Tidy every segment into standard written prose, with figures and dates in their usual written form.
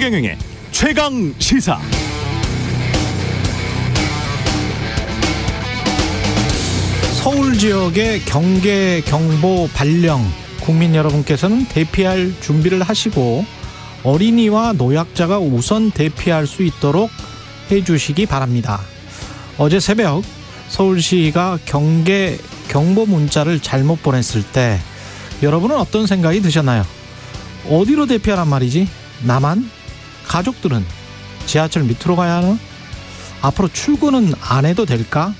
최경영의 최강 시사. 서울 지역의 경계 경보 발령, 국민 여러분께서는 대피할 준비를 하시고 어린이와 노약자가 우선 대피할 수 있도록 해주시기 바랍니다. 어제 새벽 서울시가 경계 경보 문자를 잘못 보냈을 때 여러분은 어떤 생각이 드셨나요? 어디로 대피하란 말이지? 나만? 가족들은? 지하철 밑으로 가야 하나? 앞으로 출근은 안 해도 될까?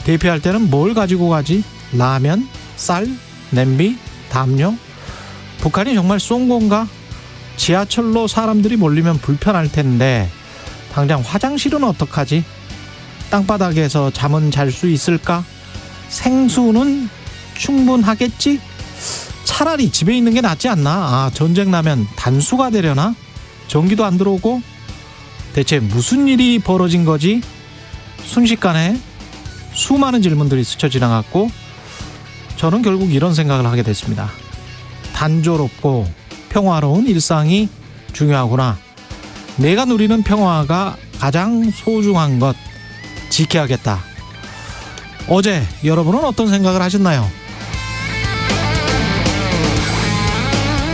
대피할 때는 뭘 가지고 가지? 라면? 쌀? 냄비? 담요? 북한이 정말 쏜 건가? 지하철로 사람들이 몰리면 불편할 텐데 당장 화장실은 어떡하지? 땅바닥에서 잠은 잘 수 있을까? 생수는 충분하겠지? 차라리 집에 있는 게 낫지 않나? 전쟁 나면 단수가 되려나? 전기도 안 들어오고? 대체 무슨 일이 벌어진 거지? 순식간에 수많은 질문들이 스쳐 지나갔고 저는 결국 이런 생각을 하게 됐습니다. 단조롭고 평화로운 일상이 중요하구나. 내가 누리는 평화가 가장 소중한 것 지켜야겠다. 어제 여러분은 어떤 생각을 하셨나요?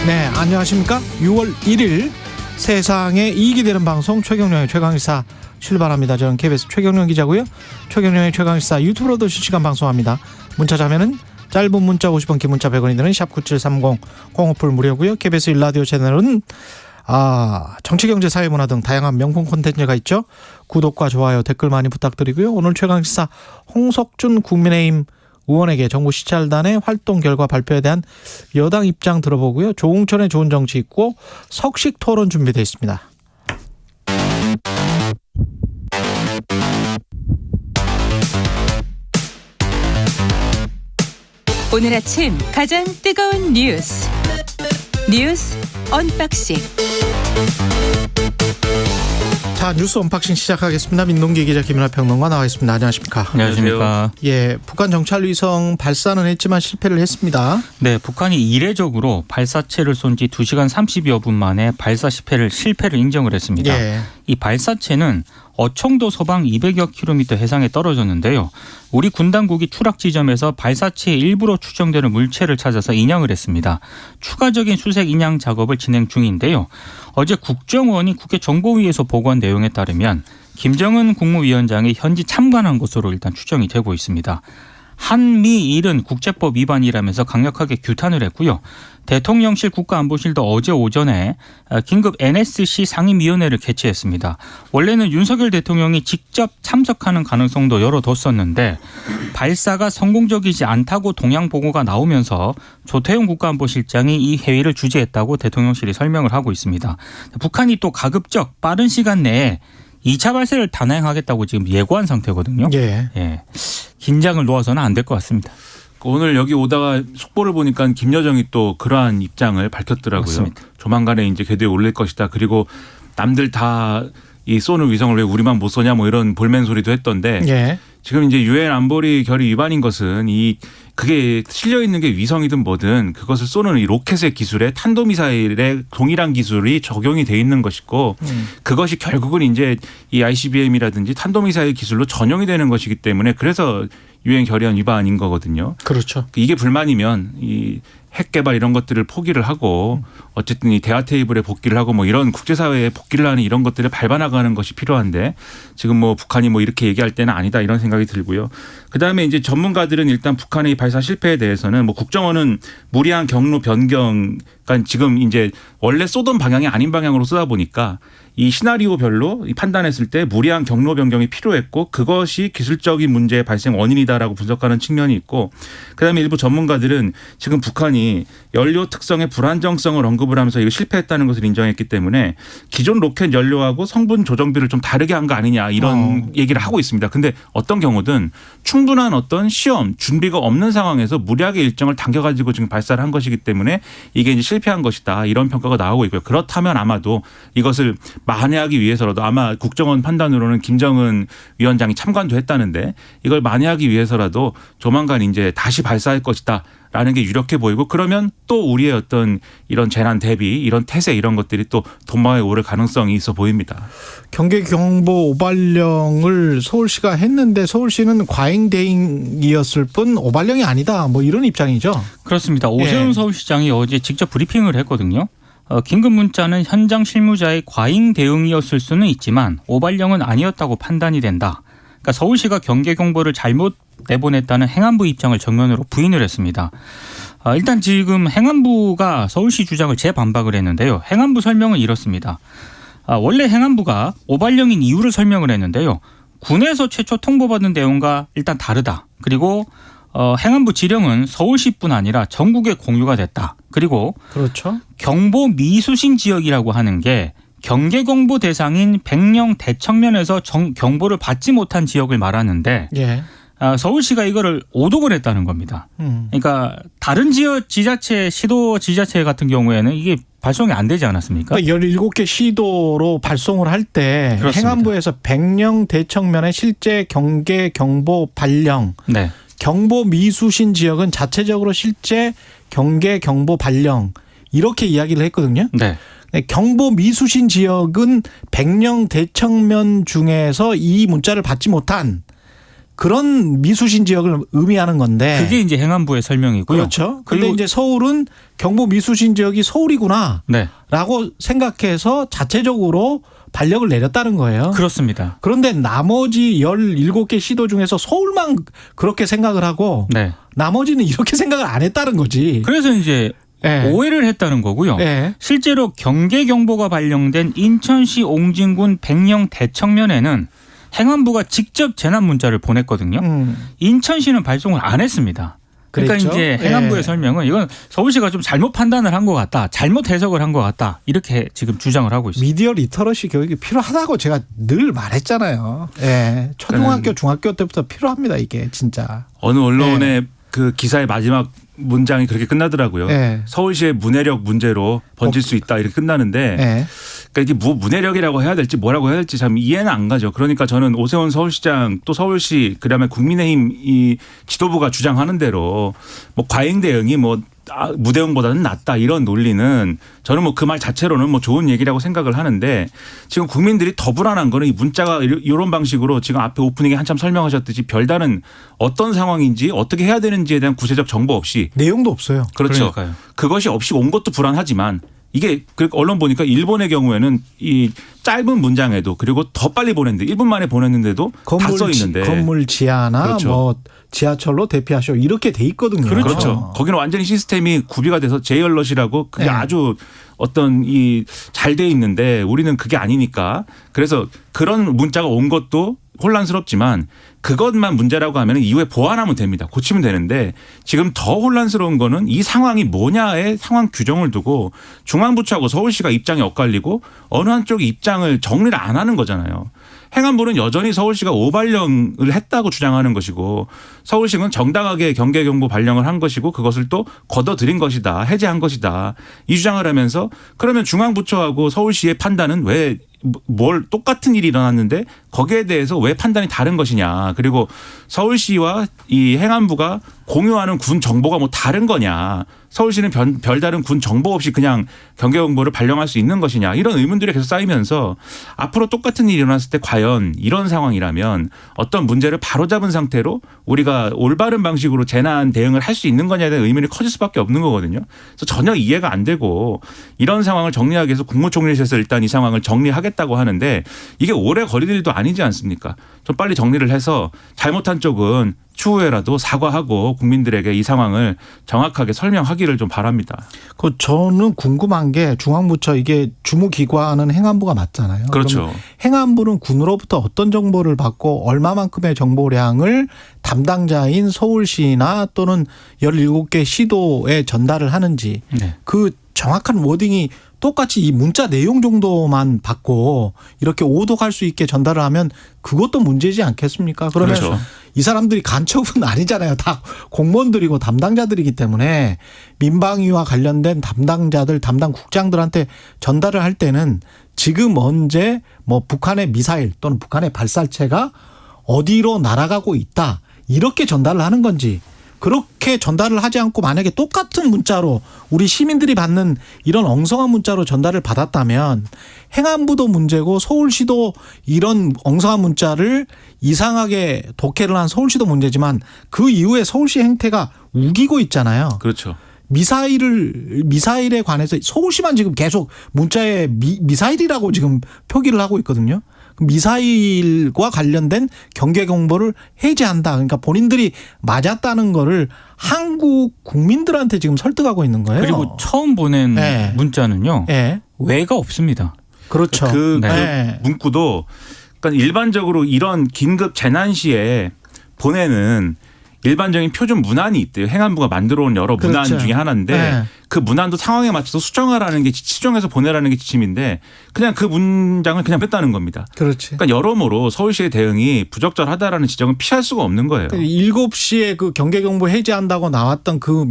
네, 안녕하십니까? 6월 1일 세상에 이익이 되는 방송 최경영의 최강시사 출발합니다. 저는 KBS 최경영 기자고요. 최경영의 최강시사 유튜브로도 실시간 방송합니다. 문자 자면은 짧은 문자 50원, 긴 문자 100원이 드는 샵9730 공어풀 무료고요. KBS 1라디오 채널은 정치, 경제, 사회, 문화 등 다양한 명품 콘텐츠가 있죠. 구독과 좋아요, 댓글 많이 부탁드리고요. 오늘 최강시사 홍석준 국민의힘 의원에게 정부 시찰단의 활동 결과 발표에 대한 여당 입장 들어보고요. 조홍천의 좋은 정치 있고 석식 토론 준비되어 있습니다. 오늘 아침 가장 뜨거운 뉴스 언박싱. 자, 뉴스 언박싱 시작하겠습니다. 민동기 기자, 김연아 평론가 나와 있습니다. 안녕하십니까? 안녕하십니까? 예, 북한 정찰 위성 발사는 했지만 실패를 했습니다. 네, 북한이 이례적으로 발사체를 쏜 지 2시간 30여 분 만에 발사 실패를 인정을 했습니다. 예. 이 발사체는 어청도 서방 200여 킬로미터 해상에 떨어졌는데요. 우리 군 당국이 추락 지점에서 발사체의 일부로 추정되는 물체를 찾아서 인양을 했습니다. 추가적인 수색 인양 작업을 진행 중인데요. 어제 국정원이 국회 정보위에서 보고한 내용에 따르면 김정은 국무위원장이 현지 참관한 것으로 일단 추정이 되고 있습니다. 한미일은 국제법 위반이라면서 강력하게 규탄을 했고요. 대통령실 국가안보실도 어제 오전에 긴급 NSC 상임위원회를 개최했습니다. 원래는 윤석열 대통령이 직접 참석하는 가능성도 열어뒀었는데 발사가 성공적이지 않다고 동향 보고가 나오면서 조태용 국가안보실장이 이 회의를 주재했다고 대통령실이 설명을 하고 있습니다. 북한이 또 가급적 빠른 시간 내에 2차 발사를 단행하겠다고 지금 예고한 상태거든요. 예. 예. 긴장을 놓아서는 안 될 것 같습니다. 오늘 여기 오다가 속보를 보니까 김여정이 또 그러한 입장을 밝혔더라고요. 맞습니다. 조만간에 이제 궤도에 올릴 것이다. 그리고 남들 다 이 쏘는 위성을 왜 우리만 못 쏘냐 뭐 이런 볼멘 소리도 했던데 예. 지금 이제 유엔 안보리 결의 위반인 것은 그게 실려 있는 게 위성이든 뭐든 그것을 쏘는 이 로켓의 기술에 탄도미사일의 동일한 기술이 적용이 돼 있는 것이고 그것이 결국은 이제 이 ICBM이라든지 탄도미사일 기술로 전용이 되는 것이기 때문에 그래서 유엔 결의안 위반인 거거든요. 그렇죠. 이게 불만이면 이 핵 개발 이런 것들을 포기를 하고 어쨌든 이 대화 테이블에 복귀를 하고 뭐 이런 국제사회에 복귀를 하는 이런 것들을 밟아나가는 것이 필요한데 지금 뭐 북한이 뭐 이렇게 얘기할 때는 아니다 이런 생각이 들고요. 그다음에 이제 전문가들은 일단 북한의 발사 실패에 대해서는 뭐 국정원은 무리한 경로 변경, 그러니까 지금 이제 원래 쏘던 방향이 아닌 방향으로 쏘다 보니까 이 시나리오별로 판단했을 때 무리한 경로 변경이 필요했고 그것이 기술적인 문제의 발생 원인이다라고 분석하는 측면이 있고 그다음에 일부 전문가들은 지금 북한이 연료 특성의 불안정성을 언급을 하면서 이거 실패했다는 것을 인정했기 때문에 기존 로켓 연료하고 성분 조정비를 좀 다르게 한 거 아니냐 이런 얘기를 하고 있습니다. 근데 어떤 경우든 충분한 어떤 시험 준비가 없는 상황에서 무리하게 일정을 당겨가지고 지금 발사를 한 것이기 때문에 이게 이제 실패한 것이다 이런 평가가 나오고 있고요. 그렇다면 아마도 이것을 만회하기 위해서라도 아마 국정원 판단으로는 김정은 위원장이 참관도 했다는데 이걸 만회하기 위해서라도 조만간 이제 다시 발사할 것이다. 라는 게 유력해 보이고 그러면 또 우리의 어떤 이런 재난 대비 이런 태세 이런 것들이 또 도마에 오를 가능성이 있어 보입니다. 경계 경보 오발령을 서울시가 했는데 서울시는 과잉 대응이었을 뿐 오발령이 아니다. 뭐 이런 입장이죠. 그렇습니다. 오세훈 예. 서울시장이 어제 직접 브리핑을 했거든요. 긴급 문자는 현장 실무자의 과잉 대응이었을 수는 있지만 오발령은 아니었다고 판단이 된다. 그러니까 서울시가 경계 경보를 잘못 내보냈다는 행안부 입장을 정면으로 부인을 했습니다. 일단 지금 행안부가 서울시 주장을 재반박을 했는데요. 행안부 설명은 이렇습니다. 원래 행안부가 오발령인 이유를 설명을 했는데요. 군에서 최초 통보받은 내용과 일단 다르다. 그리고 행안부 지령은 서울시뿐 아니라 전국에 공유가 됐다. 그리고 그렇죠. 경보 미수신 지역이라고 하는 게 경계 경보 대상인 백령 대청면에서 경보를 받지 못한 지역을 말하는데 예. 서울시가 이거를 오독을 했다는 겁니다. 그러니까 다른 지역 지자체 시도 지자체 같은 경우에는 이게 발송이 안 되지 않았습니까? 그러니까 17개 시도로 발송을 할 때 행안부에서 백령 대청면의 실제 경계 경보 발령 네. 경보 미수신 지역은 자체적으로 실제 경계 경보 발령 이렇게 이야기를 했거든요. 네. 경보 미수신 지역은 백령 대청면 중에서 이 문자를 받지 못한 그런 미수신 지역을 의미하는 건데 그게 이제 행안부의 설명이고요. 그렇죠. 그런데 그리고 이제 서울은 경보 미수신 지역이 서울이구나라고 네. 생각해서 자체적으로 발령을 내렸다는 거예요. 그렇습니다. 그런데 나머지 17개 시도 중에서 서울만 그렇게 생각을 하고 네. 나머지는 이렇게 생각을 안 했다는 거지. 그래서 이제 예. 오해를 했다는 거고요. 예. 실제로 경계 경보가 발령된 인천시 옹진군 백령 대청면에는 행안부가 직접 재난 문자를 보냈거든요. 인천시는 발송을 안 했습니다. 그러니까 그랬죠? 이제 행안부의 예. 설명은 이건 서울시가 좀 잘못 판단을 한 것 같다. 잘못 해석을 한 것 같다. 이렇게 지금 주장을 하고 있습니다. 미디어 리터러시 교육이 필요하다고 제가 늘 말했잖아요. 예. 초등학교, 중학교 때부터 필요합니다. 이게 진짜. 어느 언론의 그 기사의 마지막 문장이 그렇게 끝나더라고요. 네. 서울시의 문해력 문제로 번질 수 있다 이렇게 끝나는데 예. 그러니까 이게 문해력이라고 해야 될지 뭐라고 해야 될지 참 이해는 안 가죠. 그러니까 저는 오세훈 서울시장 또 서울시 그다음에 국민의힘 이 지도부가 주장하는 대로 뭐 과잉 대응이 뭐 무대응보다는 낫다 이런 논리는 저는 뭐 그 말 자체로는 뭐 좋은 얘기라고 생각을 하는데 지금 국민들이 더 불안한 거는 이 문자가 이런 방식으로 지금 앞에 오프닝에 한참 설명하셨듯이 별다른 어떤 상황인지 어떻게 해야 되는지에 대한 구체적 정보 없이 내용도 없어요. 그렇죠. 그러니까요. 그것이 없이 온 것도 불안하지만 이게 언론 보니까 일본의 경우에는 이 짧은 문장에도 그리고 더 빨리 보냈는데 1분 만에 보냈는데도 다 써 있는데 건물 지하나 그렇죠. 뭐 지하철로 대피하시오 이렇게 돼 있거든요. 그렇죠. 거기는 완전히 시스템이 구비가 돼서 제이얼럿이라고 그게 네. 아주 어떤 이 잘 돼 있는데 우리는 그게 아니니까 그래서 그런 문자가 온 것도 혼란스럽지만 그것만 문제라고 하면 이후에 보완하면 됩니다. 고치면 되는데 지금 더 혼란스러운 거는 이 상황이 뭐냐의 상황 규정을 두고 중앙부처하고 서울시가 입장이 엇갈리고 어느 한쪽이 입장을 정리를 안 하는 거잖아요. 행안부는 여전히 서울시가 오발령을 했다고 주장하는 것이고 서울시는 정당하게 경계경보 발령을 한 것이고 그것을 또 걷어들인 것이다. 해제한 것이다. 이 주장을 하면서 그러면 중앙부처하고 서울시의 판단은 왜 뭘 똑같은 일이 일어났는데 거기에 대해서 왜 판단이 다른 것이냐. 그리고 서울시와 이 행안부가 공유하는 군 정보가 뭐 다른 거냐. 서울시는 별다른 군 정보 없이 그냥 경계경보를 발령할 수 있는 것이냐. 이런 의문들이 계속 쌓이면서 앞으로 똑같은 일이 일어났을 때 과연 이런 상황이라면 어떤 문제를 바로잡은 상태로 우리가 올바른 방식으로 재난 대응을 할 수 있는 거냐에 대한 의문이 커질 수밖에 없는 거거든요. 그래서 전혀 이해가 안 되고 이런 상황을 정리하기 위해서 국무총리실에서 일단 이 상황을 정리하겠다고 하는데 이게 오래 걸릴 일도 아니지 않습니까? 좀 빨리 정리를 해서 잘못한 쪽은 추후에라도 사과하고 국민들에게 이 상황을 정확하게 설명하기를 좀 바랍니다. 그 저는 궁금한 게 중앙부처 이게 주무기관은 행안부가 맞잖아요. 그렇죠. 행안부는 군으로부터 어떤 정보를 받고 얼마만큼의 정보량을 담당자인 서울시나 또는 17개 시도에 전달을 하는지 네. 그 정확한 워딩이 똑같이 이 문자 내용 정도만 받고 이렇게 오독할 수 있게 전달을 하면 그것도 문제지 않겠습니까? 그러면 그렇죠. 이 사람들이 간첩은 아니잖아요. 다 공무원들이고 담당자들이기 때문에 민방위와 관련된 담당자들, 담당 국장들한테 전달을 할 때는 지금 언제 뭐 북한의 미사일 또는 북한의 발사체가 어디로 날아가고 있다. 이렇게 전달을 하는 건지 그렇게 전달을 하지 않고 만약에 똑같은 문자로 우리 시민들이 받는 이런 엉성한 문자로 전달을 받았다면 행안부도 문제고 서울시도 이런 엉성한 문자를 이상하게 독해를 한 서울시도 문제지만 그 이후에 서울시 행태가 우기고 있잖아요. 그렇죠. 미사일에 관해서 서울시만 지금 계속 문자에 미사일이라고 지금 표기를 하고 있거든요. 미사일과 관련된 경계 경보를 해제한다. 그러니까 본인들이 맞았다는 거를 한국 국민들한테 지금 설득하고 있는 거예요. 그리고 처음 보낸 네. 문자는요. 예. 왜가 없습니다. 그렇죠. 그 네. 문구도 그러니까 일반적으로 이런 긴급 재난 시에 보내는 일반적인 표준 문안이 있대요. 행안부가 만들어 온 여러 문안 그렇죠. 중에 하나인데 네. 그 문안도 상황에 맞춰서 수정하라는 게 수정해서 보내라는 게 지침인데 그냥 그 문장을 그냥 뺐다는 겁니다. 그렇지. 그러니까 여러모로 서울시의 대응이 부적절하다라는 지적은 피할 수가 없는 거예요. 7시에 그 경계 경보 해제한다고 나왔던 그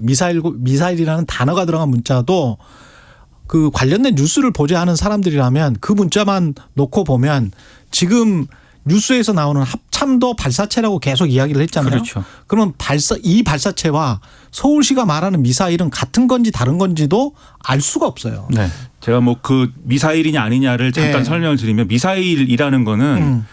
미사일이라는 단어가 들어간 문자도 그 관련된 뉴스를 보자 하는 사람들이라면 그 문자만 놓고 보면 지금 뉴스에서 나오는 합참도 발사체라고 계속 이야기를 했잖아요. 그렇죠. 그러면 이 발사체와 서울시가 말하는 미사일은 같은 건지 다른 건지도 알 수가 없어요. 네. 제가 뭐 그 미사일이냐 아니냐를 잠깐 네. 설명을 드리면 미사일이라는 거는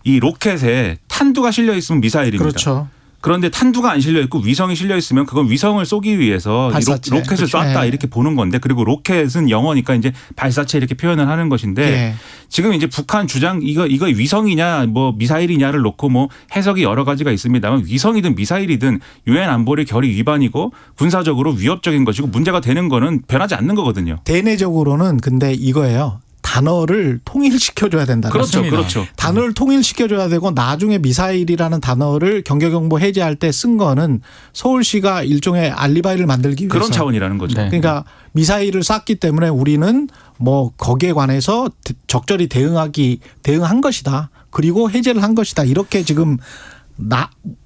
이 로켓에 탄두가 실려 있으면 미사일입니다. 그렇죠. 그런데 탄두가 안 실려 있고 위성이 실려 있으면 그건 위성을 쏘기 위해서 이 발사체. 로켓을 그렇죠. 쐈다 네. 이렇게 보는 건데 그리고 로켓은 영어니까 이제 발사체 이렇게 표현을 하는 것인데 네. 지금 이제 북한 주장 이거 위성이냐 뭐 미사일이냐를 놓고 뭐 해석이 여러 가지가 있습니다만 위성이든 미사일이든 유엔 안보리 결의 위반이고 군사적으로 위협적인 것이고 문제가 되는 거는 변하지 않는 거거든요. 대내적으로는 근데 이거예요. 단어를 통일시켜줘야 된다. 그렇죠, 맞습니다. 그렇죠. 단어를 통일시켜줘야 되고 나중에 미사일이라는 단어를 경계경보 해제할 때 쓴 거는 서울시가 일종의 알리바이를 만들기 위해서. 그런 차원이라는 거죠. 네. 그러니까 미사일을 쐈기 때문에 우리는 뭐 거기에 관해서 적절히 대응한 것이다. 그리고 해제를 한 것이다. 이렇게 지금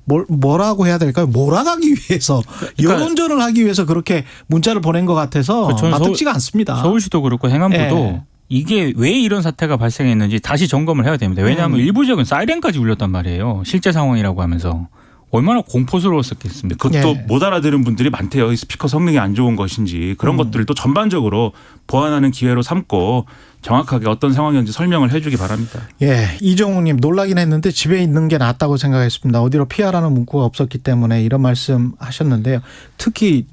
뭐라고 해야 될까요? 몰아가기 위해서 여론전을 하기 위해서 그렇게 문자를 보낸 것 같아서 저는 납득지가 않습니다. 서울시도 그렇고 행안부도 네. 이게 왜 이런 사태가 발생했는지 다시 점검을 해야 됩니다. 왜냐하면 일부적은 사이렌까지 울렸단 말이에요. 실제 상황이라고 하면서. 얼마나 공포스러웠었겠습니까. 그것도 네. 못 알아들은 분들이 많대요. 이 스피커 성능이 안 좋은 것인지 그런 것들을 또 전반적으로 보완하는 기회로 삼고 정확하게 어떤 상황이었는지 설명을 해 주기 바랍니다. 예, 이정우님 놀라긴 했는데 집에 있는 게 낫다고 생각했습니다. 어디로 피하라는 문구가 없었기 때문에 이런 말씀 하셨는데요. 특히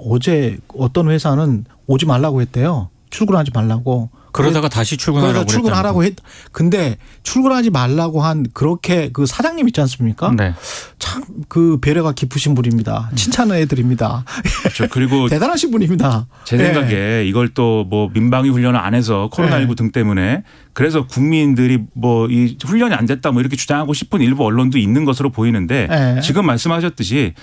어제 어떤 회사는 오지 말라고 했대요. 출근하지 말라고. 그러다가 다시 출근하라고 그러다 출근하라고 했. 근데 출근하지 말라고 한 그렇게 그 사장님 있지 않습니까? 네. 참 그 배려가 깊으신 분입니다. 칭찬을 해드립니다. 그렇죠. 그리고 대단하신 분입니다. 제 생각에 이걸 또 뭐 민방위 훈련을 안 해서 코로나19 등 때문에 그래서 국민들이 뭐 이 훈련이 안 됐다 뭐 이렇게 주장하고 싶은 일부 언론도 있는 것으로 보이는데 네. 지금 말씀하셨듯이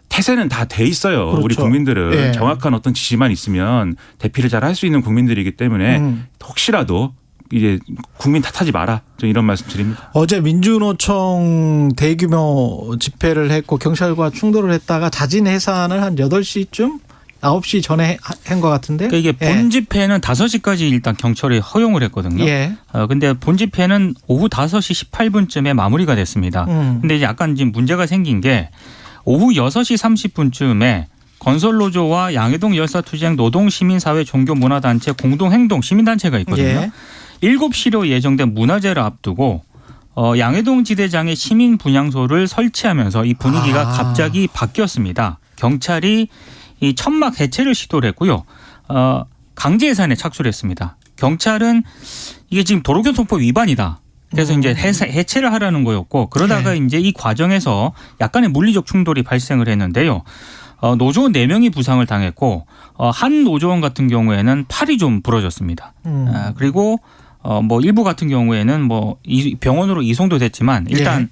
태세는 다 돼 있어요. 그렇죠. 우리 국민들은 예. 정확한 어떤 지시만 있으면 대피를 잘 할 수 있는 국민들이기 때문에 혹시라도 이제 국민 탓하지 마라. 좀 이런 말씀 드립니다. 어제 민주노총 대규모 집회를 했고 경찰과 충돌을 했다가 자진 해산을 한 8시쯤 9시 전에 한 것 같은데. 그러니까 이게 본 집회는 5시까지 일단 경찰이 허용을 했거든요. 예. 근데 본 집회는 오후 5시 18분쯤에 마무리가 됐습니다. 근데 이제 약간 지금 문제가 생긴 게 오후 6시 30분쯤에 건설노조와 양해동 열사투쟁 노동시민사회 종교문화단체 공동행동 시민단체가 있거든요. 예. 7시로 예정된 문화제를 앞두고 양해동 지대장의 시민분향소를 설치하면서 이 분위기가 갑자기 바뀌었습니다. 경찰이 이 천막 해체를 시도를 했고요. 강제 해산에 착수를 했습니다. 경찰은 이게 지금 도로교통법 위반이다. 그래서 이제 해체를 하라는 거였고 그러다가 이제 이 과정에서 약간의 물리적 충돌이 발생을 했는데요. 노조원 4명이 부상을 당했고 한 노조원 같은 경우에는 팔이 좀 부러졌습니다. 그리고 뭐 일부 같은 경우에는 뭐 병원으로 이송도 됐지만 일단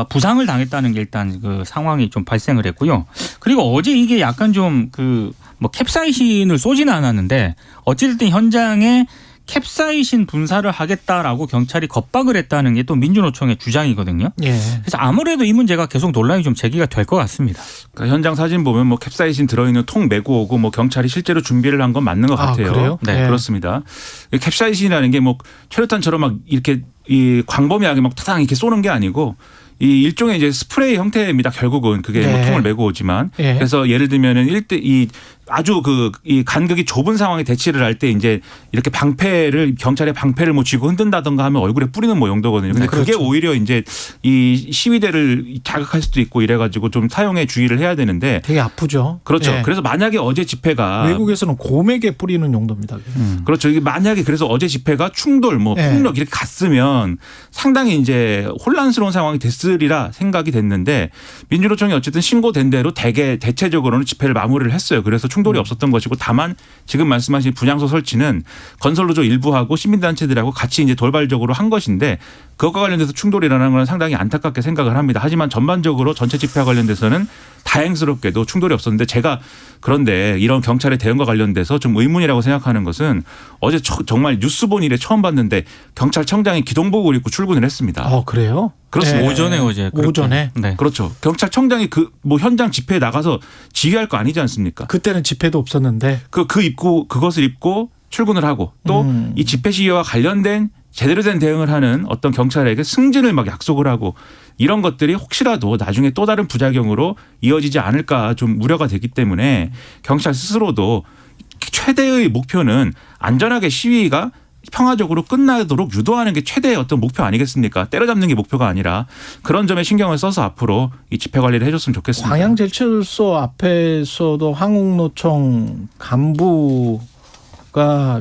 부상을 당했다는 게 일단 그 상황이 좀 발생을 했고요. 그리고 어제 이게 약간 좀 그 뭐 캡사이신을 쏘지는 않았는데 어찌됐든 현장에 캡사이신 분사를 하겠다라고 경찰이 겁박을 했다는 게 또 민주노총의 주장이거든요. 예. 그래서 아무래도 이 문제가 계속 논란이 좀 제기가 될 것 같습니다. 그러니까 현장 사진 보면 뭐 캡사이신 들어있는 통 메고 오고 뭐 경찰이 실제로 준비를 한 건 맞는 것 같아요. 그래요? 네, 예. 그렇습니다. 캡사이신이라는 게 뭐 최루탄처럼 막 이렇게 이 광범위하게 막 타당 이렇게 쏘는 게 아니고 이 일종의 이제 스프레이 형태입니다. 결국은 그게 네. 뭐 통을 메고 오지만 예. 그래서 예를 들면은 이 아주 이 간극이 좁은 상황에 대치를 할 때 이제 이렇게 경찰의 방패를 뭐 쥐고 흔든다던가 하면 얼굴에 뿌리는 뭐 용도거든요. 근데 그게 그렇죠. 오히려 이제 이 시위대를 자극할 수도 있고 이래가지고 좀 사용에 주의를 해야 되는데 되게 아프죠. 그렇죠. 예. 그래서 만약에 어제 집회가 외국에서는 곰에게 뿌리는 용도입니다. 그렇죠. 이게 만약에 그래서 어제 집회가 충돌, 뭐 예. 폭력 이렇게 갔으면 상당히 이제 혼란스러운 상황이 됐으리라 생각이 됐는데 민주노총이 어쨌든 신고된 대로 대체적으로는 집회를 마무리를 했어요. 그래서 충돌이 없었던 것이고 다만 지금 말씀하신 분향소 설치는 건설노조 일부하고 시민단체들하고 같이 이제 돌발적으로 한 것인데 그것과 관련돼서 충돌이 일어나는 건 상당히 안타깝게 생각을 합니다. 하지만 전반적으로 전체 집회와 관련돼서는 다행스럽게도 충돌이 없었는데 제가 그런데 이런 경찰의 대응과 관련돼서 좀 의문이라고 생각하는 것은 어제 정말 뉴스 본 이래 처음 봤는데 경찰청장이 기동복을 입고 출근을 했습니다. 그래요? 그렇습니다. 예. 오전에 어제 그렇게. 오전에. 네. 그렇죠. 경찰청장이 뭐 현장 집회에 나가서 지휘할 거 아니지 않습니까? 그때는 집회도 없었는데. 그것을 입고 출근을 하고 또 이 집회 시위와 관련된 제대로 된 대응을 하는 어떤 경찰에게 승진을 막 약속을 하고 이런 것들이 혹시라도 나중에 또 다른 부작용으로 이어지지 않을까 좀 우려가 되기 때문에 경찰 스스로도 최대의 목표는 안전하게 시위가 평화적으로 끝나도록 유도하는 게 최대의 어떤 목표 아니겠습니까? 때려잡는 게 목표가 아니라 그런 점에 신경을 써서 앞으로 이 집회 관리를 해줬으면 좋겠습니다. 광양제철소 앞에서도 한국노총 간부가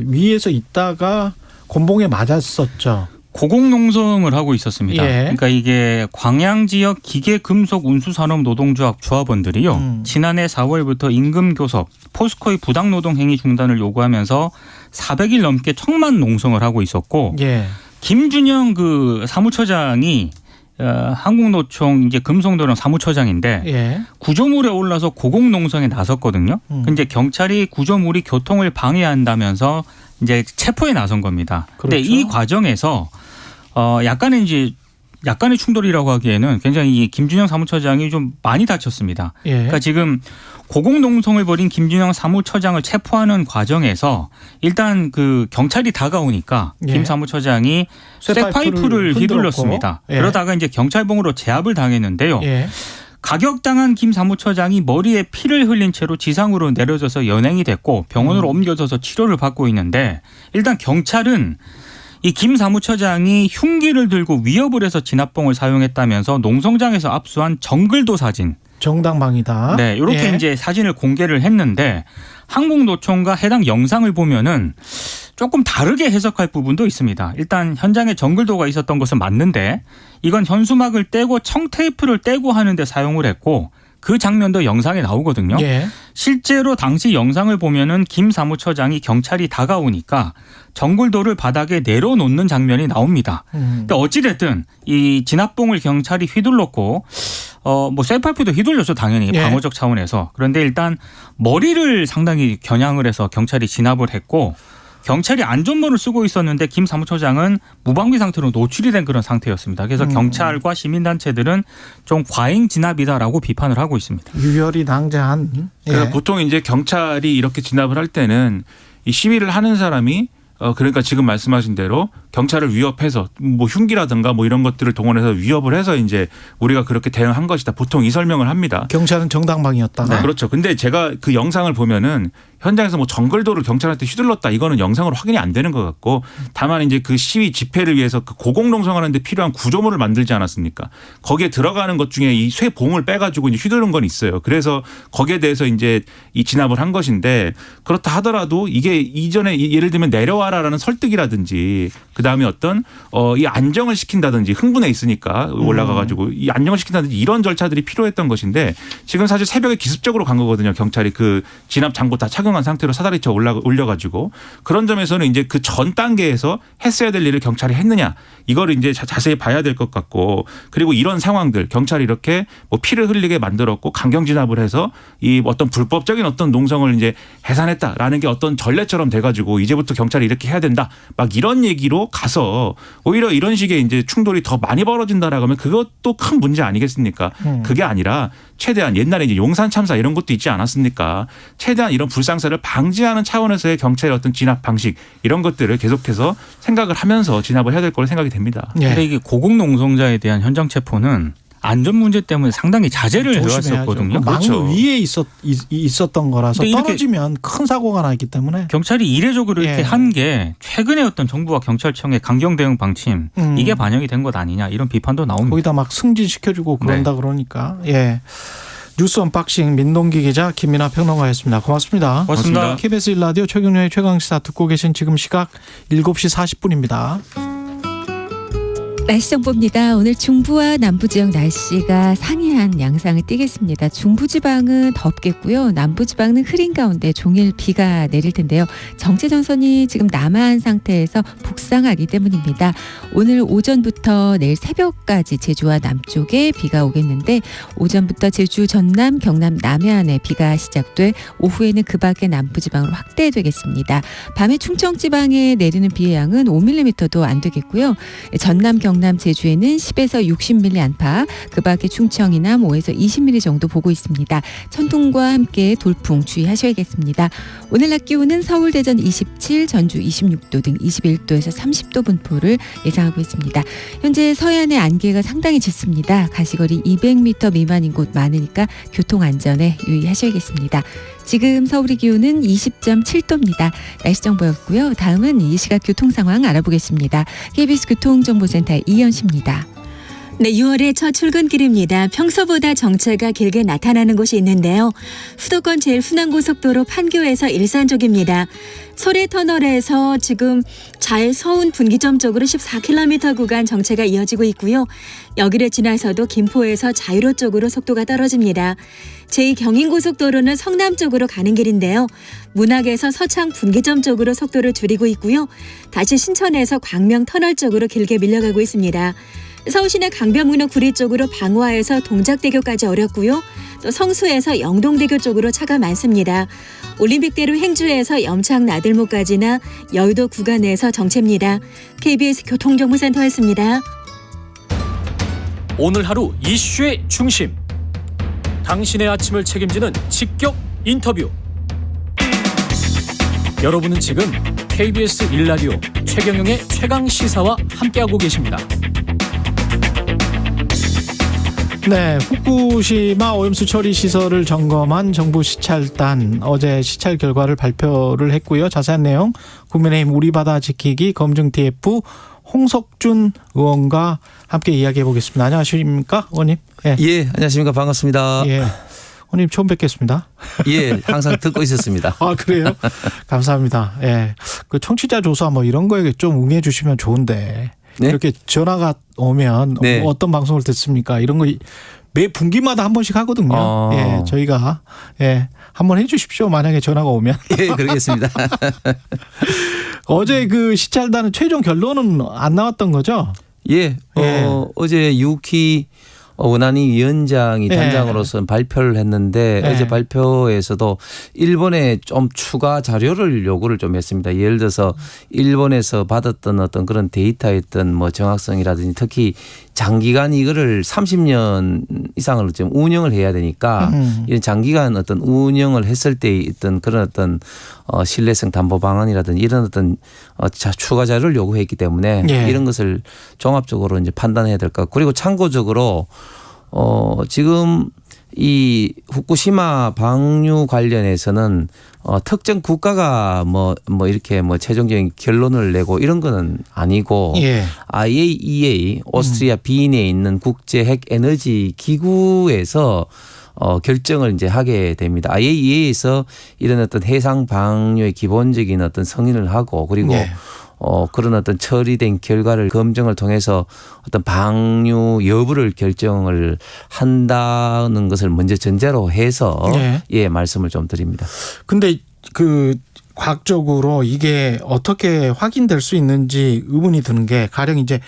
위에서 있다가 곤봉에 맞았었죠. 고공농성을 하고 있었습니다. 예. 그러니까 이게 광양 지역 기계금속운수산업노동조합 조합원들이요. 지난해 4월부터 임금교섭, 포스코의 부당노동 행위 중단을 요구하면서 400일 넘게 청만 농성을 하고 있었고 예. 김준영 그 사무처장이 한국노총 이제 금속노동 사무처장인데 예. 구조물에 올라서 고공농성에 나섰거든요. 근데 경찰이 구조물이 교통을 방해한다면서 이제 체포에 나선 겁니다. 그런데 그렇죠. 이 과정에서 약간의 충돌이라고 하기에는 굉장히 이 김준영 사무처장이 좀 많이 다쳤습니다. 예. 그러니까 지금 고공농성을 벌인 김준영 사무처장을 체포하는 과정에서 일단 그 경찰이 다가오니까 예. 김 사무처장이 쇠파이프를 휘둘렀습니다. 예. 그러다가 이제 경찰봉으로 제압을 당했는데요. 예. 가격당한 김 사무처장이 머리에 피를 흘린 채로 지상으로 내려져서 연행이 됐고 병원으로 옮겨져서 치료를 받고 있는데 일단 경찰은 이 김 사무처장이 흉기를 들고 위협을 해서 진압봉을 사용했다면서 농성장에서 압수한 정글도 사진. 정당방위다. 네, 이렇게 예. 이제 사진을 공개를 했는데 한국노총과 해당 영상을 보면은 조금 다르게 해석할 부분도 있습니다. 일단 현장에 정글도가 있었던 것은 맞는데 이건 현수막을 떼고 청테이프를 떼고 하는데 사용을 했고 그 장면도 영상에 나오거든요. 예. 실제로 당시 영상을 보면은 김 사무처장이 경찰이 다가오니까 정글도를 바닥에 내려놓는 장면이 나옵니다. 근데 어찌됐든 이 진압봉을 경찰이 휘둘렀고 뭐 쇠파이프도 휘둘렸죠 당연히 예. 방어적 차원에서. 그런데 일단 머리를 상당히 겨냥을 해서 경찰이 진압을 했고 경찰이 안전모를 쓰고 있었는데 김 사무처장은 무방비 상태로 노출이 된 그런 상태였습니다. 그래서 경찰과 시민단체들은 좀 과잉 진압이다라고 비판을 하고 있습니다. 유혈이 낭자한. 그래서 예. 보통 이제 경찰이 이렇게 진압을 할 때는 이 시위를 하는 사람이 그러니까 지금 말씀하신 대로 경찰을 위협해서 뭐 흉기라든가 뭐 이런 것들을 동원해서 위협을 해서 이제 우리가 그렇게 대응한 것이다. 보통 이 설명을 합니다. 경찰은 정당방위였다. 네. 그렇죠. 근데 제가 그 영상을 보면은 현장에서 뭐 정글도를 경찰한테 휘둘렀다 이거는 영상으로 확인이 안 되는 것 같고 다만 이제 그 시위 집회를 위해서 그 고공농성하는데 필요한 구조물을 만들지 않았습니까? 거기에 들어가는 것 중에 이 쇠봉을 빼가지고 이제 휘두른 건 있어요. 그래서 거기에 대해서 이제 이 진압을 한 것인데 그렇다 하더라도 이게 이전에 예를 들면 내려와라라는 설득이라든지 그 다음에 어떤 이 안정을 시킨다든지 흥분해 있으니까 올라가가지고 이 안정을 시킨다든지 이런 절차들이 필요했던 것인데 지금 사실 새벽에 기습적으로 간 거거든요. 경찰이 그 진압 장구 다 착용한 상태로 사다리쳐 올려가지고 그런 점에서는 이제 그 전 단계에서 했어야 될 일을 경찰이 했느냐 이거를 이제 자세히 봐야 될 것 같고 그리고 이런 상황들 경찰이 이렇게 뭐 피를 흘리게 만들었고 강경 진압을 해서 이 어떤 불법적인 어떤 농성을 이제 해산했다라는 게 어떤 전례처럼 돼가지고 이제부터 경찰이 이렇게 해야 된다 막 이런 얘기로 가서 오히려 이런 식의 이제 충돌이 더 많이 벌어진다라고 하면 그것도 큰 문제 아니겠습니까? 그게 아니라 최대한 옛날에 이제 용산 참사 이런 것도 있지 않았습니까? 최대한 이런 불상사를 방지하는 차원에서의 경찰의 어떤 진압 방식 이런 것들을 계속해서 생각을 하면서 진압을 해야 될 거로 생각이 됩니다. 예. 근데 이게 고공농성자에 대한 현장 체포는 안전 문제 때문에 상당히 자제를 해왔었거든요. 그렇죠. 망 위에 있었던 거라서 근데 이렇게 떨어지면 큰 사고가 나기 때문에 경찰이 이례적으로 이렇게 예. 한 게 최근에 어떤 정부와 경찰청의 강경 대응 방침 이게 반영이 된 것 아니냐 이런 비판도 나옵니다. 거기다 막 승진시켜주고 그런다 네. 그러니까 예. 뉴스 언박싱 민동기 기자 김민아 평론가였습니다. 고맙습니다. 고맙습니다. KBS 1라디오 최경영의 최강시사 듣고 계신 지금 시각 7시 40분입니다. 날씨 정보입니다. 오늘 중부와 남부 지역 날씨가 상이한 양상을 띠겠습니다. 중부지방은 덥겠고요. 남부지방은 흐린 가운데 종일 비가 내릴 텐데요. 정체전선이 지금 남하한 상태에서 북상하기 때문입니다. 오늘 오전부터 내일 새벽까지 제주와 남쪽에 비가 오겠는데 오전부터 제주, 전남, 경남 남해안에 비가 시작돼 오후에는 그 밖의 남부지방으로 확대되겠습니다. 밤에 충청지방에 내리는 비의 양은 5mm도 안 되겠고요. 전남, 경남, 제주에는 10에서 60mm 안팎, 그 밖에 충청이나 5에서 20mm 정도 보고 있습니다. 천둥과 함께 돌풍 주의하셔야겠습니다. 오늘 낮 기온은 서울, 대전 27, 전주 26도 등 21도에서 30도 분포를 예상하고 있습니다. 현재 서해안의 안개가 상당히 짙습니다. 가시거리 200m 미만인 곳 많으니까 교통안전에 유의하셔야겠습니다. 지금 서울의 기온은 20.7도입니다. 날씨 정보였고요. 다음은 이 시각 교통 상황 알아보겠습니다. KBS 교통정보센터 이현 씨입니다. 네, 6월의 첫 출근길입니다. 평소보다 정체가 길게 나타나는 곳이 있는데요. 수도권 제1순환고속도로 판교에서 일산 쪽입니다. 소래터널에서 지금 잘 서운 분기점 쪽으로 14km 구간 정체가 이어지고 있고요. 여기를 지나서도 김포에서 자유로 쪽으로 속도가 떨어집니다. 제2경인고속도로는 성남 쪽으로 가는 길인데요. 문학에서 서창 분기점 쪽으로 속도를 줄이고 있고요. 다시 신천에서 광명터널 쪽으로 길게 밀려가고 있습니다. 서울시내 강변북로 구리 쪽으로 방화에서 동작대교까지 어렵고요. 또 성수에서 영동대교 쪽으로 차가 많습니다. 올림픽대로 행주에서 염창 나들목까지나 여의도 구간에서 정체입니다. KBS 교통정보센터였습니다. 오늘 하루 이슈의 중심. 당신의 아침을 책임지는 직격 인터뷰. 여러분은 지금 KBS 1라디오 최경영의 최강시사와 함께하고 계십니다. 네, 후쿠시마 오염수 처리 시설을 점검한 정부 시찰단 어제 시찰 결과를 발표를 했고요. 자세한 내용 국민의힘 우리 바다 지키기 검증 TF 홍석준 의원과 함께 이야기해 보겠습니다. 안녕하십니까, 의원님? 예, 예, 안녕하십니까. 반갑습니다. 예, 의원님 처음 뵙겠습니다. 예, 항상 듣고 있었습니다. 아, 그래요? 감사합니다. 예, 그 청취자 조사 뭐 이런 거에 좀 응해 주시면 좋은데. 네? 이렇게 전화가 오면 네. 뭐 어떤 방송을 듣습니까? 이런 거 매 분기마다 한 번씩 하거든요. 예, 저희가 한번 해주십시오. 만약에 전화가 오면. 예, 그러겠습니다. 어제 그 시찰단은 최종 결론은 안 나왔던 거죠? 예, 어제 유키 원안위 위원장이 예. 단장으로서 발표를 했는데 예. 어제 발표에서도 일본에 좀 추가 자료를 요구를 좀 했습니다. 예를 들어서 일본에서 받았던 어떤 그런 데이터의 어떤 뭐 정확성이라든지 특히 장기간 이거를 30년 이상을 좀 운영을 해야 되니까 이런 장기간 어떤 운영을 했을 때 있던 그런 어떤 신뢰성 담보 방안이라든지 이런 어떤 추가 자료를 요구했기 때문에 예. 이런 것을 종합적으로 이제 판단해야 될 것 같고 그리고 참고적으로 지금 이 후쿠시마 방류 관련해서는 특정 국가가 뭐 이렇게 뭐 최종적인 결론을 내고 이런 거는 아니고 예. IAEA 오스트리아 비인에 있는 국제 핵 에너지 기구에서 결정을 이제 하게 됩니다. IAEA에서 이런 어떤 해상 방류의 기본적인 어떤 승인을 하고 그리고 예. 그런 어떤 처리된 결과를 검증을 통해서 어떤 방류 여부를 결정을 한다는 것을 먼저 전제로 해서 예, 말씀을 좀 드립니다. 근데 그 과학적으로 이게 어떻게 확인될 수 있는지 의문이 드는 게 가령 이제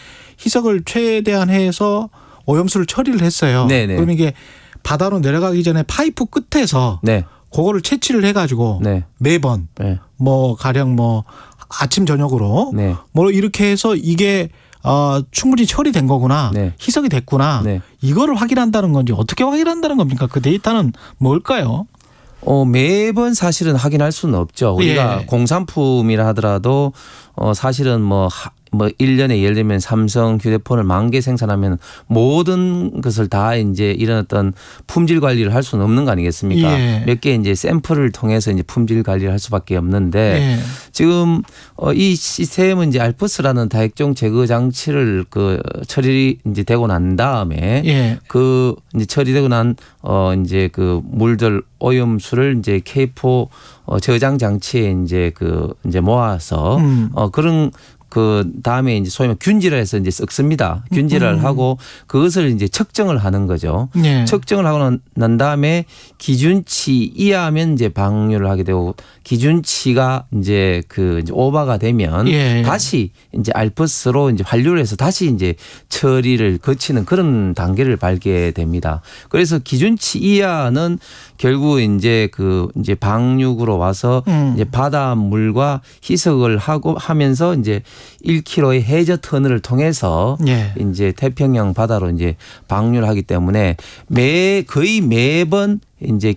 희석을 최대한 해서 오염수를 처리를 했어요. 네네. 그럼 이게 바다로 내려가기 전에 파이프 끝에서 네. 그거를 채취를 해가지고 네. 매번 네. 뭐 가령 뭐 아침 저녁으로 네. 뭐 이렇게 해서 이게 충분히 처리된 거구나. 네. 희석이 됐구나. 네. 이거를 확인한다는 건지 어떻게 확인한다는 겁니까? 그 데이터는 뭘까요? 매번 사실은 확인할 수는 없죠. 우리가 예. 공산품이라 하더라도 사실은 뭐 뭐 1년에 예를 들면 삼성 휴대폰을 10,000개 생산하면 모든 것을 다 이제 이런 어떤 품질 관리를 할 수는 없는 거 아니겠습니까? 예. 몇 개 이제 샘플을 통해서 이제 품질 관리를 할 수밖에 없는데 예. 지금 이 시스템은 이제 알프스라는 다액종 제거 장치를 그 처리 이제 되고 난 다음에 예. 그 이제 처리되고 난 이제 그 물들 오염수를 이제 K4 저장 장치에 이제 그 이제 모아서 그런 그 다음에 이제 소위 말해 균질을 해서 이제 썩습니다. 균질을 하고 그것을 이제 측정을 하는 거죠. 예. 측정을 하고 난 다음에 기준치 이하면 이제 방류를 하게 되고 기준치가 이제 그 이제 오버가 되면 예. 다시 이제 알프스로 이제 환류를 해서 다시 이제 처리를 거치는 그런 단계를 밟게 됩니다. 그래서 기준치 이하는 결국 이제 그 이제 방류구로 와서 이제 바닷물과 희석을 하고 하면서 이제 1km의 해저 터널을 통해서 예. 이제 태평양 바다로 이제 방류를 하기 때문에 거의 매번 이제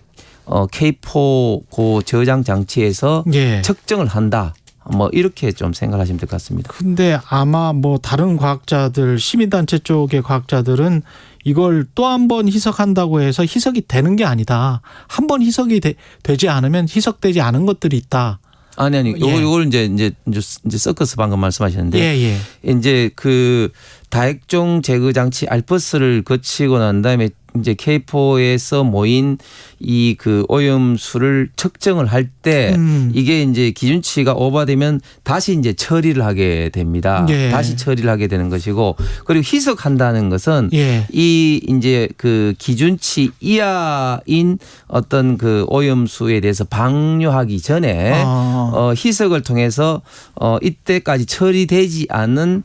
K4 고 저장 장치에서 예. 측정을 한다. 뭐 이렇게 좀 생각하시면 될 것 같습니다. 근데 아마 뭐 다른 과학자들 시민단체 쪽의 과학자들은 이걸 또 한 번 희석한다고 해서 희석이 되는 게 아니다. 한 번 희석이 되지 않으면 희석되지 않은 것들이 있다. 아니 예. 요걸 이제 섞어서 방금 말씀하셨는데 예. 이제 그 다액종 제거 장치 알프스를 거치고 난 다음에 이제 K4에서 모인 이 그 오염수를 측정을 할 때 이게 이제 기준치가 오버되면 다시 이제 처리를 하게 됩니다. 예. 다시 처리를 하게 되는 것이고 그리고 희석한다는 것은 예. 이 이제 그 기준치 이하인 어떤 그 오염수에 대해서 방류하기 전에 희석을 통해서 이때까지 처리되지 않은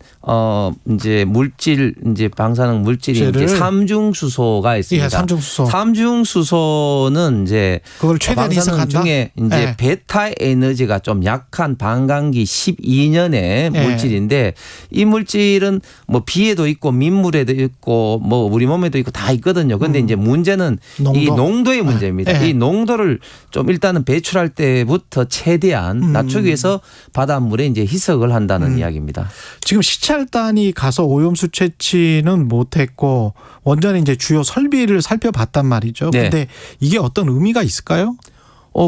이제 물질 이제 방사능 물질이 이제 삼중수소가 있습니다. 예, 삼중수소. 삼중수소는 이제 그걸 최대한 방사능 희석한다? 중에 이제 예. 베타 에너지가 좀 약한 반감기 12년의 물질인데 이 물질은 뭐 비에도 있고 민물에도 있고 뭐 우리 몸에도 있고 다 있거든요. 그런데 이제 문제는 이 농도의 문제입니다. 예. 이 농도를 좀 일단은 배출할 때부터 최대한 낮추기 위해서 바닷물에 이제 희석을 한다는 이야기입니다. 지금 시찰단이 가서 오염수 채취는 못했고 원전의 이제 주요 설비를 살펴봤단 말이죠. 네. 그런데 이게 어떤 의미가 있을까요?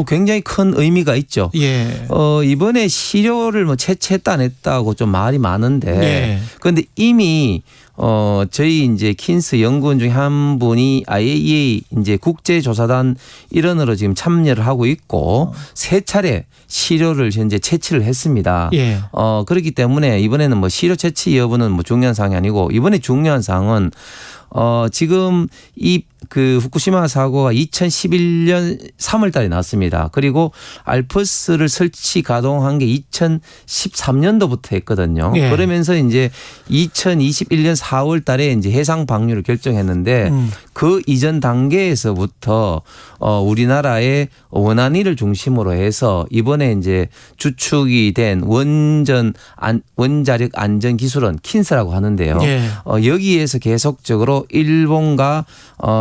굉장히 큰 의미가 있죠. 예. 이번에 시료를 뭐 채취했다 안 했다고 좀 말이 많은데 예. 그런데 이미 저희 이제 킨스 연구원 중에 한 분이 IAEA 이제 국제조사단 일원으로 지금 참여를 하고 있고 3차례 시료를 현재 채취를 했습니다. 예. 그렇기 때문에 이번에는 뭐 시료 채취 여부는 뭐 중요한 사항이 아니고 이번에 중요한 사항은 지금 이 그 후쿠시마 사고가 2011년 3월 달에 났습니다. 그리고 알프스를 설치 가동한 게 2013년도부터 했거든요. 예. 그러면서 이제 2021년 4월 달에 이제 해상 방류를 결정했는데 그 이전 단계에서부터 우리나라의 원안위를 중심으로 해서 이번에 이제 주축이 된 원자력 안전 기술원 킨스라고 하는데요. 예. 여기에서 계속적으로 일본과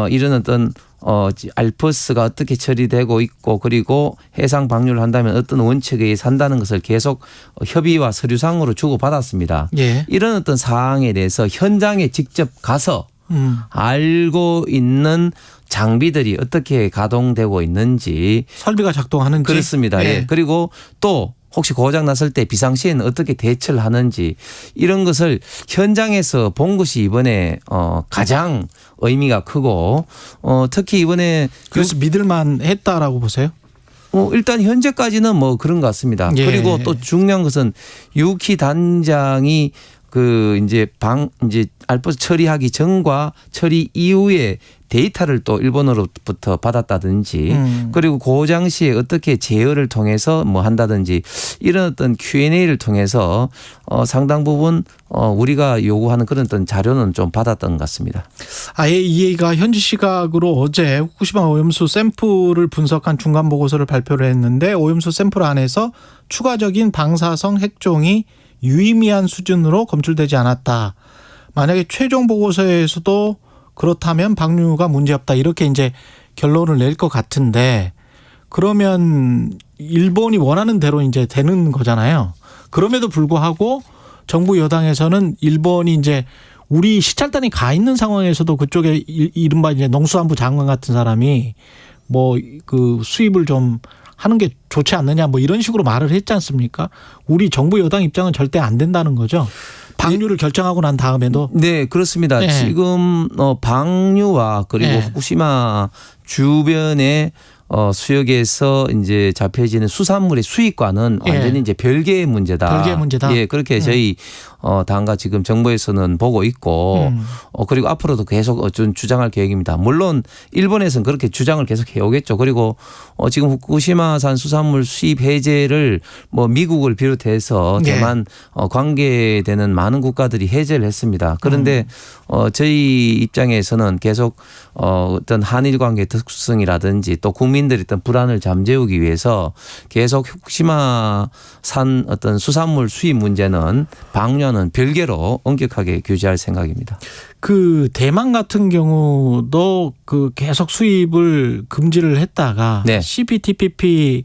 이런 어떤 알프스가 어떻게 처리되고 있고 그리고 해상 방류를 한다면 어떤 원칙에 의해서 한다는 것을 계속 협의와 서류상으로 주고받았습니다. 예. 이런 어떤 사항에 대해서 현장에 직접 가서 알고 있는 장비들이 어떻게 가동되고 있는지 설비가 작동하는지. 그렇습니다. 예. 예. 그리고 또 혹시 고장 났을 때 비상시에는 어떻게 대처를 하는지 이런 것을 현장에서 본 것이 이번에 가장 의미가 크고 특히 이번에 그래서 믿을만 했다라고 보세요? 일단 현재까지는 뭐 그런 것 같습니다. 예. 그리고 또 중요한 것은 유키 단장이 그 이제 알프스 처리하기 전과 처리 이후에 데이터를 또 일본으로부터 받았다든지 그리고 고장 시에 어떻게 제어를 통해서 뭐 한다든지 이런 어떤 Q&A를 통해서 상당 부분 우리가 요구하는 그런 어떤 자료는 좀 받았던 것 같습니다. IAEA가 현지 시각으로 어제 후쿠시마 오염수 샘플을 분석한 중간 보고서를 발표를 했는데 오염수 샘플 안에서 추가적인 방사성 핵종이 유의미한 수준으로 검출되지 않았다. 만약에 최종 보고서에서도 그렇다면 방류가 문제없다. 이렇게 이제 결론을 낼 것 같은데 그러면 일본이 원하는 대로 이제 되는 거잖아요. 그럼에도 불구하고 정부 여당에서는 일본이 이제 우리 시찰단이 가 있는 상황에서도 그쪽에 이른바 이제 농수산부 장관 같은 사람이 뭐 그 수입을 좀 하는 게 좋지 않느냐 뭐 이런 식으로 말을 했지 않습니까? 우리 정부 여당 입장은 절대 안 된다는 거죠. 방류를 결정하고 난 다음에도. 네, 그렇습니다. 네. 지금 방류와 그리고 네. 후쿠시마 주변의 수역에서 이제 잡혀지는 수산물의 수입과는 예. 완전히 이제 별개의 문제다. 별개의 문제다. 예, 그렇게 저희 당과 지금 정부에서는 보고 있고 그리고 앞으로도 계속 주장할 계획입니다. 물론 일본에서는 그렇게 주장을 계속 해오겠죠. 그리고 지금 후쿠시마산 수산물 수입 해제를 뭐 미국을 비롯해서 예. 대만 관계되는 많은 국가들이 해제를 했습니다. 그런데 저희 입장에서는 계속 어떤 한일 관계의 특수성이라든지 또 국민들의 어떤 불안을 잠재우기 위해서 계속 후쿠시마산 어떤 수산물 수입 문제는 방류는 별개로 엄격하게 규제할 생각입니다. 그 대만 같은 경우도 그 계속 수입을 금지를 했다가 네. CPTPP에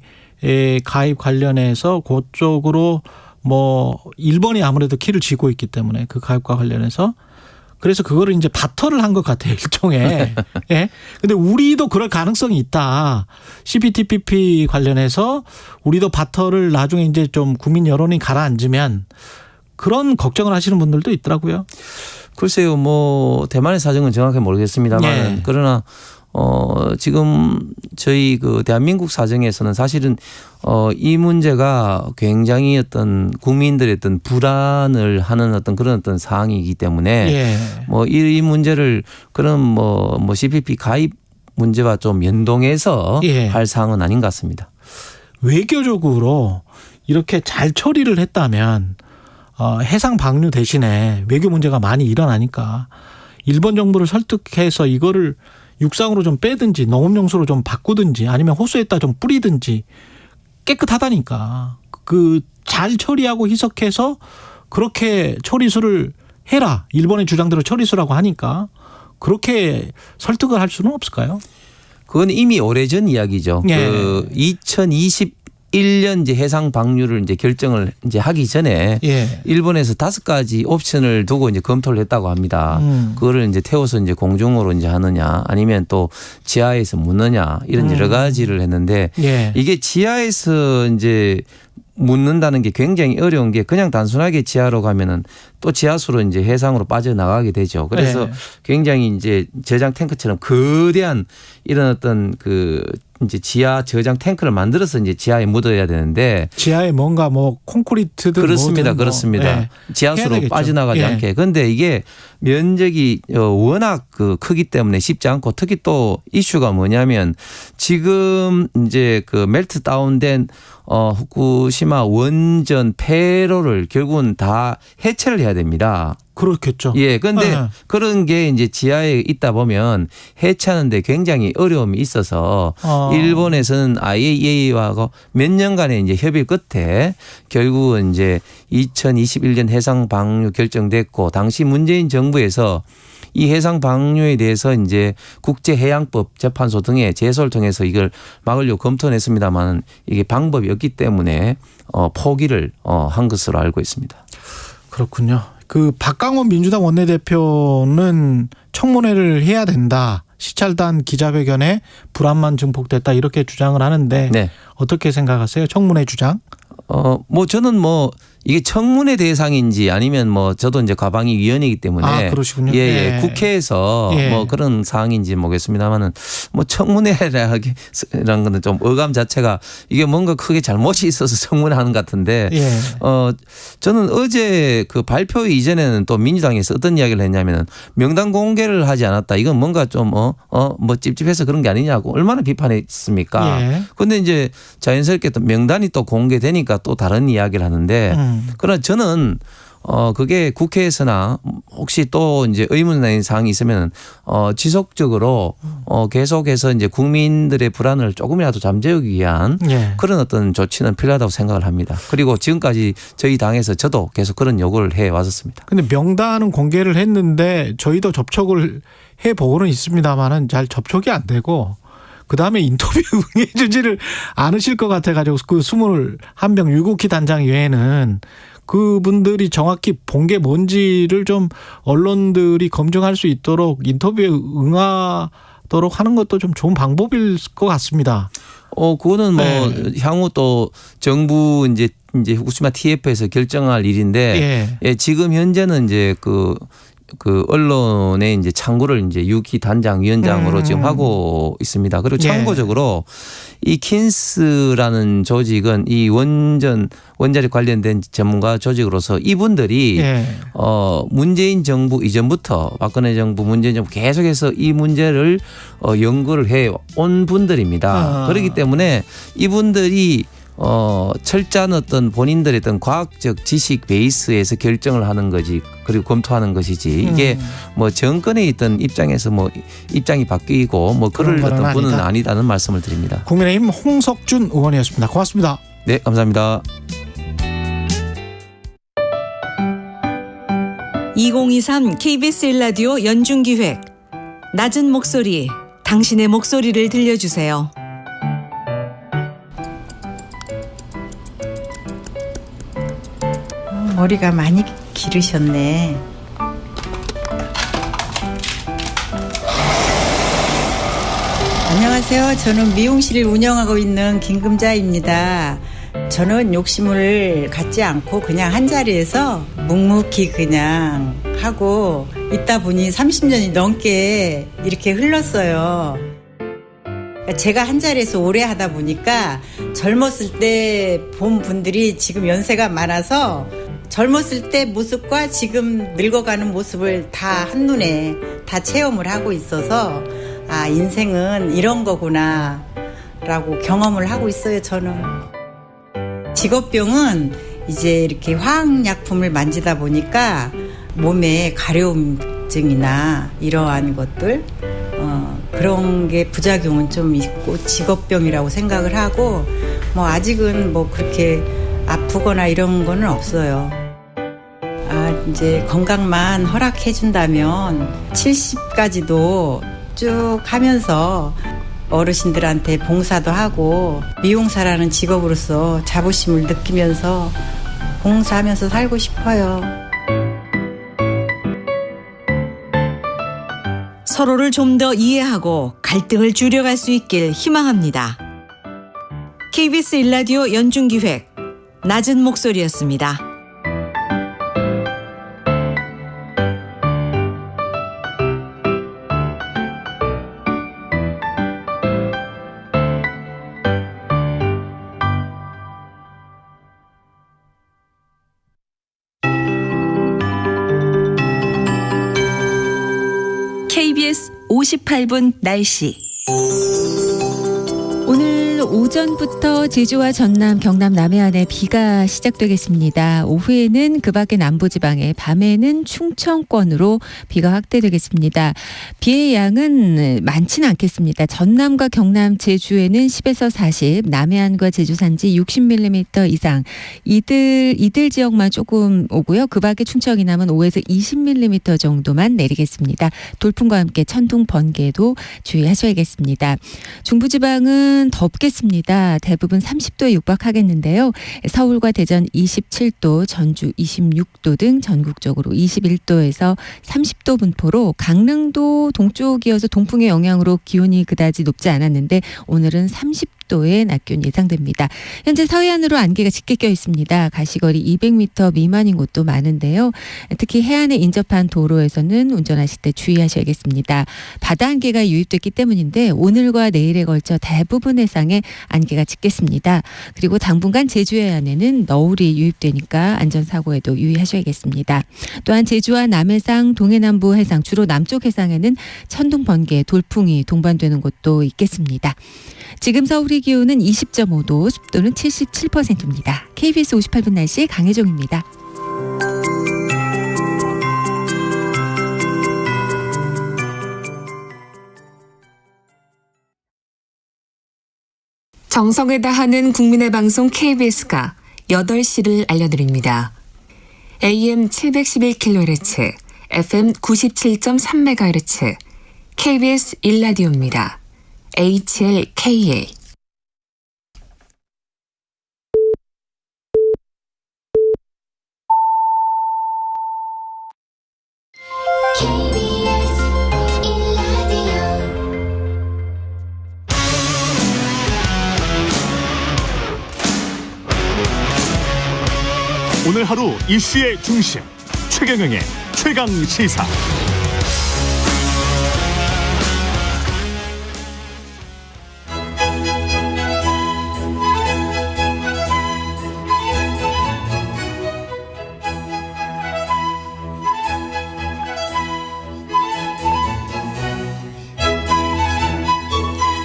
가입 관련해서 그쪽으로 뭐 일본이 아무래도 키를 쥐고 있기 때문에 그 가입과 관련해서 그래서 그거를 이제 바터를 한 것 같아요, 일종의. 예. 근데 우리도 그럴 가능성이 있다. CPTPP 관련해서 우리도 바터를 나중에 이제 좀 국민 여론이 가라앉으면 그런 걱정을 하시는 분들도 있더라고요. 글쎄요, 뭐 대만의 사정은 정확히 모르겠습니다만 예. 그러나 지금 저희 그 대한민국 사정에서는 사실은 이 문제가 굉장히 어떤 국민들의 어떤 불안을 하는 어떤 그런 어떤 사항이기 때문에 예. 뭐 이 문제를 그런 뭐 CPP 가입 문제와 좀 연동해서 예. 할 사항은 아닌 것 같습니다. 외교적으로 이렇게 잘 처리를 했다면 해상 방류 대신에 외교 문제가 많이 일어나니까 일본 정부를 설득해서 이거를 육상으로 좀 빼든지 농업용수로 좀 바꾸든지 아니면 호수에다 좀 뿌리든지 깨끗하다니까 그 잘 처리하고 희석해서 그렇게 처리수를 해라. 일본의 주장대로 처리수라고 하니까 그렇게 설득을 할 수는 없을까요? 그건 이미 오래전 이야기죠. 예. 그 2021년 이제 해상 방류를 이제 결정을 이제 하기 전에 예. 일본에서 5가지 옵션을 두고 이제 검토를 했다고 합니다. 그거를 이제 태워서 이제 공중으로 이제 하느냐 아니면 또 지하에서 묻느냐 이런 여러 가지를 했는데 예. 이게 지하에서 이제 묻는다는 게 굉장히 어려운 게 그냥 단순하게 지하로 가면은 또 지하수로 이제 해상으로 빠져나가게 되죠. 그래서 네. 굉장히 이제 저장 탱크처럼 거대한 이런 어떤 그 이제 지하 저장 탱크를 만들어서 이제 지하에 묻어야 되는데 지하에 뭔가 뭐 콘크리트든 그렇습니다. 뭐든 그렇습니다. 뭐, 예. 해야 지하수로 되겠죠. 빠져나가지 예. 않게. 그런데 이게 면적이 워낙 그 크기 때문에 쉽지 않고 특히 또 이슈가 뭐냐면 지금 이제 그 멜트 다운된 후쿠시마 원전 폐로를 결국은 다 해체를 해야 됩니다. 그렇겠죠. 예. 근데 네. 그런 게 이제 지하에 있다 보면 해체하는데 굉장히 어려움이 있어서 일본에서는 IAEA와 몇 년간의 이제 협의 끝에 결국은 이제 2021년 해상 방류 결정됐고 당시 문재인 정부에서 이 해상 방류에 대해서 이제 국제해양법 재판소 등의 제소를 통해서 이걸 막으려고 검토는 했습니다만 이게 방법이 없기 때문에 포기를 한 것으로 알고 있습니다. 그렇군요. 그 박강원 민주당 원내대표는 청문회를 해야 된다. 시찰단 기자회견에 불안만 증폭됐다 이렇게 주장을 하는데 네. 어떻게 생각하세요? 청문회 주장? 뭐 저는 뭐 이게 청문회 대상인지 아니면 뭐 저도 이제 과방위 위원이기 때문에 아, 그러시군요. 예, 예. 국회에서 예. 뭐 그런 사항인지 모르겠습니다만은 뭐 청문회라는 거는 좀 어감 자체가 이게 뭔가 크게 잘못이 있어서 청문회하는 것 같은데 예. 저는 어제 그 발표 이전에는 또 민주당에서 어떤 이야기를 했냐면은 명단 공개를 하지 않았다. 이건 뭔가 좀 뭐 찝찝해서 그런 게 아니냐고 얼마나 비판했습니까? 예. 그런데 이제 자연스럽게 또 명단이 또 공개되니까 또 다른 이야기를 하는데 그러나 저는 그게 국회에서나 혹시 또 이제 의문의 사항이 있으면 지속적으로 계속해서 이제 국민들의 불안을 조금이라도 잠재우기 위한 예. 그런 어떤 조치는 필요하다고 생각을 합니다. 그리고 지금까지 저희 당에서 저도 계속 그런 요구를 해 왔었습니다. 근데 명단은 공개를 했는데 저희도 접촉을 해 보고는 있습니다만은 잘 접촉이 안 되고 그다음에 인터뷰 응해주지를 않으실 것 같아가지고 그 21명 유국희 단장 외에는 그분들이 정확히 본 게 뭔지를 좀 언론들이 검증할 수 있도록 인터뷰에 응하도록 하는 것도 좀 좋은 방법일 것 같습니다. 그거는 뭐 네. 향후 또 정부 이제 후쿠시마 TF에서 결정할 일인데 지금 현재는 이제 그 언론의 이제 창구를 이제 유기 단장 위원장으로 지금 하고 있습니다. 그리고 참고적으로 이 킨스라는 조직은 이 원자력 관련된 전문가 조직으로서 이분들이 문재인 정부 이전부터 박근혜 정부 문재인 정부 계속해서 이 문제를 연구를 해 온 분들입니다. 그렇기 때문에 이분들이 철저한 어떤 본인들의 어떤 과학적 지식 베이스에서 결정을 하는 거지, 그리고 검토하는 것이지, 이게 뭐 정권에 있던 입장에서 뭐 입장이 바뀌고 뭐 그럴 어떤 분은 아니다는 말씀을 드립니다. 국민의힘 홍석준 의원이었습니다. 고맙습니다. 네, 감사합니다. 2023 KBS 1라디오 연중기획 낮은 목소리, 당신의 목소리를 들려주세요. 머리가 많이 기르셨네. 안녕하세요. 저는 미용실을 운영하고 있는 김금자입니다. 저는 욕심을 갖지 않고 그냥 한 자리에서 묵묵히 그냥 하고 있다 보니 30년이 넘게 이렇게 흘렀어요. 제가 한 자리에서 오래 하다 보니까 젊었을 때 본 분들이 지금 연세가 많아서 젊었을 때 모습과 지금 늙어가는 모습을 다 한눈에 다 체험을 하고 있어서 아, 인생은 이런 거구나 라고 경험을 하고 있어요. 저는 직업병은 이제 이렇게 화학약품을 만지다 보니까 몸에 가려움증이나 이러한 것들 그런 게 부작용은 좀 있고 직업병이라고 생각을 하고 뭐 아직은 뭐 그렇게 아프거나 이런 거는 없어요. 아, 이제 건강만 허락해 준다면 70까지도 쭉 하면서 어르신들한테 봉사도 하고 미용사라는 직업으로서 자부심을 느끼면서 봉사하면서 살고 싶어요. 서로를 좀 더 이해하고 갈등을 줄여갈 수 있길 희망합니다. KBS 1라디오 연중기획 낮은 목소리였습니다. KBS 58분 날씨. 오늘 오전부터 제주와 전남, 경남 남해안에 비가 시작되겠습니다. 오후에는 그 밖의 남부지방에, 밤에는 충청권으로 비가 확대되겠습니다. 비의 양은 많지는 않겠습니다. 전남과 경남, 제주에는 10에서 40, 남해안과 제주 산지 60mm 이상, 이들 지역만 조금 오고요. 그 밖의 충청 이남은 5에서 20mm 정도만 내리겠습니다. 돌풍과 함께 천둥, 번개도 주의하셔야겠습니다. 중부지방은 덥겠습니다. 대부분 30도에 육박하겠는데요. 서울과 대전 27도, 전주 26도 등 전국적으로 21도에서 30도 분포로 강릉도 동쪽이어서 동풍의 영향으로 기온이 그다지 높지 않았는데 오늘은 30도의 낮 기온 예상됩니다. 현재 서해안으로 안개가 짙게 껴 있습니다. 가시거리 200m 미만인 곳도 많은데요. 특히 해안에 인접한 도로에서는 운전하실 때 주의하셔야겠습니다. 바다 안개가 유입됐기 때문인데 오늘과 내일에 걸쳐 대부분 해상에 안개가 짙겠습니다. 그리고 당분간 제주 해안에는 너울이 유입되니까 안전사고에도 유의하셔야겠습니다. 또한 제주와 남해상, 동해남부 해상, 주로 남쪽 해상에는 천둥, 번개, 돌풍이 동반되는 곳도 있겠습니다. 지금 서울의 기온은 20.5도, 습도는 77%입니다. KBS 58분 날씨 강혜종입니다. 정성을 다하는 국민의 방송 KBS가 8시를 알려드립니다. AM 711kHz, FM 97.3MHz, KBS 1라디오입니다. HLKA 오늘 하루 이슈의 중심 최경영의 최강 시사.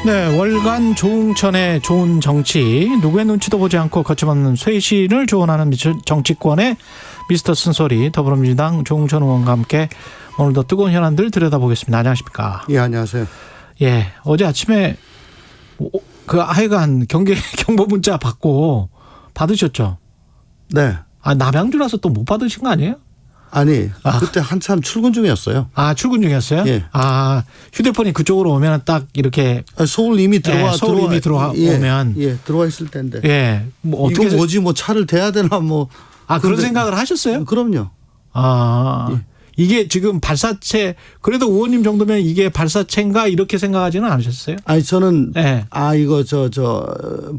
네, 월간 조응천의 좋은 정치, 누구의 눈치도 보지 않고 거침없는 쇄신을 조언하는 정치권의 미스터 쓴소리, 더불어민주당 조응천 의원과 함께 오늘도 뜨거운 현안들 들여다보겠습니다. 안녕하십니까? 예, 안녕하세요. 예, 어제 아침에 그 하여간 경보 문자 받으셨죠? 네. 아, 남양주라서 또 못 받으신 거 아니에요? 아니, 그때 한참 출근 중이었어요. 아, 출근 중이었어요? 예. 아, 휴대폰이 그쪽으로 오면 딱 이렇게. 서울 이미 들어오면. 예, 들어와 있을 텐데. 예. 뭐 어떻게. 이거 뭐지, 뭐 차를 대야 되나 뭐. 아, 그런 생각을 하셨어요? 그럼요. 아. 예. 이게 지금 발사체, 그래도 의원님 정도면 이게 발사체인가 이렇게 생각하지는 않으셨어요? 아니, 저는, 예. 이거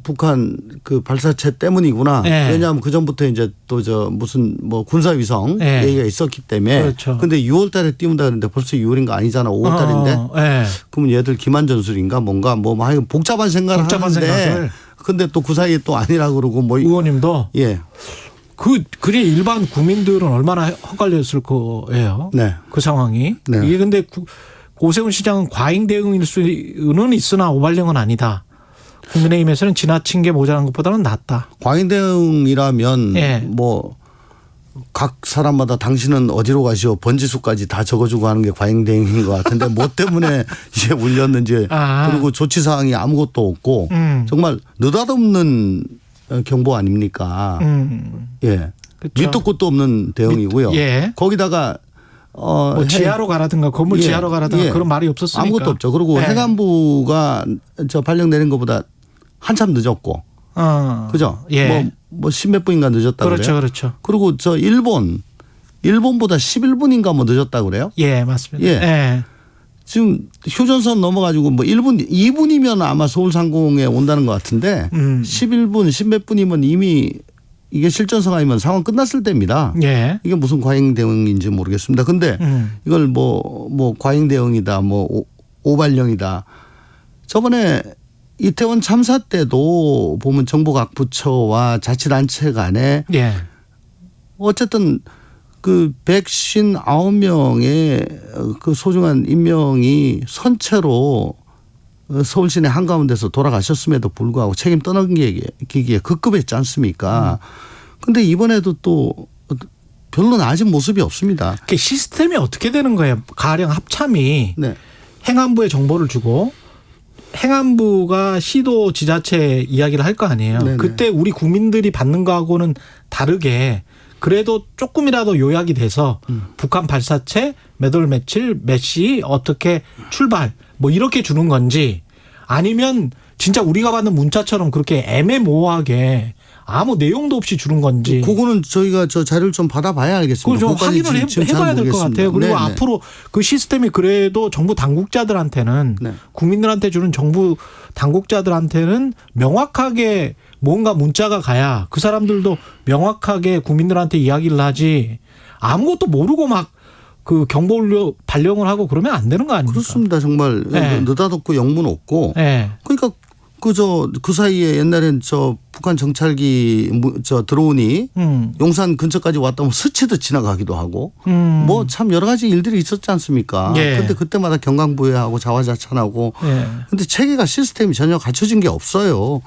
북한 그 발사체 때문이구나. 예. 왜냐하면 그전부터 이제 또 무슨 뭐 군사위성 예. 얘기가 있었기 때문에. 그렇죠. 근데 6월 달에 띄운다 그랬는데 벌써 6월인 거 아니잖아. 5월 달인데. 예. 그러면 얘들 기만 전술인가 뭔가 하여간 복잡한 생각을 하는데. 근데 또 그 사이에 또 아니라 그러고 뭐. 의원님도. 예. 그게 일반 국민들은 얼마나 헷갈렸을 거예요. 네. 그 상황이. 네. 이게 근데 오세훈 시장은 과잉 대응일 수는 있으나 오발령은 아니다. 국민의힘에서는 지나친 게 모자란 것보다는 낫다. 과잉 대응이라면 예. 뭐 각 사람마다 당신은 어디로 가시오 번지수까지 다 적어주고 하는 게 과잉 대응인 것 같은데 뭐 때문에 이제 울렸는지 그리고 조치 사항이 아무것도 없고 정말 느닷없는 경보 아닙니까? 예. 그렇죠. 밑도 끝도 없는 대응이고요. 예. 거기다가 뭐 지하로 가라든가 건물 지하로 가라든가 그런 말이 없었으니까. 아무것도 없죠. 그리고 예. 해관부가 발령 내린 것보다 한참 늦었고. 그죠? 예. 뭐 10몇 분인가 늦었다 그렇죠. 그래요. 그렇죠. 그리고 일본보다 11분인가 뭐 늦었다 그래요? 예, 맞습니다. 예. 예. 지금 휴전선 넘어가지고 뭐 2분이면 아마 서울상공에 온다는 것 같은데 11분, 10몇 분이면 이미 이게 실전성 아니면 상황 끝났을 때입니다. 예. 이게 무슨 과잉 대응인지 모르겠습니다. 근데 이걸 뭐 과잉 대응이다, 뭐 오발령이다. 저번에 이태원 참사 때도 보면 정부 각 부처와 자치단체 간에 예. 어쨌든 그 159명의 그 소중한 인명이 선체로 서울 시내 한가운데서 돌아가셨음에도 불구하고 책임 떠넘기기에 급급했지 않습니까? 근데 이번에도 또 별로 나아진 모습이 없습니다. 그 시스템이 어떻게 되는 거예요? 가령 합참이 네. 행안부에 정보를 주고 행안부가 시도 지자체 이야기를 할 거 아니에요. 네네. 그때 우리 국민들이 받는 거하고는 다르게 그래도 조금이라도 요약이 돼서 북한 발사체 몇 월 며칠 몇 시 어떻게 출발 뭐 이렇게 주는 건지 아니면 진짜 우리가 받는 문자처럼 그렇게 애매모호하게 아무 내용도 없이 주는 건지. 그거는 저희가 저 자료를 좀 받아봐야 알겠습니다. 그죠. 확인을 해봐야 될 것 같아요. 그리고 네네. 앞으로 그 시스템이 그래도 정부 당국자들한테는 네. 국민들한테 주는 정부 당국자들한테는 명확하게 뭔가 문자가 가야 그 사람들도 명확하게 국민들한테 이야기를 하지 아무것도 모르고 막 그 경보 발령을 하고 그러면 안 되는 거 아닙니까? 그렇습니다. 정말 네. 느닷없고 영문 없고. 네. 그러니까 그 사이에 옛날엔 북한 정찰기 드론이 용산 근처까지 왔다면 스치듯 지나가기도 하고 뭐 참 여러 가지 일들이 있었지 않습니까? 예. 근데 그때마다 경강부회하고 자화자찬하고 근데 체계가 시스템이 전혀 갖춰진 게 없어요.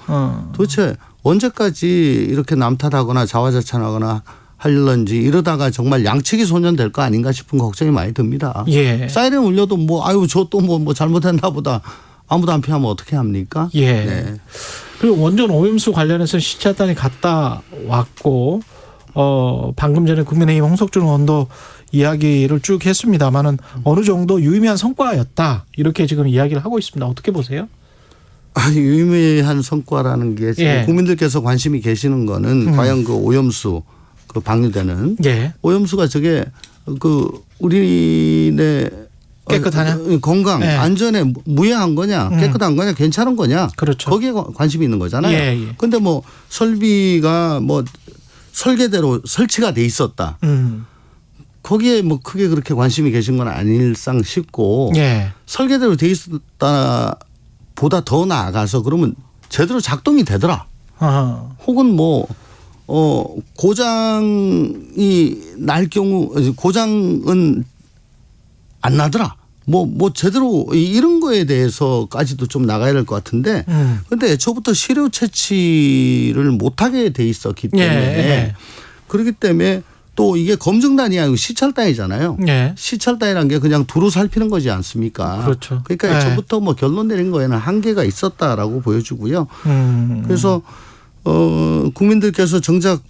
도대체 언제까지 이렇게 남탓하거나 자화자찬하거나 하려는지 이러다가 정말 양측이 소년될 거 아닌가 싶은 걱정이 많이 듭니다. 예. 사이렌 울려도 저 또 뭐 잘못했나 보다 아무도 안 피하면 어떻게 합니까? 예. 네. 그리고 원전 오염수 관련해서 시찰단이 갔다 왔고 방금 전에 국민의힘 홍석준 의원도 이야기를 쭉 했습니다만은 어느 정도 유의미한 성과였다 이렇게 지금 이야기를 하고 있습니다. 어떻게 보세요? 유의미한 성과라는 게 지금 예. 국민들께서 관심이 계시는 거는 과연 그 오염수 그 방류되는 예. 오염수가 저게 그 우리네 깨끗하냐? 건강, 예. 안전에 무해한 거냐, 깨끗한 거냐, 괜찮은 거냐. 그렇죠. 거기에 관심이 있는 거잖아요. 예, 예. 그런데 뭐 설비가 뭐 설계대로 설치가 돼 있었다. 거기에 뭐 크게 그렇게 관심이 계신 건 아닐상 싶고 예. 설계대로 돼 있었다 보다 더 나아가서 그러면 제대로 작동이 되더라. 혹은 뭐 고장이 날 경우 고장은 안 나더라. 뭐 제대로 이런 거에 대해서까지도 좀 나가야 될 것 같은데 근데 애초부터 시료 채취를 못하게 돼 있었기 때문에 그렇기 때문에 또 이게 검증단이 아니고 시찰단이잖아요. 시찰단이라는 게 그냥 두루 살피는 거지 않습니까? 그렇죠. 그러니까 애초부터 뭐 결론 내린 거에는 한계가 있었다라고 보여지고요. 그래서 국민들께서 정작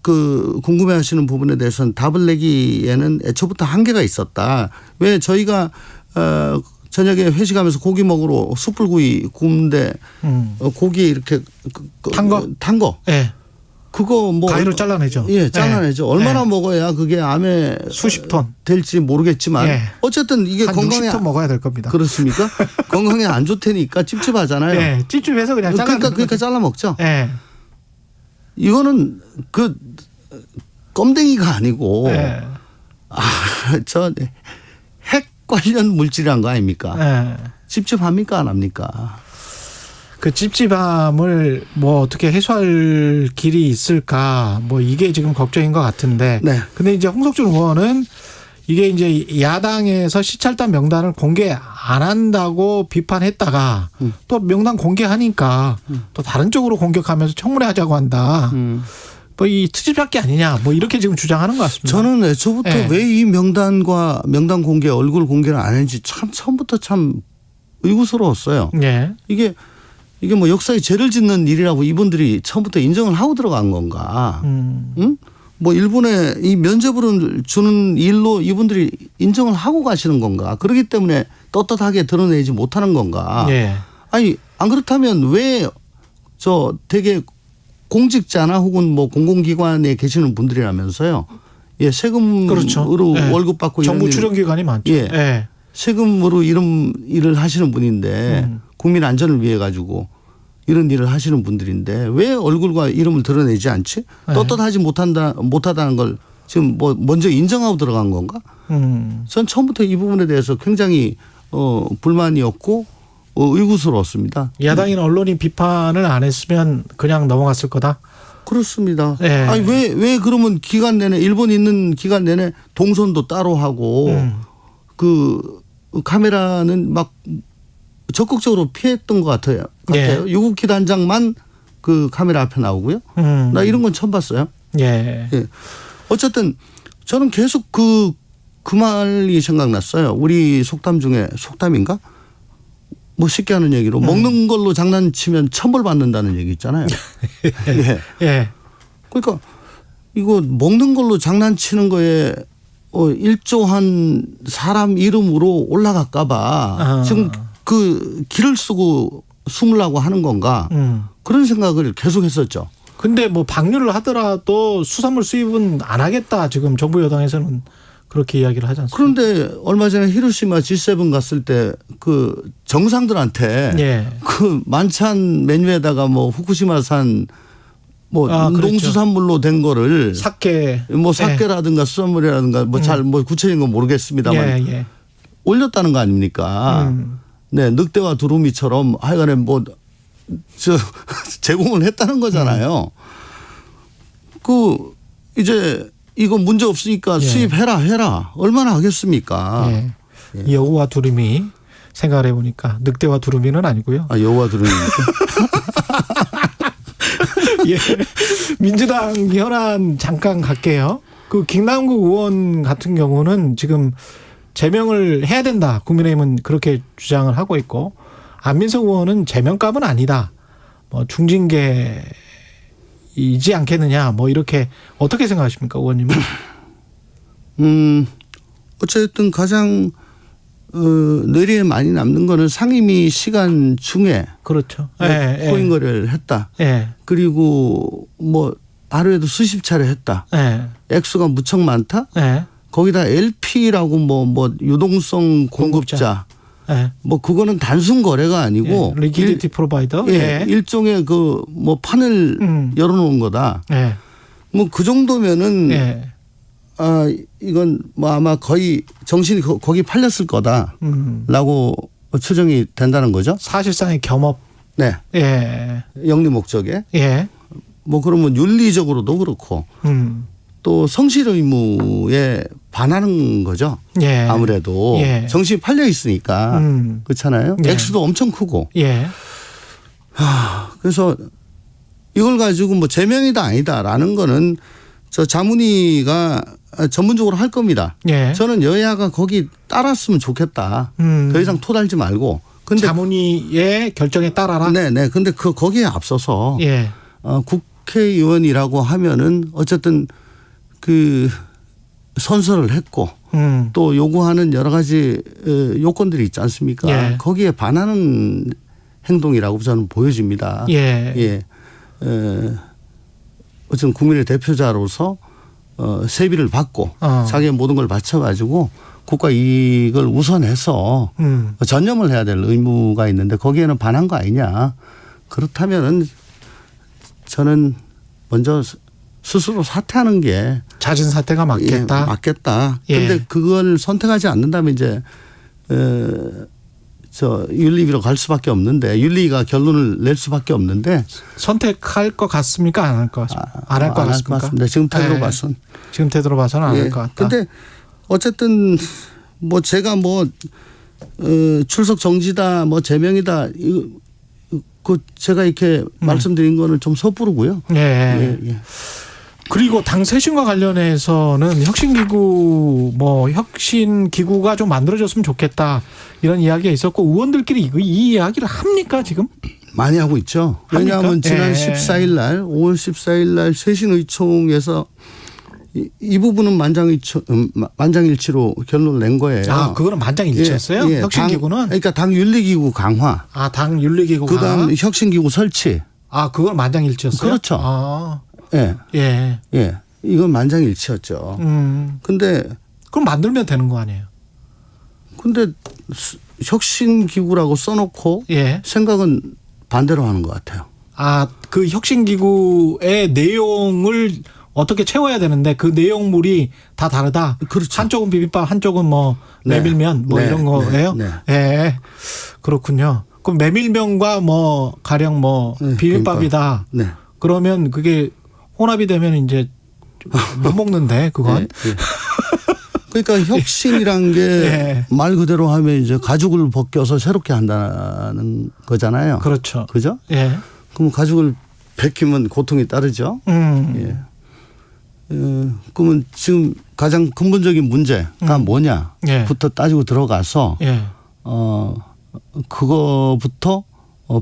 그 궁금해하시는 부분에 대해서는 답을 내기에는 애초부터 한계가 있었다. 왜 저희가 저녁에 회식하면서 고기 먹으러 숯불구이 굽는데 고기에 이렇게 탄 거. 예. 그거 뭐 가위로 잘라내죠. 예, 잘라내죠. 얼마나 예. 먹어야 그게 암에 수십 톤 될지 모르겠지만 예. 어쨌든 이게 한 건강에 60톤 먹어야 될 겁니다. 그렇습니까? 건강에 안 좋다니까 찝찝하잖아요. 예, 찝찝해서 그냥 잘라. 그러니까 잘라 먹죠. 예. 이거는 그 껌댕이가 아니고 저 핵 관련 물질이란 거 아닙니까? 찝찝합니까 안 합니까? 그 찝찝함을 뭐 어떻게 해소할 길이 있을까 뭐 이게 지금 걱정인 것 같은데. 근데 이제 홍석준 의원은 이게 이제 야당에서 시찰단 명단을 공개 안 한다고 비판했다가 또 명단 공개하니까 또 다른 쪽으로 공격하면서 청문회 하자고 한다. 뭐 이 트집잡기 아니냐 뭐 이렇게 지금 주장하는 것 같습니다. 저는 애초부터 왜 이 명단과 명단 공개 얼굴 공개를 안 했는지 참 처음부터 참 의구스러웠어요. 이게 뭐 역사에 죄를 짓는 일이라고 이분들이 처음부터 인정을 하고 들어간 건가. 응? 뭐 일본에 이 면죄부를 주는 일로 이분들이 인정을 하고 가시는 건가. 그렇기 때문에 떳떳하게 드러내지 못하는 건가. 아니 안 그렇다면 왜 저 되게 공직자나 혹은 뭐 공공기관에 계시는 분들이라면서요. 예, 세금으로 그렇죠. 월급 받고 정부 출연기관이 많죠. 예. 세금으로 이런 일을 하시는 분인데 국민 안전을 위해 가지고 이런 일을 하시는 분들인데 왜 얼굴과 이름을 드러내지 않지? 떳떳하지 못하다는 걸 지금 뭐 먼저 인정하고 들어간 건가? 전 처음부터 이 부분에 대해서 굉장히 불만이었고 의구스러웠습니다. 야당이나 언론이 비판을 안 했으면 그냥 넘어갔을 거다? 그렇습니다. 아니 왜 그러면 기간 내내 일본 있는 기간 내내 동선도 따로 하고 그 카메라는 막 적극적으로 피했던 것 같아요. 유국희 단장만 그 카메라 앞에 나오고요. 나 이런 건 처음 봤어요. 어쨌든 저는 계속 그 말이 생각났어요. 우리 속담 중에 속담인가? 뭐 쉽게 하는 얘기로 먹는 걸로 장난치면 천벌 받는다는 얘기 있잖아요. 그러니까 이거 먹는 걸로 장난치는 거에 일조한 사람 이름으로 올라갈까 봐 지금 그 길을 쓰고 숨으려고 하는 건가 그런 생각을 계속 했었죠. 근데 뭐 방류를 하더라도 수산물 수입은 안 하겠다. 지금 정부 여당에서는 그렇게 이야기를 하지 않습니까? 그런데 얼마 전에 히로시마 G7 갔을 때 그 정상들한테 그 만찬 메뉴에다가 뭐 후쿠시마산 뭐 농수산물로 된 거를 사케 뭐 사케라든가 수산물이라든가 뭐 잘 뭐 구체적인 건 모르겠습니다만 올렸다는 거 아닙니까? 네, 늑대와 두루미처럼 하여간에 뭐 저 제공을 했다는 거잖아요. 그 이제 이거 문제 없으니까 수입해라 얼마나 하겠습니까? 여우와 두루미 생각을 해보니까 늑대와 두루미는 아니고요. 여우와 두루미입니까? 민주당 현안 잠깐 갈게요. 그 김남국 의원 같은 경우는 지금 제명을 해야 된다. 국민의힘은 그렇게 주장을 하고 있고 안민석 의원은 제명감은 아니다. 뭐 중징계이지 않겠느냐. 뭐 이렇게 어떻게 생각하십니까, 의원님은? 어쨌든 가장 뇌리에 많이 남는 거는 상임위 시간 중에 그렇죠. 코인 거래를 했다. 그리고 뭐 하루에도 수십 차례 했다. 액수가 무척 많다. 거기다 LP라고 뭐 유동성 공급자. 뭐 그거는 단순 거래가 아니고 리퀴디티 프로바이더. 일종의 그 뭐 판을 열어놓은 거다. 뭐 그 정도면은 예. 이건 뭐 아마 거의 정신이 거기 팔렸을 거다라고 추정이 된다는 거죠. 사실상의 겸업. 네. 예. 영리 목적에. 예. 뭐 그러면 윤리적으로도 그렇고 또 성실 의무에 반하는 거죠. 예. 아무래도 예. 정신이 팔려 있으니까 그렇잖아요. 예. 액수도 엄청 크고. 예. 그래서 이걸 가지고 뭐 제명이다 아니다라는 거는 저 자문위가 전문적으로 할 겁니다. 예. 저는 여야가 거기 따랐으면 좋겠다. 더 이상 토달지 말고. 근데 자문위의 결정에 따라라. 네네. 근데 거기에 앞서서 예. 국회의원이라고 하면은 어쨌든 그 선서를 했고 또 요구하는 여러 가지 요건들이 있지 않습니까? 예. 거기에 반하는 행동이라고 저는 보여집니다. 예. 예. 어쨌든 국민의 대표자로서 세비를 받고 자기의 모든 걸 바쳐가지고 국가 이익을 우선해서 전념을 해야 될 의무가 있는데 거기에는 반한 거 아니냐. 그렇다면은 저는 먼저 스스로 사퇴하는 게 자진 사퇴가 맞겠다. 예, 맞겠다. 예. 근데 그걸 선택하지 않는다면 이제 저 윤리위로 갈 수밖에 없는데 윤리위가 결론을 낼 수밖에 없는데 선택할 것 같습니까? 안 할 것 같습니까? 안 할 것 같습니까? 지금 태도로 봐선. 지금 태도로 봐서는 안 할 것 같다. 근데 어쨌든 뭐 제가 뭐 출석 정지다 뭐 제명이다 그 제가 이렇게 말씀드린 거는 좀 섣부르고요. 예. 예. 그리고 당 쇄신과 관련해서는 혁신기구가 좀 만들어졌으면 좋겠다 이런 이야기가 있었고 의원들끼리 이 이야기를 합니까 지금? 많이 하고 있죠. 합니까? 왜냐하면 지난 예. 14일 날 5월 14일 날 쇄신의총에서 이 부분은 만장일치로 결론을 낸 거예요. 그거는 만장일치였어요? 예. 혁신기구는? 그러니까 당 윤리기구 강화. 당 윤리기구 강화. 그다음 혁신기구 설치. 그건 만장일치였어요? 그렇죠. 예. 예. 예. 이건 만장일치였죠. 근데 그럼 만들면 되는 거 아니에요? 근데 혁신기구라고 써놓고 예. 생각은 반대로 하는 것 같아요. 그 혁신기구의 내용을 어떻게 채워야 되는데 그 내용물이 다 다르다. 그렇죠. 한쪽은 비빔밥, 한쪽은 뭐 메밀면 뭐 네. 이런 거예요. 네. 예. 그렇군요. 그럼 메밀면과 뭐 가령 뭐 비빔밥이다. 네. 그러면 그게 혼합이 되면 이제 못 먹는데 그건. 네. 그러니까 혁신이란 게 말 그대로 하면 이제 가죽을 벗겨서 새롭게 한다는 거잖아요. 그렇죠. 그죠? 예. 그럼 가죽을 벗기면 고통이 따르죠. 예. 그러면 지금 가장 근본적인 문제가 뭐냐부터 따지고 들어가서 그거부터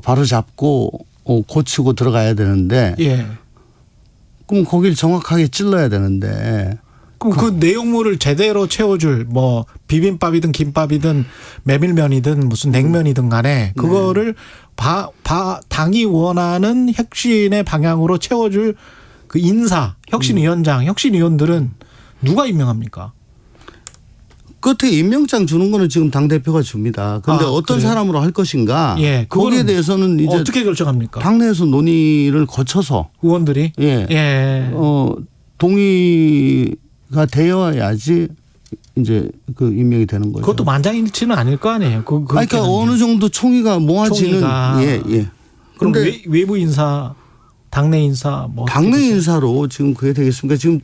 바로 잡고 고치고 들어가야 되는데 그럼 거기를 정확하게 찔러야 되는데 그럼 그 내용물을 제대로 채워줄 뭐 비빔밥이든 김밥이든 메밀면이든 무슨 냉면이든 간에 그거를 당이 원하는 혁신의 방향으로 채워줄 그 인사, 혁신위원장, 혁신위원들은 누가 임명합니까? 끝에 임명장 주는 거는 지금 당대표가 줍니다. 그런데 어떤 그래요? 사람으로 할 것인가 예, 거기에 대해서는 이제 어떻게 결정합니까? 당내에서 논의를 거쳐서 의원들이 동의가 되어야지 이제 그 임명이 되는 거죠. 그것도 만장일치는 아닐 거 아니에요. 그러니까 어느 정도 총의가 모아지는 예. 그럼 외부 인사, 당내 인사 뭐 당내 인사로 지금 그게 되겠습니까? 지금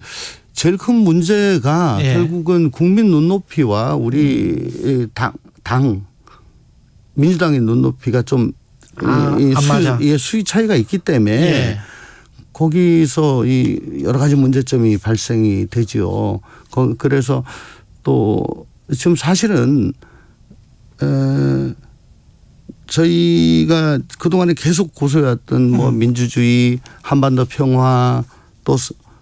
제일 큰 문제가 결국은 국민 눈높이와 우리 당 민주당의 눈높이가 좀 수위 차이가 있기 때문에 거기서 이 여러 가지 문제점이 발생이 되지요. 그래서 또 지금 사실은 저희가 그동안에 계속 고소해왔던 뭐 민주주의, 한반도 평화, 또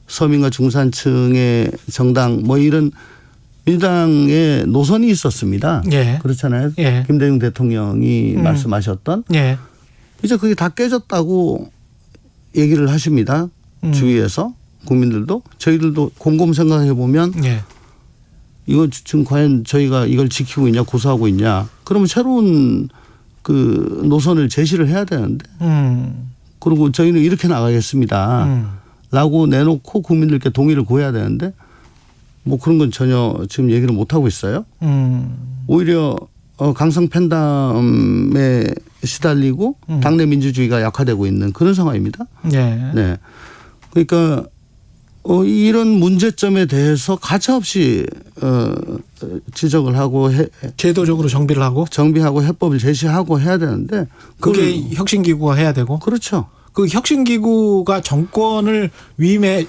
서민과 중산층의 정당 뭐 이런 민주당의 노선이 있었습니다. 그렇잖아요. 김대중 대통령이 말씀하셨던. 이제 그게 다 깨졌다고 얘기를 하십니다. 주위에서 국민들도 저희들도 곰곰 생각해 보면 이거 지금 과연 저희가 이걸 지키고 있냐 고수하고 있냐 그러면 새로운 그 노선을 제시를 해야 되는데 그리고 저희는 이렇게 나가겠습니다. 라고 내놓고 국민들께 동의를 구해야 되는데 뭐 그런 건 전혀 지금 얘기를 못 하고 있어요. 오히려 강성 팬덤에 시달리고 당내 민주주의가 약화되고 있는 그런 상황입니다. 네. 네. 그러니까 이런 문제점에 대해서 가차없이 지적을 하고 제도적으로 정비하고 해법을 제시하고 해야 되는데 그게 혁신기구가 해야 되고. 그렇죠. 그 혁신기구가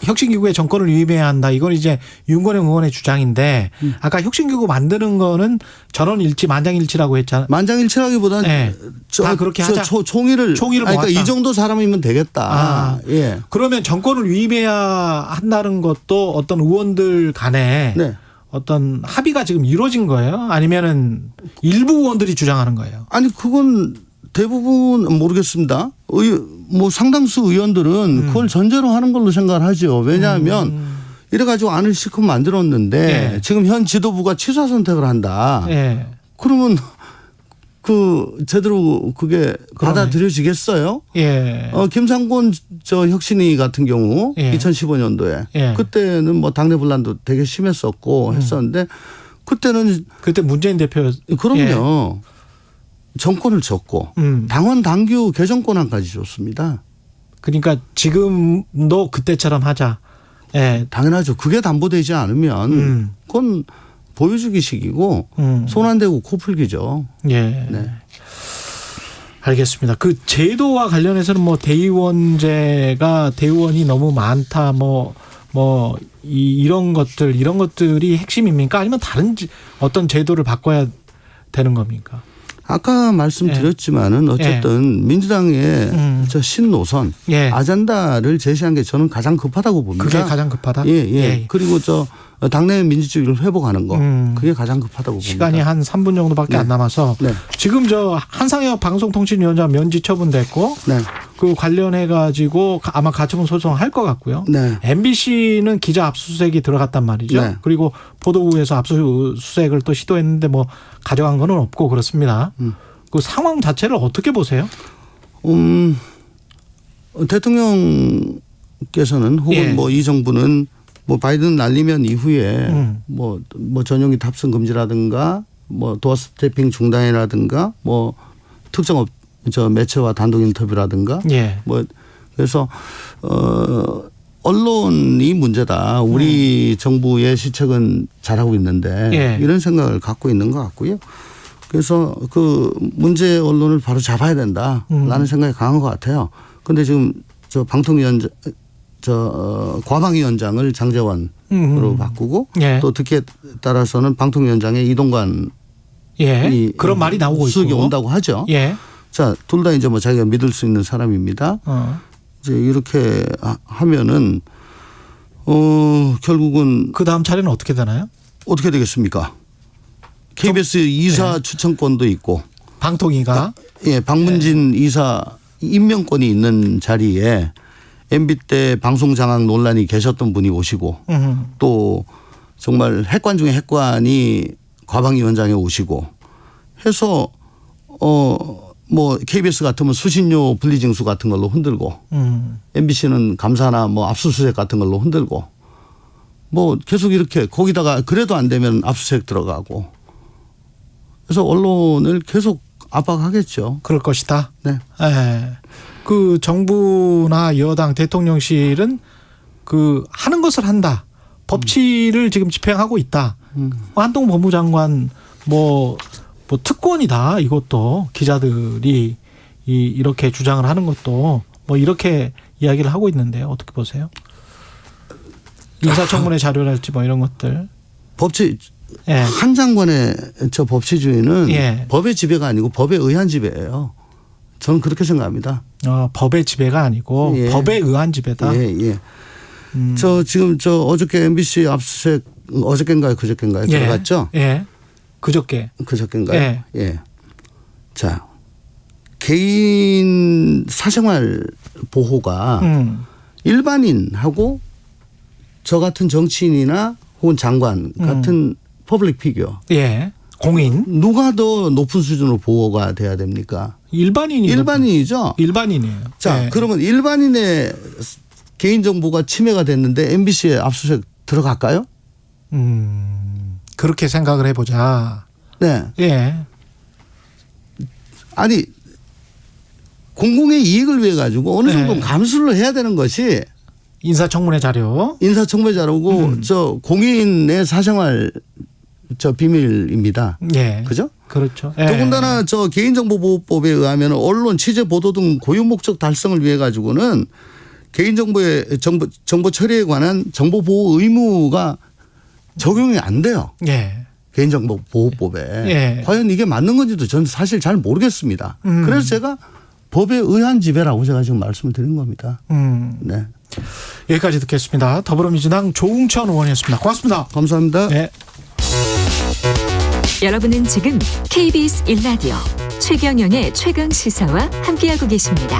혁신기구의 정권을 위임해야 한다. 이건 이제 윤건영 의원의 주장인데 아까 혁신기구 만드는 거는 전원일치, 만장일치라고 했잖아요. 만장일치라기보다는 네. 다 그렇게 하자. 총의를 그러니까 이 정도 사람이면 되겠다. 예. 그러면 정권을 위임해야 한다는 것도 어떤 의원들 간에 네. 어떤 합의가 지금 이루어진 거예요? 아니면은 일부 의원들이 주장하는 거예요? 아니 그건 대부분 모르겠습니다. 뭐 상당수 의원들은 그걸 전제로 하는 걸로 생각을 하죠. 왜냐하면 이래가지고 안을 실컷 만들었는데 지금 현 지도부가 취사 선택을 한다. 그러면 제대로 그게 받아들여지겠어요? 김상곤 혁신위 같은 경우 2015년도에 그때는 뭐 당내 분란도 되게 심했었고 했었는데 그때 문재인 대표 그럼요. 정권을 줬고 당원 당규 개정 권한까지 줬습니다. 그러니까 지금도 그때처럼 하자. 당연하죠. 그게 담보되지 않으면 그건 보여주기식이고 손 안 대고 코 풀기죠. 네. 알겠습니다. 그 제도와 관련해서는 뭐 대의원이 너무 많다. 이런 것들이 핵심입니까? 아니면 다른 어떤 제도를 바꿔야 되는 겁니까? 아까 말씀드렸지만은 어쨌든 민주당의 저 신노선 아젠다를 제시한 게 저는 가장 급하다고 봅니다. 그게 가장 급하다? 예. 그리고 당내 민주주의를 회복하는 거 그게 가장 급하다고 봅니다. 시간이 한 3분 정도밖에 안 남아서 지금 한상혁 방송통신위원장 면직 처분됐고 그 관련해 가지고 아마 가처분 소송할 것 같고요. MBC는 기자 압수수색이 들어갔단 말이죠. 그리고 보도국에서 압수수색을 또 시도했는데 뭐 가져간 건 없고 그렇습니다. 그 상황 자체를 어떻게 보세요? 대통령께서는 혹은 뭐 이 정부는 뭐 바이든 날리면 이후에 뭐 전용기 탑승 금지라든가 뭐 도어 스태핑 중단이라든가 뭐 특정 매체와 단독 인터뷰라든가 뭐 그래서 언론이 문제다. 우리 정부의 시책은 잘하고 있는데 이런 생각을 갖고 있는 것 같고요. 그래서 그 문제 언론을 바로 잡아야 된다라는 생각이 강한 것 같아요. 그런데 지금 과방위원장을 장제원으로 바꾸고 또 듣기에 따라서는 방통위원장의 이동관 그런 말이 나오고 수석이 있고 온다고 하죠. 자, 둘 다 이제 뭐 자기가 믿을 수 있는 사람입니다. 이제 이렇게 하면은 결국은 그 다음 차례는 어떻게 되나요? 어떻게 되겠습니까? KBS 이사 추천권도 있고 방통위가 박문진 이사 임명권이 있는 자리에 MB 때 방송 장악 논란이 계셨던 분이 오시고 또 정말 핵관 중에 핵관이 과방위원장에 오시고 해서 뭐 KBS 같으면 수신료 분리징수 같은 걸로 흔들고 MBC는 감사나 뭐 압수수색 같은 걸로 흔들고 뭐 계속 이렇게 거기다가 그래도 안 되면 압수수색 들어가고 그래서 언론을 계속 압박하겠죠. 그럴 것이다. 네. 그 정부나 여당 대통령실은 그 하는 것을 한다. 법치를 지금 집행하고 있다. 한동훈 법무장관 뭐 특권이다. 이것도 기자들이 이렇게 주장을 하는 것도 뭐 이렇게 이야기를 하고 있는데요. 어떻게 보세요? 인사청문회 자료랄지 뭐 이런 것들. 한 장관의 법치주의는 법의 지배가 아니고 법에 의한 지배예요. 저는 그렇게 생각합니다. 법의 지배가 아니고 법에 의한 지배다. 지금 어저께 MBC 압수수색 어저께인가요, 그저께인가요? 들어갔죠? 그저께인가요? 자, 개인 사생활 보호가 일반인하고 저 같은 정치인이나 혹은 장관 같은 퍼블릭 피규어. 공인. 누가 더 높은 수준으로 보호가 돼야 됩니까? 일반인이죠. 일반인이에요. 자, 그러면 일반인의 개인정보가 침해가 됐는데 MBC에 압수수색 들어갈까요? 그렇게 생각을 해보자. 네. 예. 아니 공공의 이익을 위해 가지고 어느 정도 감수를 해야 되는 것이 인사청문회 자료고 저 공인의 사생활 저 비밀입니다. 예. 그죠? 그렇죠. 예. 더군다나 저 개인정보보호법에 의하면 언론 취재 보도 등 고유 목적 달성을 위해 가지고는 개인정보의 정보 처리에 관한 정보 보호 의무가 적용이 안 돼요. 예. 개인정보보호법에. 예. 과연 이게 맞는 건지도 저는 사실 잘 모르겠습니다. 그래서 제가 법에 의한 지배라고 제가 지금 말씀을 드린 겁니다. 네. 여기까지 듣겠습니다. 더불어민주당 조웅천 의원이었습니다. 고맙습니다. 감사합니다. 네. 여러분은 지금 KBS 1라디오 최경영의 최강 시사와 함께하고 계십니다.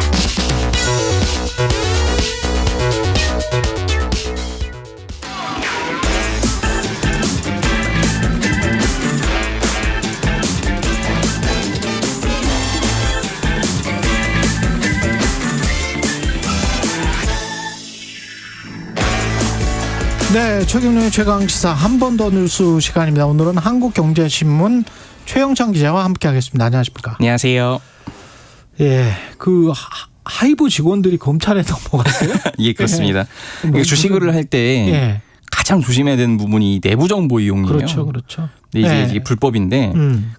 네, 최경영의 최강시사 한 번 더 뉴스 시간입니다. 오늘은 한국경제신문 최영찬 기자와 함께하겠습니다. 안녕하십니까? 안녕하세요. 예, 그 하이브 직원들이 검찰에 넘어갔어요? 예, 그렇습니다. 예. 주식을 할 때 가장 조심해야 되는 부분이 내부 정보 이용이에요. 그렇죠, 그렇죠. 근데 이게 불법인데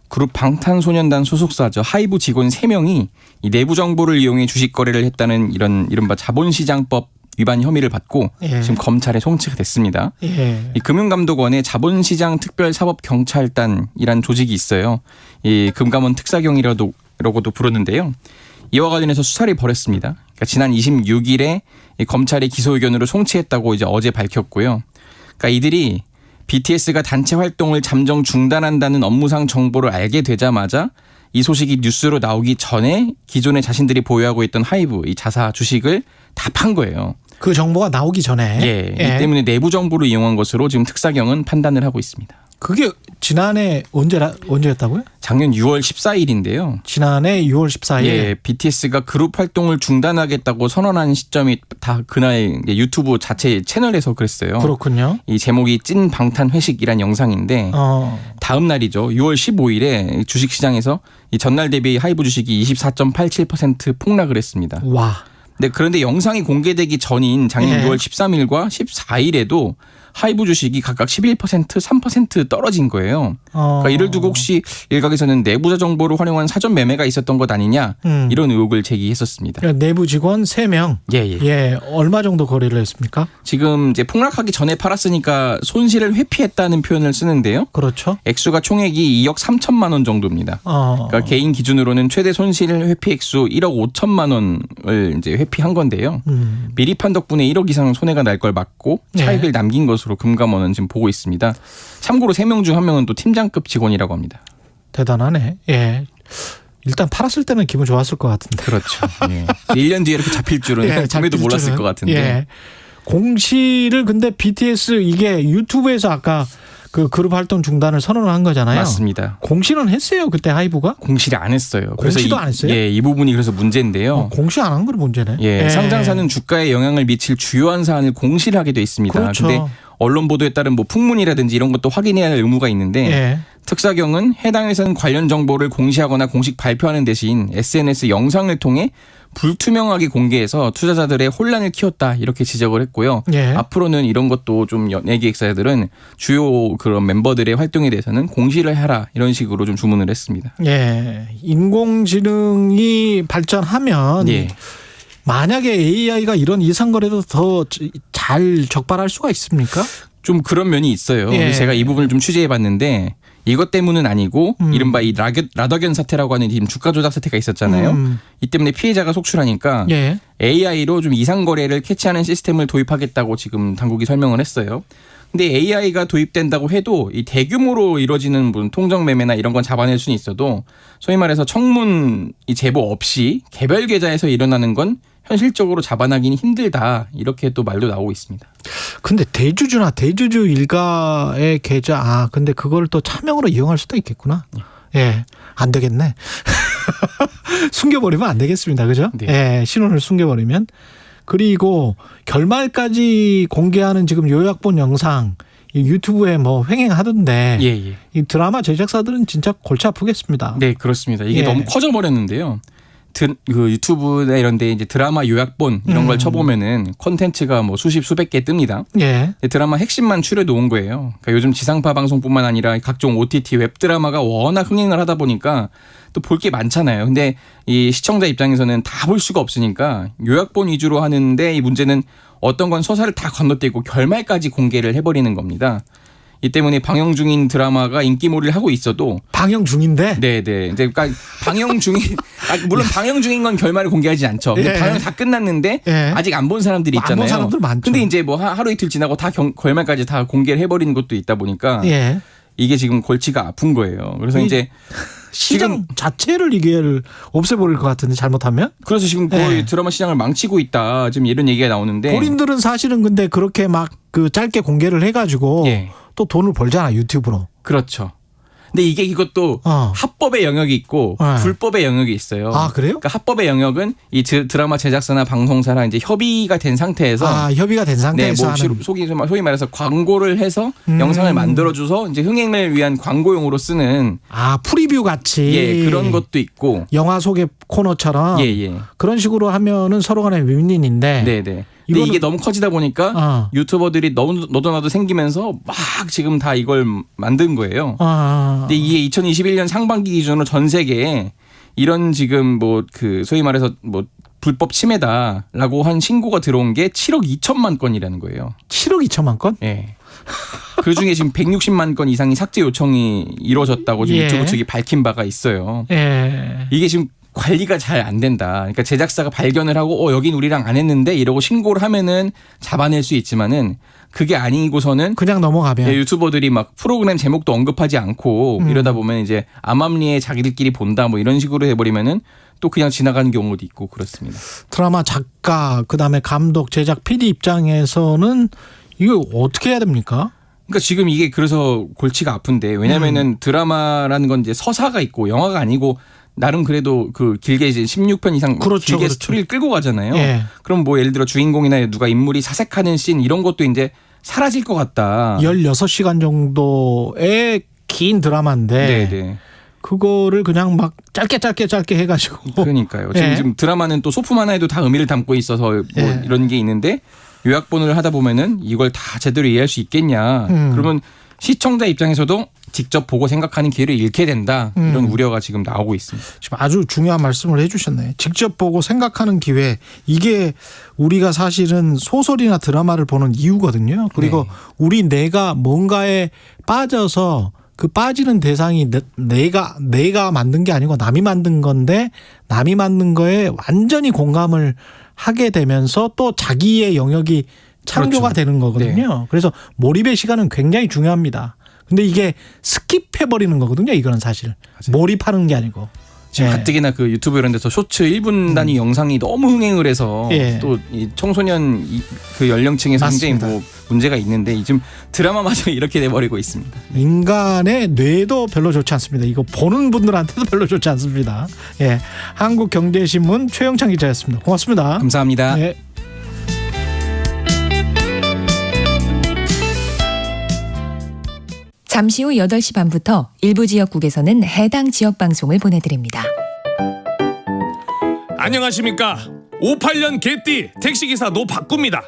그룹 방탄소년단 소속사죠 하이브 직원 3명이 이 내부 정보를 이용해 주식 거래를 했다는 이런 이른바 자본시장법 위반 혐의를 받고 지금 검찰에 송치가 됐습니다. 이 금융감독원의 자본시장 특별사법경찰단이란 조직이 있어요. 이 금감원 특사경이라고도 부르는데요. 이와 관련해서 수사를 벌였습니다. 그러니까 지난 26일에 검찰의 기소 의견으로 송치했다고 이제 어제 밝혔고요. 그러니까 이들이 BTS가 단체 활동을 잠정 중단한다는 업무상 정보를 알게 되자마자 이 소식이 뉴스로 나오기 전에 기존에 자신들이 보유하고 있던 하이브 이 자사 주식을 다 판 거예요. 그 정보가 나오기 전에. 예. 이 때문에 내부 정보를 이용한 것으로 지금 특사경은 판단을 하고 있습니다. 그게 지난해 언제였다고요? 작년 6월 14일인데요. 지난해 6월 14일. 예, BTS가 그룹 활동을 중단하겠다고 선언한 시점이 다 그날 유튜브 자체 채널에서 그랬어요. 그렇군요. 이 제목이 찐 방탄 회식이란 영상인데 다음 날이죠. 6월 15일에 주식시장에서 이 전날 대비 하이브 주식이 24.87% 폭락을 했습니다. 와. 네, 그런데 영상이 공개되기 전인 작년 6월 13일과 14일에도 하이브 주식이 각각 11%, 3% 떨어진 거예요. 그러니까 이를 두고 혹시 일각에서는 내부자 정보를 활용한 사전 매매가 있었던 것 아니냐 이런 의혹을 제기했었습니다. 그러니까 내부 직원 3명. 예. 얼마 정도 거래를 했습니까? 지금 이제 폭락하기 전에 팔았으니까 손실을 회피했다는 표현을 쓰는데요. 그렇죠. 액수가 총액이 2억 3천만 원 정도입니다. 그러니까 개인 기준으로는 최대 손실 회피 액수 1억 5천만 원을 이제 회피한 건데요. 미리 판 덕분에 1억 이상 손해가 날 걸 막고 차익을 남긴 것으로 금감원은 지금 보고 있습니다. 참고로 3명 중 1명은 또 팀장급 직원이라고 합니다. 대단하네. 예. 일단 팔았을 때는 기분 좋았을 것 같은데. 그렇죠. 예. 1년 뒤에 이렇게 잡힐 줄은 꿈에도 몰랐을 것 같은데. 예. 공시를 근데 BTS 이게 유튜브에서 아까 그 그룹 활동 중단을 선언을 한 거잖아요. 맞습니다. 공시는 했어요. 그때 하이브가? 공시를 안 했어요. 공시도 안 했어요? 예, 이 부분이 그래서 문제인데요. 공시 안 한 건 문제네. 예, 상장사는 주가에 영향을 미칠 주요한 사안을 공시를 하게 돼 있습니다. 그렇죠. 근데 언론 보도에 따른 뭐 풍문이라든지 이런 것도 확인해야 할 의무가 있는데 특사경은 해당 회사는 관련 정보를 공시하거나 공식 발표하는 대신 SNS 영상을 통해 불투명하게 공개해서 투자자들의 혼란을 키웠다 이렇게 지적을 했고요. 앞으로는 이런 것도 좀 연예기획사들은 주요 그런 멤버들의 활동에 대해서는 공시를 해라 이런 식으로 좀 주문을 했습니다. 예, 인공지능이 발전하면 만약에 AI가 이런 이상거래도 더 잘 적발할 수가 있습니까? 좀 그런 면이 있어요. 제가 이 부분을 좀 취재해봤는데 이것 때문은 아니고 이른바 이 라더견 사태라고 하는 지금 주가 조작 사태가 있었잖아요. 이 때문에 피해자가 속출하니까 AI로 좀 이상 거래를 캐치하는 시스템을 도입하겠다고 지금 당국이 설명을 했어요. 근데 AI가 도입된다고 해도 이 대규모로 이루어지는 통정 매매나 이런 건 잡아낼 수는 있어도 소위 말해서 청문 이 제보 없이 개별 계좌에서 일어나는 건 현실적으로 잡아나기는 힘들다 이렇게 또 말도 나오고 있습니다. 근데 대주주나 대주주 일가의 계좌 근데 그걸 또 차명으로 이용할 수도 있겠구나. 예, 안 되겠네. 숨겨버리면 안 되겠습니다. 그죠? 예, 신원을 숨겨버리면 그리고 결말까지 공개하는 지금 요약본 영상 이 유튜브에 뭐 횡행하던데 예. 이 드라마 제작사들은 진짜 골치 아프겠습니다. 네, 그렇습니다. 이게 예. 너무 커져버렸는데요. 그 유튜브나 이런데 이제 드라마 요약본 이런 걸 쳐보면은 콘텐츠가 뭐 수백 개 뜹니다. 예. 드라마 핵심만 추려 놓은 거예요. 그러니까 요즘 지상파 방송뿐만 아니라 각종 OTT 웹 드라마가 워낙 흥행을 하다 보니까 또 볼 게 많잖아요. 근데 이 시청자 입장에서는 다 볼 수가 없으니까 요약본 위주로 하는데 이 문제는 어떤 건 서사를 다 건너뛰고 결말까지 공개를 해버리는 겁니다. 이 때문에 방영 중인 드라마가 인기몰이를 하고 있어도 방영 중인데? 네. 이제 그러니까 방영 중인 물론 방영 중인 건 결말을 공개하지 않죠. 근데 방영 다 끝났는데 아직 안 본 사람들이 있잖아요. 안 본 사람들 많죠. 근데 이제 뭐 하루 이틀 지나고 다 결말까지 다 공개를 해버리는 것도 있다 보니까 이게 지금 골치가 아픈 거예요. 그래서 이제 시장 자체를 이게 없애버릴 것 같은데 잘못하면? 그래서 지금 거의 드라마 시장을 망치고 있다. 지금 이런 얘기가 나오는데 본인들은 사실은 근데 그렇게 막 그 짧게 공개를 해가지고 또 돈을 벌잖아 유튜브로. 그렇죠. 근데 이것도 합법의 영역이 있고 불법의 영역이 있어요. 아, 그래요? 그러니까 합법의 영역은 이 드라마 제작사나 방송사랑 이제 협의가 된 상태에서 협의가 된 상태에서 네, 뭐 소위 말해서 광고를 해서 영상을 만들어줘서 이제 흥행을 위한 광고용으로 쓰는 프리뷰 같이 그런 것도 있고 영화 소개 코너처럼 그런 식으로 하면은 서로 간에 윈윈인데 네네. 근데 이게 너무 커지다 보니까 유튜버들이 너도 나도 생기면서 막 지금 다 이걸 만든 거예요. 근데 이게 2021년 상반기 기준으로 전 세계에 이런 지금 뭐 그 소위 말해서 뭐 불법 침해다라고 한 신고가 들어온 게 7억 2천만 건이라는 거예요. 7억 2천만 건? 네. 그 중에 지금 160만 건 이상이 삭제 요청이 이루어졌다고 지금 유튜브 측이 밝힌 바가 있어요. 이게 지금 관리가 잘 안 된다. 그러니까 제작사가 발견을 하고 여긴 우리랑 안 했는데 이러고 신고를 하면은 잡아낼 수 있지만은 그게 아니고서는 그냥 넘어가면 유튜버들이 막 프로그램 제목도 언급하지 않고 이러다 보면 이제 암암리에 자기들끼리 본다 뭐 이런 식으로 해버리면은 또 그냥 지나가는 경우도 있고 그렇습니다. 드라마 작가 그다음에 감독 제작 PD 입장에서는 이거 어떻게 해야 됩니까? 그러니까 지금 이게 그래서 골치가 아픈데 왜냐면은 드라마라는 건 이제 서사가 있고 영화가 아니고 나름 그래도 그 길게 이제 16편 이상 길게 스토리를 끌고 가잖아요. 그럼 뭐 예를 들어 주인공이나 누가 인물이 사색하는 씬 이런 것도 이제 사라질 것 같다. 16시간 정도의 긴 드라마인데 그거를 그냥 막 짧게 해가지고. 그러니까요. 지금 드라마는 또 소품 하나에도 다 의미를 담고 있어서 뭐 이런 게 있는데 요약본을 하다 보면은 이걸 다 제대로 이해할 수 있겠냐. 그러면 시청자 입장에서도 직접 보고 생각하는 기회를 잃게 된다. 이런 우려가 지금 나오고 있습니다. 지금 아주 중요한 말씀을 해 주셨네요. 직접 보고 생각하는 기회. 이게 우리가 사실은 소설이나 드라마를 보는 이유거든요. 그리고 우리 뇌가 뭔가에 빠져서 그 빠지는 대상이 내가 만든 게 아니고 남이 만든 건데 남이 만든 거에 완전히 공감을 하게 되면서 또 자기의 영역이 창조가 되는 거거든요. 그래서 몰입의 시간은 굉장히 중요합니다. 근데 이게 스킵해버리는 거거든요. 이거는 사실. 몰입하는 게 아니고. 지금 가뜩이나 그 유튜브 이런 데서 쇼츠 1분 단위 영상이 너무 흥행을 해서 또 이 청소년 그 연령층에서 굉장히 뭐 문제가 있는데 지금 드라마마저 이렇게 돼버리고 있습니다. 인간의 뇌도 별로 좋지 않습니다. 이거 보는 분들한테도 별로 좋지 않습니다. 한국경제신문 최영찬 기자였습니다. 고맙습니다. 감사합니다. 잠시 후 8시 반부터 일부 지역국에서는 해당 지역 방송을 보내드립니다. 안녕하십니까. 58년 개띠 택시기사 노박구입니다.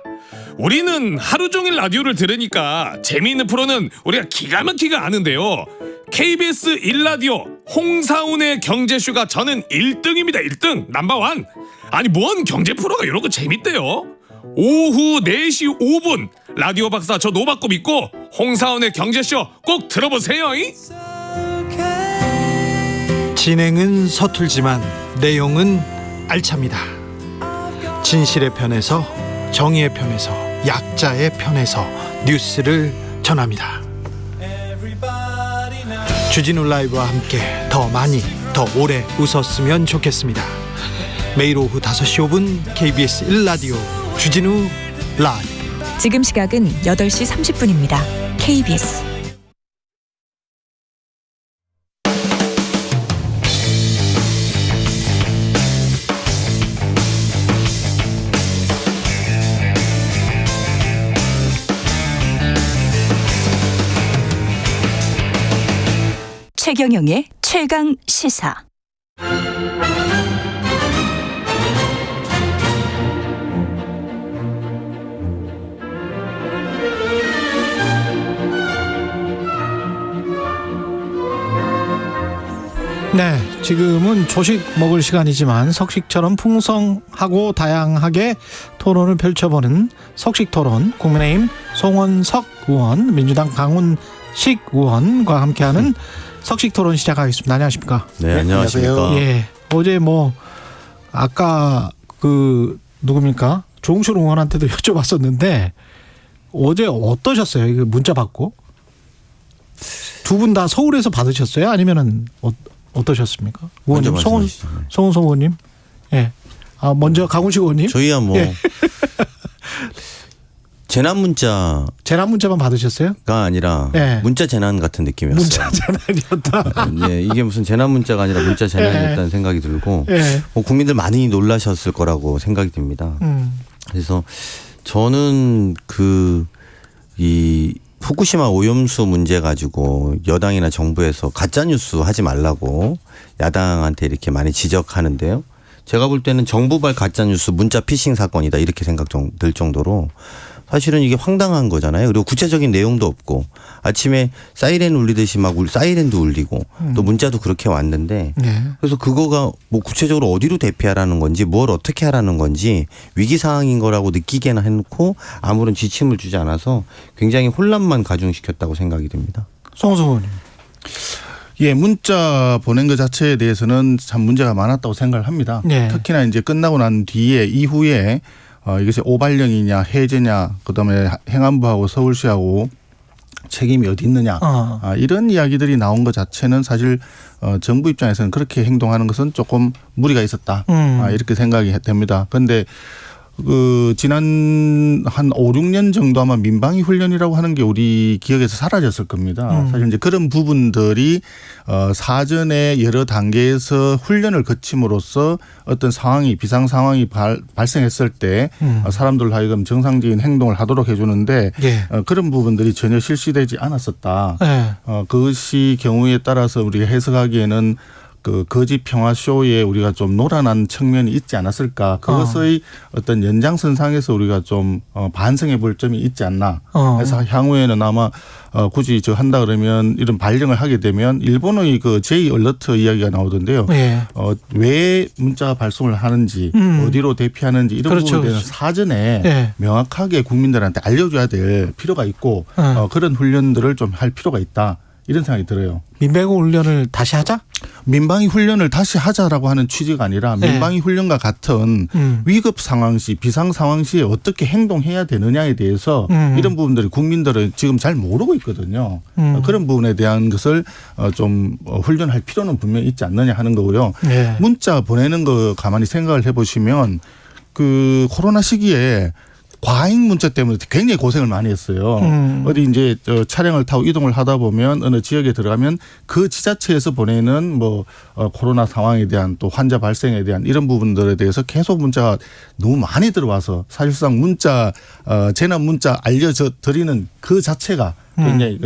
우리는 하루 종일 라디오를 들으니까 재미있는 프로는 우리가 기가 막히게 아는데요. KBS 1라디오 홍사운의 경제쇼가 저는 1등입니다. 1등 넘버원. 아니 뭔 경제 프로가 이러고 재밌대요. 오후 4시 5분 라디오 박사 저 노박구 믿고 홍사운의 경제쇼 꼭 들어보세요. 진행은 서툴지만 내용은 알찹니다. 진실의 편에서 정의의 편에서 약자의 편에서 뉴스를 전합니다. 주진우 라이브와 함께 더 많이 더 오래 웃었으면 좋겠습니다. 매일 오후 5시 5분 KBS 1라디오 주진우 라이브. 지금 시각은 8시 30분입니다. KBS 최경영의 최강 시사. 네, 지금은 조식 먹을 시간이지만 석식처럼 풍성하고 다양하게 토론을 펼쳐보는 석식토론, 국민의힘 송원석 의원, 민주당 강훈식 의원과 함께하는 석식토론 시작하겠습니다. 안녕하십니까? 네, 안녕하십니까? 예, 어제 아까 누굽니까? 조홍실 의원한테도 여쭤봤었는데 어제 어떠셨어요? 이거 문자 받고 두 분 다 서울에서 받으셨어요? 아니면은 어떠셨습니까? 의원님, 송원석 의원님. 예. 먼저 강훈식 의원님. 저희야 예. 재난 문자만 받으셨어요?가 아니라 예. 문자 재난 같은 느낌이었어요. 문자 재난이었다. 네, 이게 무슨 재난 문자가 아니라 문자 재난이었다는 생각이 들고 국민들 많이 놀라셨을 거라고 생각이 듭니다. 그래서 저는 이 후쿠시마 오염수 문제 가지고 여당이나 정부에서 가짜뉴스 하지 말라고 야당한테 이렇게 많이 지적하는데요. 제가 볼 때는 정부발 가짜뉴스 문자 피싱 사건이다 이렇게 생각 들 정도로 사실은 이게 황당한 거잖아요. 그리고 구체적인 내용도 없고 아침에 사이렌 울리듯이 막 사이렌도 울리고 또 문자도 그렇게 왔는데 그래서 그거가 뭐 구체적으로 어디로 대피하라는 건지 뭘 어떻게 하라는 건지 위기 상황인 거라고 느끼게나 해놓고 아무런 지침을 주지 않아서 굉장히 혼란만 가중시켰다고 생각이 됩니다. 송원석 의원님. 예, 문자 보낸 것 자체에 대해서는 참 문제가 많았다고 생각을 합니다. 특히나 이제 끝나고 난 뒤에 이후에 이것이 오발령이냐 해제냐 그다음에 행안부하고 서울시하고 책임이 어디 있느냐 이런 이야기들이 나온 것 자체는 사실 정부 입장에서는 그렇게 행동하는 것은 조금 무리가 있었다 이렇게 생각이 됩니다. 그런데 지난 한 5, 6년 정도 아마 민방위 훈련이라고 하는 게 우리 기억에서 사라졌을 겁니다. 사실 이제 그런 부분들이 사전에 여러 단계에서 훈련을 거침으로써 어떤 상황이 비상 상황이 발생했을 때 사람들 하여금 정상적인 행동을 하도록 해주는데 그런 부분들이 전혀 실시되지 않았었다. 그것이 경우에 따라서 우리가 해석하기에는 거짓 평화 쇼에 우리가 좀 놀아난 측면이 있지 않았을까. 그것의 어떤 연장선상에서 우리가 좀 반성해 볼 점이 있지 않나. 그래서 향후에는 아마 굳이 한다 그러면 이런 발령을 하게 되면 일본의 제이 얼러트 이야기가 나오던데요. 왜 문자 발송을 하는지 어디로 대피하는지 이런 부분에 대해서 사전에 명확하게 국민들한테 알려줘야 될 필요가 있고 그런 훈련들을 좀 할 필요가 있다. 이런 생각이 들어요. 민방위 훈련을 다시 하자? 민방위 훈련을 다시 하자라고 하는 취지가 아니라 민방위 훈련과 같은 위급 상황 시 비상 상황 시에 어떻게 행동해야 되느냐에 대해서 이런 부분들이 국민들은 지금 잘 모르고 있거든요. 그런 부분에 대한 것을 좀 훈련할 필요는 분명히 있지 않느냐 하는 거고요. 문자 보내는 거 가만히 생각을 해보시면 코로나 시기에 과잉 문자 때문에 굉장히 고생을 많이 했어요. 어디 이제 차량을 타고 이동을 하다 보면 어느 지역에 들어가면 그 지자체에서 보내는 코로나 상황에 대한 또 환자 발생에 대한 이런 부분들에 대해서 계속 문자가 너무 많이 들어와서 사실상 재난 문자 알려져 드리는 그 자체가 굉장히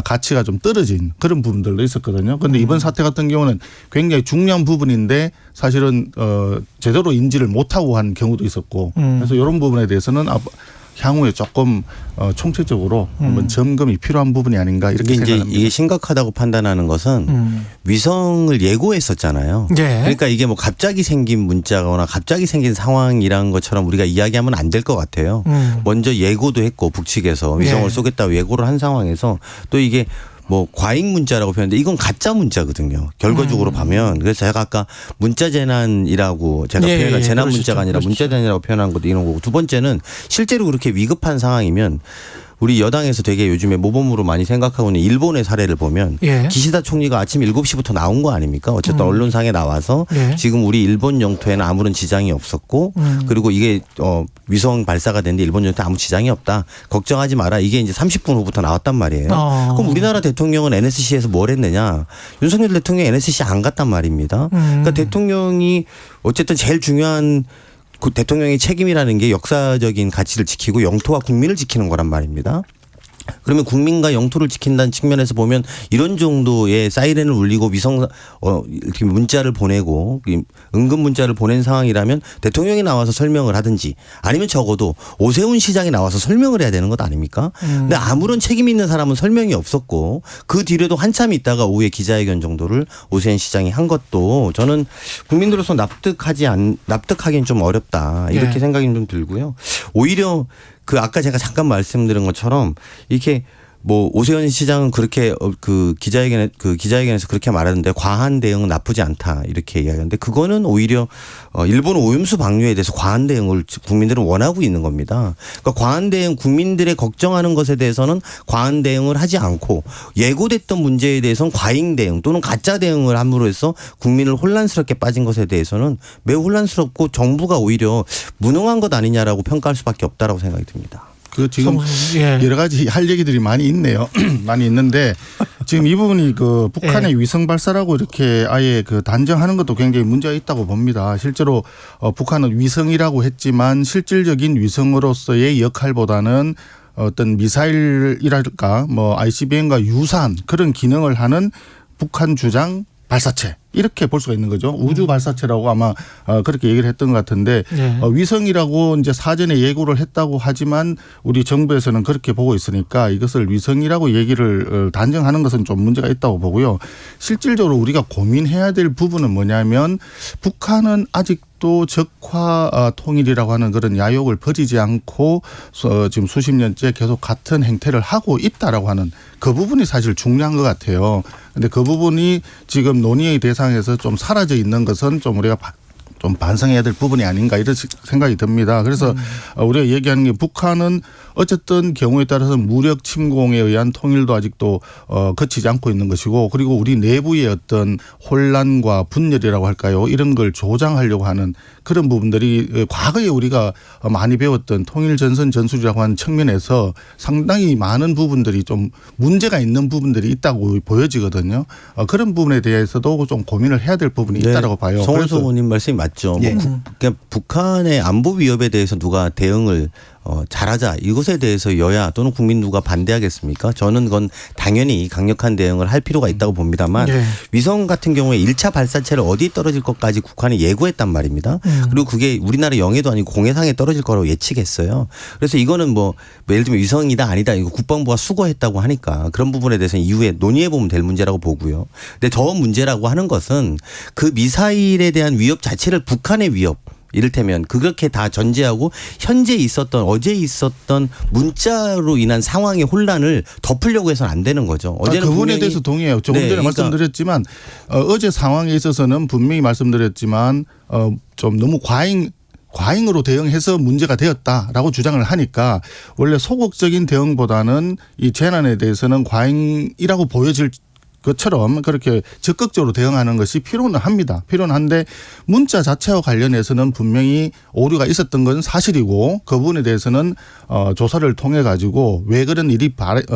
가치가 좀 떨어진 그런 부분들도 있었거든요. 그런데 이번 사태 같은 경우는 굉장히 중요한 부분인데 사실은 제대로 인지를 못하고 한 경우도 있었고 그래서 이런 부분에 대해서는 향후에 조금 총체적으로 한번 점검이 필요한 부분이 아닌가 이렇게 생각합니다. 이게 심각하다고 판단하는 것은 위성을 예고했었잖아요. 그러니까 이게 갑자기 생긴 문자거나 갑자기 생긴 상황이라는 것처럼 우리가 이야기하면 안 될 것 같아요. 먼저 예고도 했고 북측에서 위성을 쏘겠다고 예고를 한 상황에서 또 이게 과잉 문자라고 표현했는데 이건 가짜 문자거든요. 결과적으로 보면. 그래서 제가 아까 문자 재난이라고 제가 표현한 재난 문자가 아니라 문자 재난이라고 표현한 것도 이런 거고 두 번째는 실제로 그렇게 위급한 상황이면 우리 여당에서 되게 요즘에 모범으로 많이 생각하고 있는 일본의 사례를 보면 기시다 총리가 아침 7시부터 나온 거 아닙니까? 어쨌든 언론상에 나와서 지금 우리 일본 영토에는 아무런 지장이 없었고 그리고 이게 위성 발사가 됐는데 일본 영토에 아무 지장이 없다. 걱정하지 마라. 이게 이제 30분 후부터 나왔단 말이에요. 그럼 우리나라 대통령은 NSC에서 뭘 했느냐? 윤석열 대통령이 NSC 안 갔단 말입니다. 그러니까 대통령이 어쨌든 제일 중요한 대통령의 책임이라는 게 역사적인 가치를 지키고 영토와 국민을 지키는 거란 말입니다. 그러면 국민과 영토를 지킨다는 측면에서 보면 이런 정도의 사이렌을 울리고 위성 이렇게 문자를 보내고 응급 문자를 보낸 상황이라면 대통령이 나와서 설명을 하든지 아니면 적어도 오세훈 시장이 나와서 설명을 해야 되는 것 아닙니까? 근데 아무런 책임 있는 사람은 설명이 없었고 그 뒤로도 한참 있다가 오후에 기자회견 정도를 오세훈 시장이 한 것도 저는 국민들로서 납득하기는 좀 어렵다 이렇게 생각이 좀 들고요. 오히려 그 아까 제가 잠깐 말씀드린 것처럼 이렇게 뭐 오세훈 시장은 그렇게 그 기자회견에서 그렇게 말하는데 과한 대응은 나쁘지 않다 이렇게 이야기하는데 그거는 오히려 일본 오염수 방류에 대해서 과한 대응을 국민들은 원하고 있는 겁니다. 그러니까 과한 대응 국민들의 걱정하는 것에 대해서는 과한 대응을 하지 않고 예고됐던 문제에 대해서는 과잉 대응 또는 가짜 대응을 함으로 해서 국민을 혼란스럽게 빠진 것에 대해서는 매우 혼란스럽고 정부가 오히려 무능한 것 아니냐라고 평가할 수밖에 없다라고 생각이 듭니다. 그 지금 여러 가지 할 얘기들이 많이 있네요. 많이 있는데 지금 이 부분이 그 북한의 위성 발사라고 이렇게 아예 그 단정하는 것도 굉장히 문제가 있다고 봅니다. 실제로 북한은 위성이라고 했지만 실질적인 위성으로서의 역할보다는 어떤 미사일이랄까 뭐 ICBM과 유사한 그런 기능을 하는 북한 주장 발사체 이렇게 볼 수가 있는 거죠. 우주 발사체라고 아마 그렇게 얘기를 했던 것 같은데 위성이라고 이제 사전에 예고를 했다고 하지만 우리 정부에서는 그렇게 보고 있으니까 이것을 위성이라고 얘기를 단정하는 것은 좀 문제가 있다고 보고요. 실질적으로 우리가 고민해야 될 부분은 뭐냐면 북한은 아직도 적화 통일이라고 하는 그런 야욕을 버리지 않고 지금 수십 년째 계속 같은 행태를 하고 있다라고 하는 그 부분이 사실 중요한 것 같아요. 그런데 그 부분이 지금 논의의 대상에서 좀 사라져 있는 것은 좀 우리가 좀 반성해야 될 부분이 아닌가 이런 생각이 듭니다. 그래서 우리가 얘기하는 게 북한은 어쨌든 경우에 따라서 무력 침공에 의한 통일도 아직도 거치지 않고 있는 것이고 그리고 우리 내부의 어떤 혼란과 분열이라고 할까요? 이런 걸 조장하려고 하는 그런 부분들이 과거에 우리가 많이 배웠던 통일전선 전술이라고 하는 측면에서 상당히 많은 부분들이 좀 문제가 있는 부분들이 있다고 보여지거든요. 그런 부분에 대해서도 좀 고민을 해야 될 부분이 있다고 봐요. 성원수 의원님 말씀이 맞죠. 그러니까 북한의 안보 위협에 대해서 누가 대응을 잘하자 이것에 대해서 여야 또는 국민 누가 반대하겠습니까? 저는 그건 당연히 강력한 대응을 할 필요가 있다고 봅니다만 위성 같은 경우에 1차 발사체를 어디에 떨어질 것까지 북한이 예고했단 말입니다. 그리고 그게 우리나라 영해도 아니고 공해상에 떨어질 거라고 예측했어요. 그래서 이거는 뭐 예를 들면 위성이다 아니다 이거 국방부가 수거했다고 하니까 그런 부분에 대해서는 이후에 논의해 보면 될 문제라고 보고요. 근데 더 문제라고 하는 것은 그 미사일에 대한 위협 자체를 북한의 위협 이를테면 그렇게 다 전제하고 현재 있었던 어제 있었던 문자로 인한 상황의 혼란을 덮으려고 해서는 안 되는 거죠. 어제는 그 부분에 대해서 동의해요. 조금 전에 말씀드렸지만 어제 상황에 있어서는 분명히 말씀드렸지만 좀 너무 과잉으로 대응해서 문제가 되었다라고 주장을 하니까 원래 소극적인 대응보다는 이 재난에 대해서는 과잉이라고 보여질 것처럼 그렇게 적극적으로 대응하는 것이 필요는 합니다. 필요는 한데 문자 자체와 관련해서는 분명히 오류가 있었던 건 사실이고 그 부분에 대해서는 조사를 통해 가지고 왜 그런 일이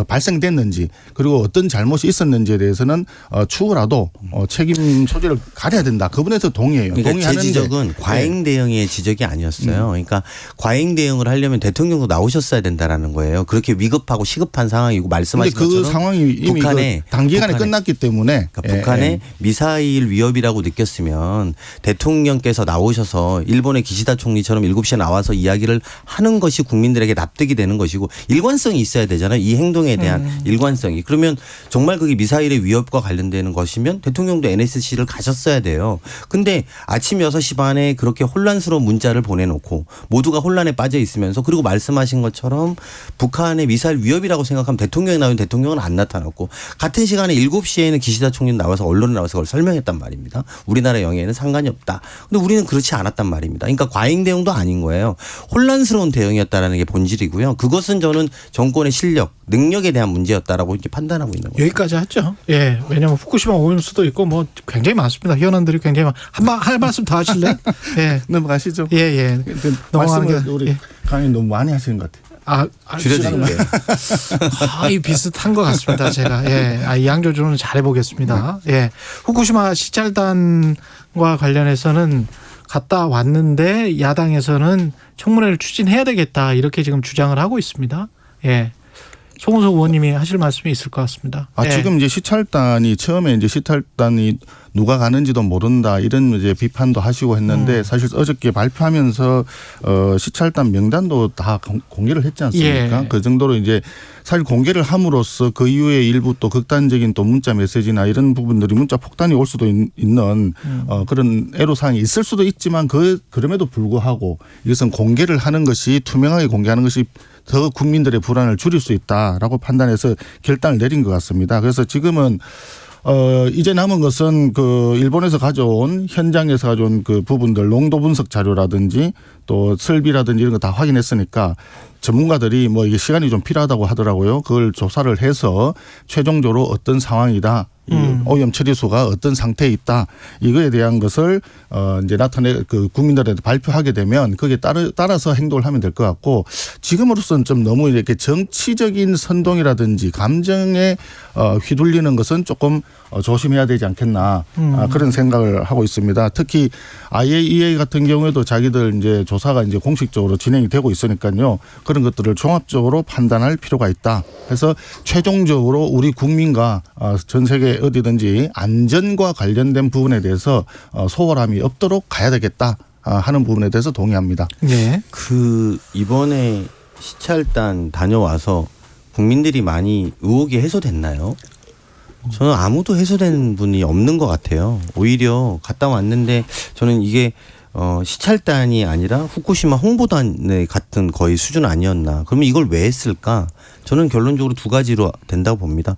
발생됐는지 그리고 어떤 잘못이 있었는지에 대해서는 추후라도 책임 소재를 가려야 된다. 그 부분에서 동의해요. 그러니까 제 지적은 과잉 대응의 지적이 아니었어요. 그러니까 과잉 대응을 하려면 대통령도 나오셨어야 된다라는 거예요. 그렇게 위급하고 시급한 상황이고 말씀하신 것처럼 그 상황이 이미 단기간에 끝났기 때문에 그러니까 북한의 미사일 위협이라고 느꼈으면 대통령께서 나오셔서 일본의 기시다 총리처럼 7시에 나와서 이야기를 하는 것이 국민들에게 납득이 되는 것이고 일관성이 있어야 되잖아요. 이 행동에 대한 일관성이. 그러면 정말 그게 미사일의 위협과 관련되는 것이면 대통령도 NSC를 가셨어야 돼요. 근데 아침 6시 반에 그렇게 혼란스러운 문자를 보내놓고 모두가 혼란에 빠져 있으면서 그리고 말씀하신 것처럼 북한의 미사일 위협이라고 생각하면 대통령이 나오면 대통령은 안 나타났고 같은 시간에 7시에는 기시다 총리 나와서 언론에 나와서 그걸 설명했단 말입니다. 우리나라 영해에는 상관이 없다. 근데 우리는 그렇지 않았단 말입니다. 그러니까 과잉 대응도 아닌 거예요. 혼란스러운 대응이었다라는 게 본질이고요. 그것은 저는 정권의 실력, 능력에 대한 문제였다라고 이렇게 판단하고 있는 거예요. 여기까지 하죠. 예, 왜냐하면 후쿠시마 오염수도 있고 뭐 굉장히 많습니다. 현안들이 굉장히 할 말씀 더 하실래? 예, 넘어가시죠. 예. 말씀을 우리 강의 너무 많이 하시는 것 같아요. 줄여드릴게요. 거의 비슷한 것 같습니다. 제가 이양 조준은 잘해보겠습니다. 예, 후쿠시마 시찰단과 관련해서는 갔다 왔는데 야당에서는 청문회를 추진해야 되겠다 이렇게 지금 주장을 하고 있습니다. 예. 송은석 의원님이 하실 말씀이 있을 것 같습니다. 지금 이제 시찰단이 처음에 이제 시찰단이 누가 가는지도 모른다 이런 이제 비판도 하시고 했는데 사실 어저께 발표하면서 시찰단 명단도 다 공개를 했지 않습니까? 그 정도로 이제 사실 공개를 함으로써 그 이후에 일부 또 극단적인 또 문자 메시지나 이런 부분들이 문자 폭탄이 올 수도 있는 그런 애로사항이 있을 수도 있지만 그럼에도 불구하고 이것은 공개를 하는 것이 투명하게 공개하는 것이 더 국민들의 불안을 줄일 수 있다라고 판단해서 결단을 내린 것 같습니다. 그래서 지금은 이제 남은 것은 그 일본에서 가져온 현장에서 가져온 그 부분들 농도 분석 자료라든지 또 설비라든지 이런 거 다 확인했으니까 전문가들이 뭐 이게 시간이 좀 필요하다고 하더라고요. 그걸 조사를 해서 최종적으로 어떤 상황이다. 이 오염 처리수가 어떤 상태에 있다. 이거에 대한 것을 이제 그 국민들한테 발표하게 되면 거기에 따라서 행동을 하면 될 것 같고 지금으로서는 좀 너무 이렇게 정치적인 선동이라든지 감정에 휘둘리는 것은 조금 조심해야 되지 않겠나 그런 생각을 하고 있습니다. 특히 IAEA 같은 경우에도 자기들 이제 조사가 이제 공식적으로 진행이 되고 있으니까요. 그런 것들을 종합적으로 판단할 필요가 있다. 그래서 최종적으로 우리 국민과 전 세계 어디든지 안전과 관련된 부분에 대해서 소홀함이 없도록 가야 되겠다 하는 부분에 대해서 동의합니다. 네. 그 이번에 시찰단 다녀와서 국민들이 많이 의혹이 해소됐나요? 저는 아무도 해소된 분이 없는 것 같아요. 오히려 갔다 왔는데 저는 이게 시찰단이 아니라 후쿠시마 홍보단의 같은 거의 수준 아니었나. 그러면 이걸 왜 했을까? 저는 결론적으로 두 가지로 된다고 봅니다.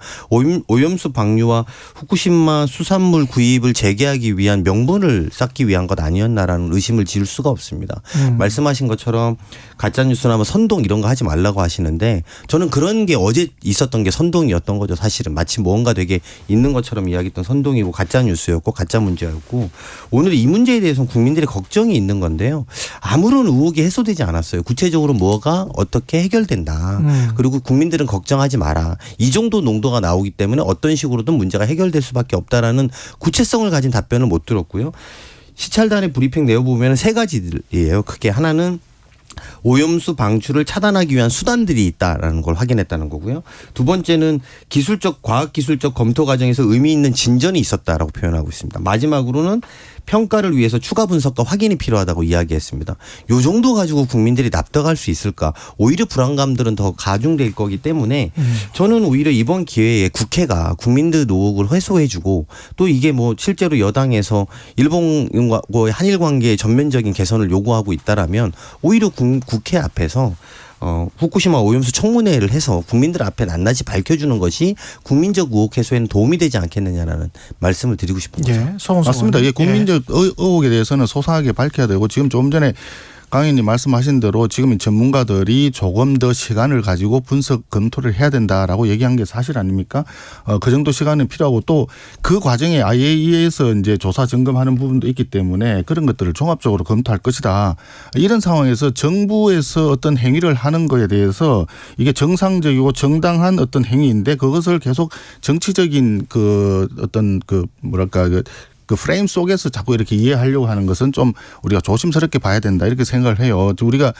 오염수 방류와 후쿠시마 수산물 구입을 재개하기 위한 명분을 쌓기 위한 것 아니었나라는 의심을 지을 수가 없습니다. 말씀하신 것처럼 가짜뉴스나 뭐 선동 이런 거 하지 말라고 하시는데 저는 그런 게 어제 있었던 게 선동이었던 거죠. 사실은 마치 뭔가 되게 있는 것처럼 이야기했던 선동이고 가짜뉴스였고 가짜 문제였고 오늘 이 문제에 대해서는 국민들의 걱정이 있는 건데요. 아무런 의혹이 해소되지 않았어요. 구체적으로 뭐가 어떻게 해결된다. 그리고 국민들은 걱정하지 마라. 이 정도 농도가 나오기 때문에 어떤 식으로든 문제가 해결될 수밖에 없다라는 구체성을 가진 답변을 못 들었고요. 시찰단의 브리핑 내어보면 세 가지들이에요. 크게 하나는 오염수 방출을 차단하기 위한 수단들이 있다라는 걸 확인했다는 거고요. 두 번째는 과학기술적 검토 과정에서 의미 있는 진전이 있었다라고 표현하고 있습니다. 마지막으로는 평가를 위해서 추가 분석과 확인이 필요하다고 이야기했습니다. 이 정도 가지고 국민들이 납득할 수 있을까? 오히려 불안감들은 더 가중될 거기 때문에 저는 오히려 이번 기회에 국회가 국민들 의혹을 해소해주고 또 이게 뭐 실제로 여당에서 일본과 한일 관계의 전면적인 개선을 요구하고 있다라면 오히려 국회 앞에서 후쿠시마 오염수 청문회를 해서 국민들 앞에 낱낱이 밝혀주는 것이 국민적 의혹 해소에는 도움이 되지 않겠느냐라는 말씀을 드리고 싶습니다. 맞습니다. 예, 국민적 의혹에 대해서는 소상하게 밝혀야 되고 지금 조금 전에 강 의원님 말씀하신 대로 지금 전문가들이 조금 더 시간을 가지고 분석 검토를 해야 된다라고 얘기한 게 사실 아닙니까? 그 정도 시간은 필요하고 또 그 과정에 IAEA에서 이제 조사 점검하는 부분도 있기 때문에 그런 것들을 종합적으로 검토할 것이다. 이런 상황에서 정부에서 어떤 행위를 하는 거에 대해서 이게 정상적이고 정당한 어떤 행위인데 그것을 계속 정치적인 그 어떤 그 뭐랄까 그 프레임 속에서 자꾸 이렇게 이해하려고 하는 것은 좀 우리가 조심스럽게 봐야 된다 이렇게 생각을 해요. 우리가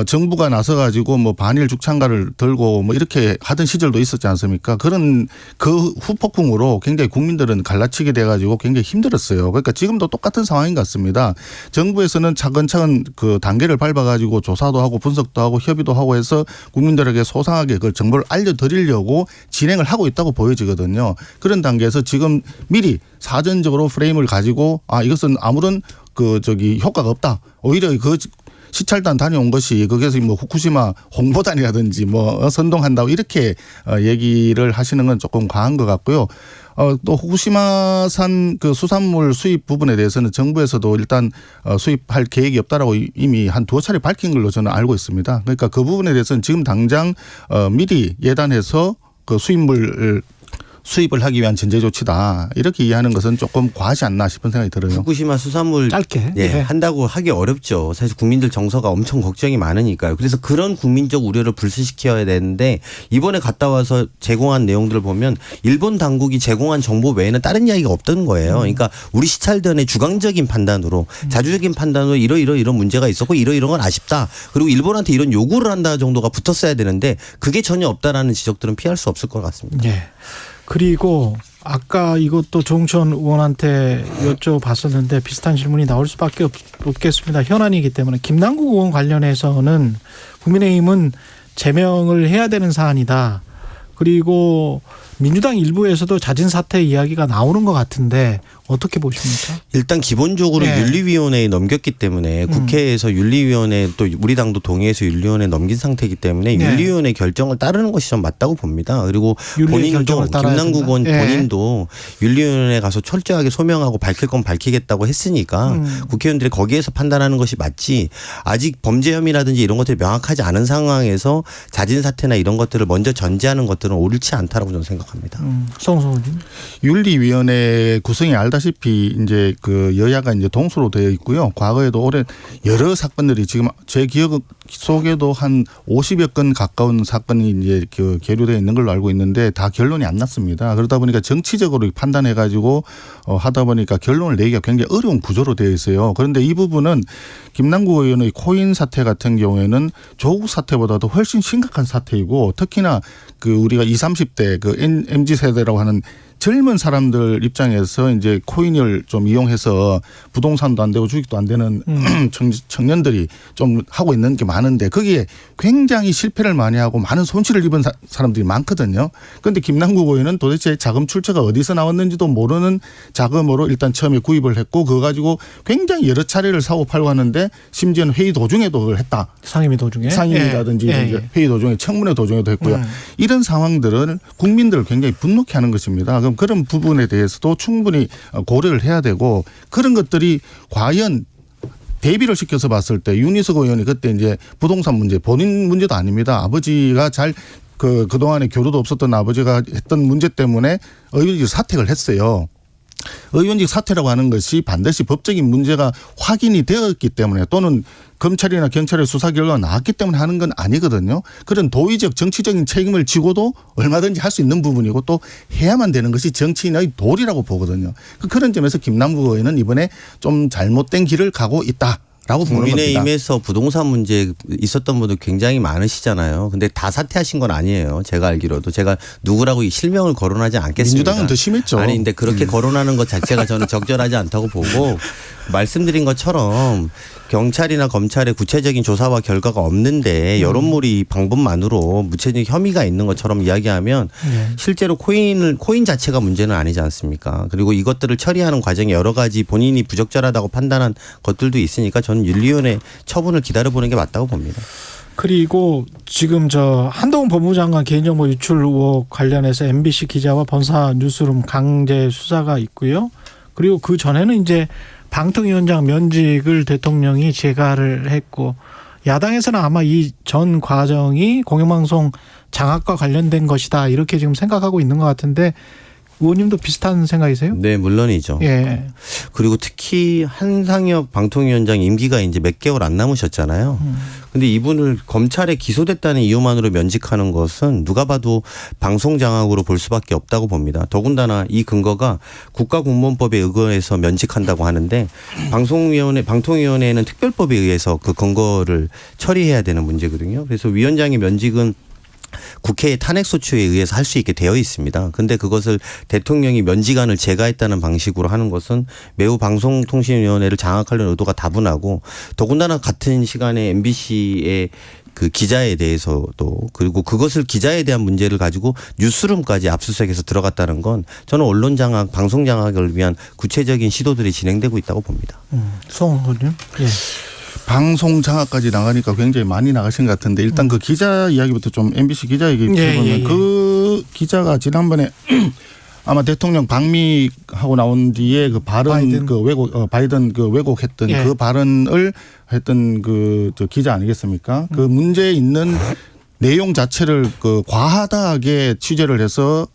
정부가 나서 가지고 뭐 반일 죽창가를 들고 뭐 이렇게 하던 시절도 있었지 않습니까? 그런 그 후폭풍으로 굉장히 국민들은 갈라치게 돼 가지고 굉장히 힘들었어요. 그러니까 지금도 똑같은 상황인 것 같습니다. 정부에서는 차근차근 그 단계를 밟아 가지고 조사도 하고 분석도 하고 협의도 하고 해서 국민들에게 소상하게 그 정보를 알려드리려고 진행을 하고 있다고 보여지거든요. 그런 단계에서 지금 미리 사전적으로 프레임을 가지고 이것은 아무런 효과가 없다. 오히려 시찰단 다녀온 것이 거기서 뭐 후쿠시마 홍보단이라든지 뭐 선동한다고 이렇게 얘기를 하시는 건 조금 과한 것 같고요. 또 후쿠시마산 그 수산물 수입 부분에 대해서는 정부에서도 일단 수입할 계획이 없다라고 이미 한 두어 차례 밝힌 걸로 저는 알고 있습니다. 그러니까 그 부분에 대해서는 지금 당장 미리 예단해서 그 수입물을 수입을 하기 위한 전제 조치다. 이렇게 이해하는 것은 조금 과하지 않나 싶은 생각이 들어요. 후쿠시마 수산물 짧게 한다고 하기 어렵죠. 사실 국민들 정서가 엄청 걱정이 많으니까요. 그래서 그런 국민적 우려를 불식시켜야 되는데 이번에 갔다 와서 제공한 내용들을 보면 일본 당국이 제공한 정보 외에는 다른 이야기가 없던 거예요. 그러니까 우리 시찰단의 주관적인 판단으로 자주적인 판단으로 이런 문제가 있었고 이런 건 아쉽다. 그리고 일본한테 이런 요구를 한다 정도가 붙었어야 되는데 그게 전혀 없다라는 지적들은 피할 수 없을 것 같습니다. 예. 그리고 아까 이것도 조홍천 의원한테 여쭤봤었는데 비슷한 질문이 나올 수밖에 없겠습니다. 현안이기 때문에 김남국 의원 관련해서는 국민의힘은 제명을 해야 되는 사안이다. 그리고 민주당 일부에서도 자진 사퇴 이야기가 나오는 것 같은데 어떻게 보십니까? 일단 기본적으로 윤리위원회에 넘겼기 때문에 국회에서 윤리위원회 또 우리 당도 동의해서 윤리위원회에 넘긴 상태이기 때문에 윤리위원회 결정을 따르는 것이 좀 맞다고 봅니다. 그리고 본인도 김남국 의원 본인도 윤리위원회에 가서 철저하게 소명하고 밝힐 건 밝히겠다고 했으니까 국회의원들이 거기에서 판단하는 것이 맞지 아직 범죄 혐의라든지 이런 것들이 명확하지 않은 상황에서 자진 사퇴나 이런 것들을 먼저 전제하는 것들은 옳지 않다라고 저는 생각합니다. 성소님 윤리위원회 구성이 알다시피 이제 그 여야가 이제 동수로 되어 있고요. 과거에도 오랜 여러 사건들이 지금 제 기억 속에도 한 50여 건 가까운 사건이 이제 그 계류되어 있는 걸로 알고 있는데 다 결론이 안 났습니다. 그러다 보니까 정치적으로 판단해 가지고 하다 보니까 결론을 내기가 굉장히 어려운 구조로 되어 있어요. 그런데 이 부분은 김남국 의원의 코인 사태 같은 경우에는 조국 사태보다도 훨씬 심각한 사태이고 특히나 그 우리가 20, 30대 그 MZ 세대라고 하는 젊은 사람들 입장에서 이제 코인을 좀 이용해서 부동산도 안 되고 주식도 안 되는 청년들이 좀 하고 있는 게 많은데 거기에 굉장히 실패를 많이 하고 많은 손실을 입은 사람들이 많거든요. 그런데 김남국 의원은 도대체 자금 출처가 어디서 나왔는지도 모르는 자금으로 일단 처음에 구입을 했고 그거 가지고 굉장히 여러 차례를 사고 팔고 하는데 심지어는 회의 도중에도 그걸 했다. 상임위 도중에? 상임위라든지 회의 도중에 청문회 도중에도 했고요. 이런 상황들은 국민들을 굉장히 분노케 하는 것입니다. 그럼 그런 부분에 대해서도 충분히 고려를 해야 되고 그런 것들이 과연 대비를 시켜서 봤을 때 윤희석 의원이 그때 이제 부동산 문제 본인 문제도 아닙니다. 아버지가 잘 그동안에 교류도 없었던 아버지가 했던 문제 때문에 의원직 사퇴를 했어요. 의원직 사퇴라고 하는 것이 반드시 법적인 문제가 확인이 되었기 때문에 또는 검찰이나 경찰의 수사 결과가 나왔기 때문에 하는 건 아니거든요. 그런 도의적 정치적인 책임을 지고도 얼마든지 할 수 있는 부분이고 또 해야만 되는 것이 정치인의 도리라고 보거든요. 그런 점에서 김남국 의원은 이번에 좀 잘못된 길을 가고 있다. 라고 보는 겁니다. 국민의힘에서 부동산 문제 있었던 분들 굉장히 많으시잖아요. 근데 다 사퇴하신 건 아니에요. 제가 알기로도. 제가 누구라고 이 실명을 거론하지 않겠습니다. 민주당은 더 심했죠. 아니 근데 그렇게 거론하는 것 자체가 저는 적절하지 않다고 보고 말씀드린 것처럼 경찰이나 검찰의 구체적인 조사와 결과가 없는데 여론몰이 방법만으로 무체적 혐의가 있는 것처럼 이야기하면 실제로 코인 자체가 문제는 아니지 않습니까? 그리고 이것들을 처리하는 과정에 여러 가지 본인이 부적절하다고 판단한 것들도 있으니까 저는 윤리위원회 처분을 기다려보는 게 맞다고 봅니다. 그리고 지금 한동훈 법무장관 개인정보 유출 의혹 관련해서 MBC 기자와 번사 뉴스룸 강제 수사가 있고요. 그리고 그 전에는 이제 방통위원장 면직을 대통령이 재가를 했고 야당에서는 아마 이 전 과정이 공영방송 장악과 관련된 것이다 이렇게 지금 생각하고 있는 것 같은데 의원님도 비슷한 생각이세요? 네, 물론이죠. 예. 그리고 특히 한상혁 방통위원장 임기가 이제 몇 개월 안 남으셨잖아요. 근데 이분을 검찰에 기소됐다는 이유만으로 면직하는 것은 누가 봐도 방송 장악으로 볼 수밖에 없다고 봅니다. 더군다나 이 근거가 국가공무원법에 의거해서 면직한다고 하는데 방통위원회는 특별법에 의해서 그 근거를 처리해야 되는 문제거든요. 그래서 위원장의 면직은 국회의 탄핵소추에 의해서 할 수 있게 되어 있습니다. 그런데 그것을 대통령이 면직안을 제거했다는 방식으로 하는 것은 매우 방송통신위원회를 장악하려는 의도가 다분하고 더군다나 같은 시간에 MBC의 그 기자에 대해서도 그리고 그것을 기자에 대한 문제를 가지고 뉴스룸까지 압수수색해서 들어갔다는 건 저는 언론 장악, 방송 장악을 위한 구체적인 시도들이 진행되고 있다고 봅니다. 송 의원님. 예. 방송 장악까지 나가니까 굉장히 많이 나가신 것 같은데 일단 그 기자 이야기부터 좀 MBC 기자 얘기 해보면 그 기자가 지난번에 아마 대통령 방미하고 나온 뒤에 그 발언 바이든 그 왜곡했던 그 발언을 했던 저 기자 아니겠습니까? 그 문제에 있는 내용 자체를 그 과하다하게 취재를 해서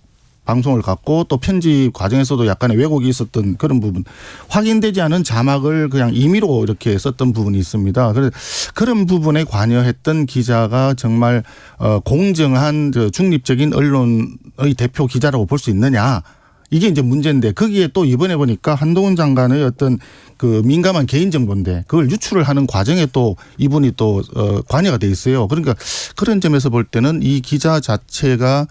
방송을 갖고 또 편집 과정에서도 약간의 왜곡이 있었던 그런 부분, 확인되지 않은 자막을 그냥 임의로 이렇게 썼던 부분이 있습니다. 그래서 그런 부분에 관여했던 기자가 정말 공정한 중립적인 언론의 대표 기자라고 볼 수 있느냐. 이게 이제 문제인데, 거기에 또 이번에 보니까 한동훈 장관의 어떤 그 민감한 개인정보인데 그걸 유출을 하는 과정에 또 이분이 또 관여가 돼 있어요. 그러니까 그런 점에서 볼 때는 이 기자 자체가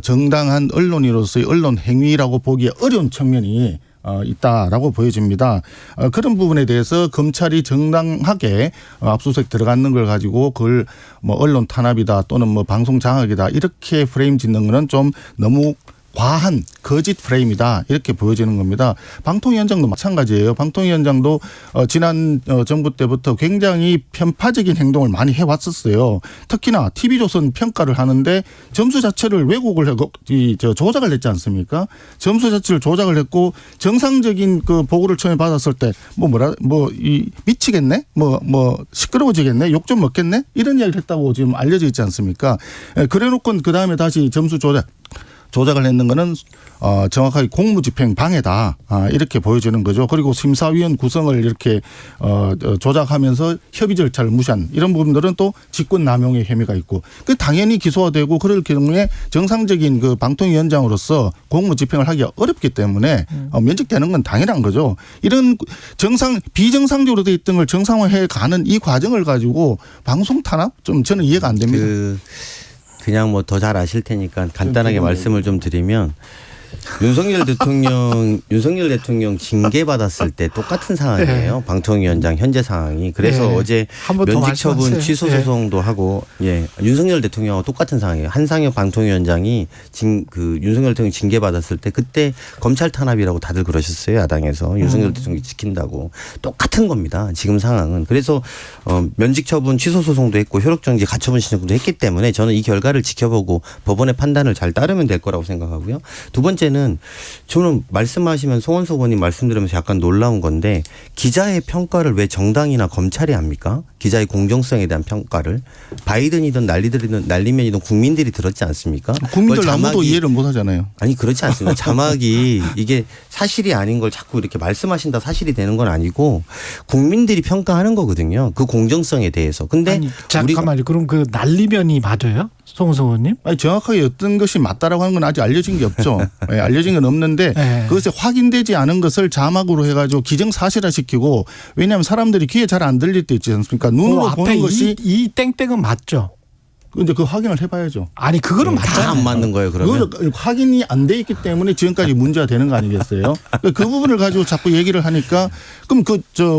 정당한 언론인으로서의 언론 행위라고 보기 어려운 측면이 있다라고 보여집니다. 그런 부분에 대해서 검찰이 정당하게 압수수색 들어가는 걸 가지고 그걸 뭐 언론 탄압이다 또는 뭐 방송 장악이다 이렇게 프레임 짓는 거는 좀 너무 과한 거짓 프레임이다 이렇게 보여지는 겁니다. 방통위원장도 마찬가지예요. 방통위원장도 지난 정부 때부터 굉장히 편파적인 행동을 많이 해왔었어요. 특히나 TV조선 평가를 하는데 점수 자체를 왜곡을 하고 조작을 했지 않습니까? 점수 자체를 조작을 했고 정상적인 그 보고를 처음에 받았을 때 미치겠네? 시끄러워지겠네? 욕 좀 먹겠네? 이런 이야기를 했다고 지금 알려져 있지 않습니까? 그래놓고 그 다음에 다시 점수 조작을 했는 거는 정확하게 공무집행 방해다 이렇게 보여지는 거죠. 그리고 심사위원 구성을 이렇게 조작하면서 협의 절차를 무시한 이런 부분들은 또 직권남용의 혐의가 있고 그 당연히 기소가 되고 그럴 경우에 정상적인 그 방통위원장으로서 공무집행을 하기가 어렵기 때문에 면직되는 건 당연한 거죠. 이런 비정상적으로 돼 있던 걸 정상화해 가는 이 과정을 가지고 방송 탄압 좀 저는 이해가 안 됩니다. 그냥 뭐 더 잘 아실 테니까 간단하게 말씀을 좀 드리면 윤석열 대통령 징계받았을 때 똑같은 상황이에요. 네. 방통위원장 현재 상황이. 그래서 네. 어제 면직처분 취소 소송도 하고 윤석열 대통령하고 똑같은 상황이에요. 한상혁 방통위원장이 윤석열 대통령 징계받았을 때 그때 검찰 탄압이라고 다들 그러셨어요. 야당에서. 윤석열 대통령이 지킨다고. 똑같은 겁니다. 지금 상황은. 그래서 면직처분 취소 소송도 했고 효력정지 가처분 신청도 했기 때문에 저는 이 결과를 지켜보고 법원의 판단을 잘 따르면 될 거라고 생각하고요. 두 번째는 저는 말씀하시면 송원석 의원님 말씀드리면서 약간 놀라운 건데 기자의 평가를 왜 정당이나 검찰이 합니까? 기자의 공정성에 대한 평가를 바이든이든 날리면이든 국민들이 들었지 않습니까? 국민들 아무도 이해를 못 하잖아요. 아니 그렇지 않습니다. 자막이 이게 사실이 아닌 걸 자꾸 이렇게 말씀하신다 사실이 되는 건 아니고 국민들이 평가하는 거거든요. 그 공정성에 대해서. 근데 잠깐만요. 그럼 그 날리면이 맞아요? 송원석 의원님? 아니 정확하게 어떤 것이 맞다라고 하는 건 아직 알려진 게 없죠. 네, 알려진 건 없는데 그것에 확인되지 않은 것을 자막으로 해가지고 기정사실화시키고 왜냐하면 사람들이 귀에 잘 안 들릴 때 있지 않습니까? 눈으로 보는 것이 이 땡땡은 맞죠. 근데 그 확인을 해봐야죠. 아니 그거는 맞잖아요. 다 안 맞는 거예요. 그러면 확인이 안 돼 있기 때문에 지금까지 문제가 되는 거 아니겠어요? 그 부분을 가지고 자꾸 얘기를 하니까 그럼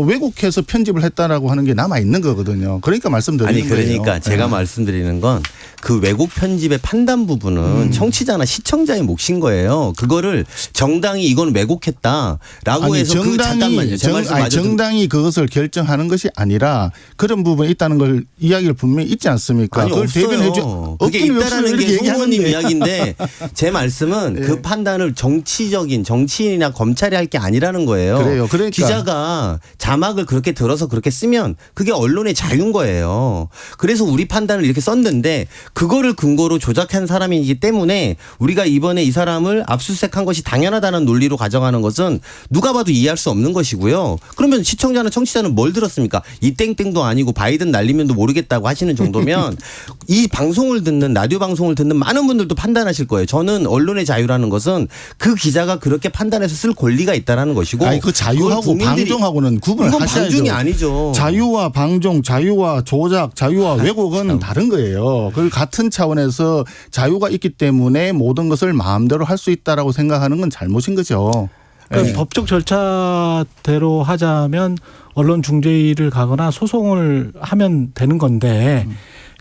왜곡해서 편집을 했다라고 하는 게 남아 있는 거거든요. 그러니까 말씀드리는 거예요. 그러니까 제가 말씀드리는 건 그 왜곡 편집의 판단 부분은 청취자나 시청자의 몫인 거예요. 그거를 정당이 이건 왜곡했다라고 해서 잠깐만요. 정당이 그것을 결정하는 것이 아니라 그런 부분이 있다는 걸 이야기를 분명히 있지 않습니까? 아니 없어요. 그게 있다라는 게 송 의원님 이야기인데 제 말씀은 그 판단을 정치인이나 검찰이 할 게 아니라는 거예요. 그래요. 그러니까 기자가 자막을 그렇게 들어서 그렇게 쓰면 그게 언론의 자유인 거예요. 그래서 우리 판단을 이렇게 썼는데 그거를 근거로 조작한 사람이기 때문에 우리가 이번에 이 사람을 압수수색한 것이 당연하다는 논리로 가정하는 것은 누가 봐도 이해할 수 없는 것이고요. 그러면 시청자나 청취자는 뭘 들었습니까? 이 땡땡도 아니고 바이든 날리면도 모르겠다고 하시는 정도면 이 방송을 듣는 라디오 방송을 듣는 많은 분들도 판단하실 거예요. 저는 언론의 자유라는 것은 그 기자가 그렇게 판단해서 쓸 권리가 있다라는 것이고. 아니 그 자유하고 방종하고는 구분을 하셔야죠. 이건 방종이 아니죠. 자유와 방종, 자유와 조작, 자유와 왜곡은 다른 거예요. 그걸 같은 차원에서 자유가 있기 때문에 모든 것을 마음대로 할 수 있다라고 생각하는 건 잘못인 거죠. 그러니까 법적 절차대로 하자면 언론 중재위를 가거나 소송을 하면 되는 건데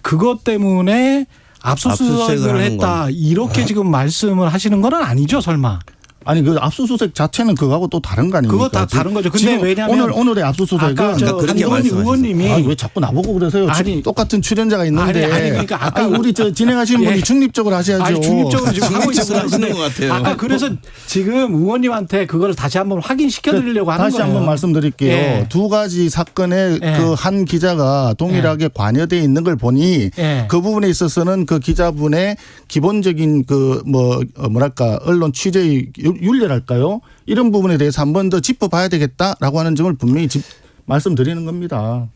그것 때문에 압수수색을 했다 이렇게 지금 말씀을 하시는 건 아니죠 설마? 아니 그 압수수색 자체는 그거하고 또 다른 거 아닙니까? 그거 다 다른 거죠. 근데 왜냐하면 오늘의 압수수색은 한동훈 의원님이 왜 자꾸 나보고 그러세요? 아니, 똑같은 출연자가 있는데 그러니까 아까 우리 진행하시는 분이 중립적으로 하셔야죠. 아니, 중립적으로 지금 하고 있는 것 같아요. 아까 그래서 지금 의원님한테 그걸 다시 한번 확인시켜 드리려고 하는 거예요. 다시 한번 말씀드릴게요. 두 가지 사건에 그 한 기자가 동일하게 관여되어 있는 걸 보니 그 부분에 있어서는 그 기자분의 기본적인 뭐랄까 언론 취재의 윤리랄까요? 이런 부분에 대해서 한 번 더 짚어봐야 되겠다라고 하는 점을 분명히 말씀드리는 겁니다.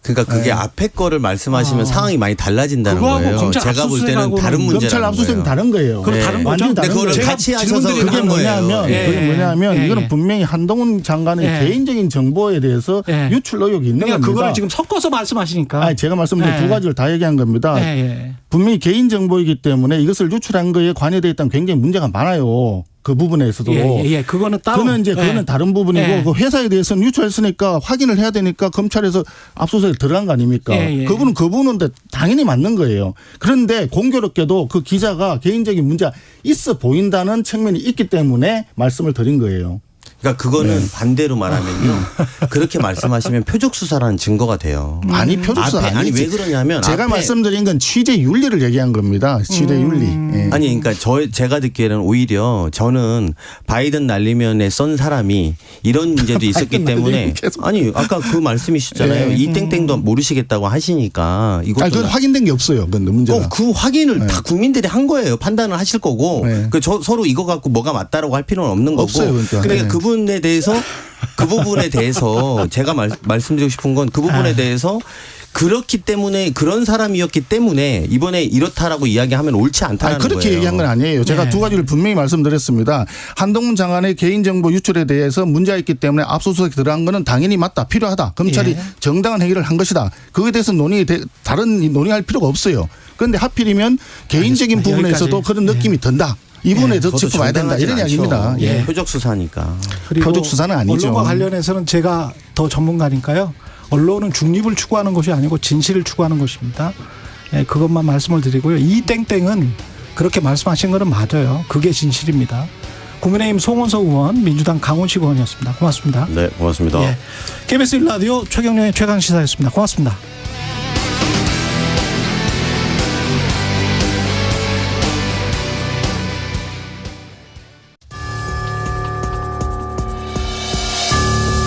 그러니까 그게 앞에 거를 말씀하시면 상황이 많이 달라진다는 거예요. 제가 볼 때는 다른 문제라는 검찰 압수수색은 다른 거예요. 그럼 다른 거죠. 근데 그거를 같이 하셔서 그게 뭐냐면 이거는 분명히 한동훈 장관의 개인적인 정보에 대해서 유출 의혹이 있는 겁니다. 그거를 지금 섞어서 말씀하시니까. 아니, 제가 말씀드린 두 가지를 다 얘기한 겁니다. 분명히 개인 정보이기 때문에 이것을 유출한 거에 관여되어 있다면 굉장히 문제가 많아요. 그 부분에서도. 그거는 따로. 그거는 다른 부분이고 그 회사에 대해서는 유출했으니까 확인을 해야 되니까 검찰에서 압수수색 들어간 거 아닙니까? 그분은 당연히 맞는 거예요. 그런데 공교롭게도 그 기자가 개인적인 문제가 있어 보인다는 측면이 있기 때문에 말씀을 드린 거예요. 그러니까 그거는 반대로 말하면요. 그렇게 말씀하시면 표적 수사라는 증거가 돼요. 아니 표적 수사 아니 왜 그러냐면 제가 말씀드린 건 취재 윤리를 얘기한 겁니다. 취재 윤리. 아니 그러니까 제가 듣기에는 오히려 저는 바이든 날리면에 썬 사람이 이런 문제도 있었기 때문에 아니 아까 그 말씀이셨잖아요. 이 땡땡도 모르시겠다고 하시니까 이것도 그건 확인된 게 없어요. 근데 문제가. 그 확인을 다 국민들이 한 거예요. 판단을 하실 거고 서로 이거 갖고 뭐가 맞다라고 할 필요는 없는 거고. 없어요. 그러니까 그 부분에 대해서 제가 말씀드리고 싶은 건 그 부분에 대해서 그렇기 때문에 그런 사람이었기 때문에 이번에 이렇다라고 이야기하면 옳지 않다는 거예요. 그렇게 얘기한 건 아니에요. 제가 두 가지를 분명히 말씀드렸습니다. 한동훈 장관의 개인정보 유출에 대해서 문제가 있기 때문에 압수수색 들어간 거는 당연히 맞다. 필요하다. 검찰이 정당한 행위를 한 것이다. 그거에 대해서 다른 논의할 필요가 없어요. 그런데 하필이면 개인적인 부분에서도 그런 느낌이 든다. 이 부분에 더 짚어봐야 된다. 이런 이야기입니다. 표적 수사니까. 표적 수사는 아니죠. 언론과 관련해서는 제가 더 전문가니까요. 언론은 중립을 추구하는 것이 아니고 진실을 추구하는 것입니다. 그것만 말씀을 드리고요. 이 땡땡은 그렇게 말씀하신 거는 맞아요. 그게 진실입니다. 국민의힘 송원석 의원, 민주당 강훈식 의원이었습니다. 고맙습니다. 네, 고맙습니다. KBS 1라디오 최경영의 최강시사였습니다. 고맙습니다.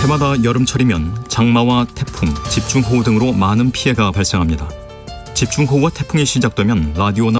해마다 여름철이면 장마와 태풍, 집중호우 등으로 많은 피해가 발생합니다. 집중호우와 태풍이 시작되면 라디오나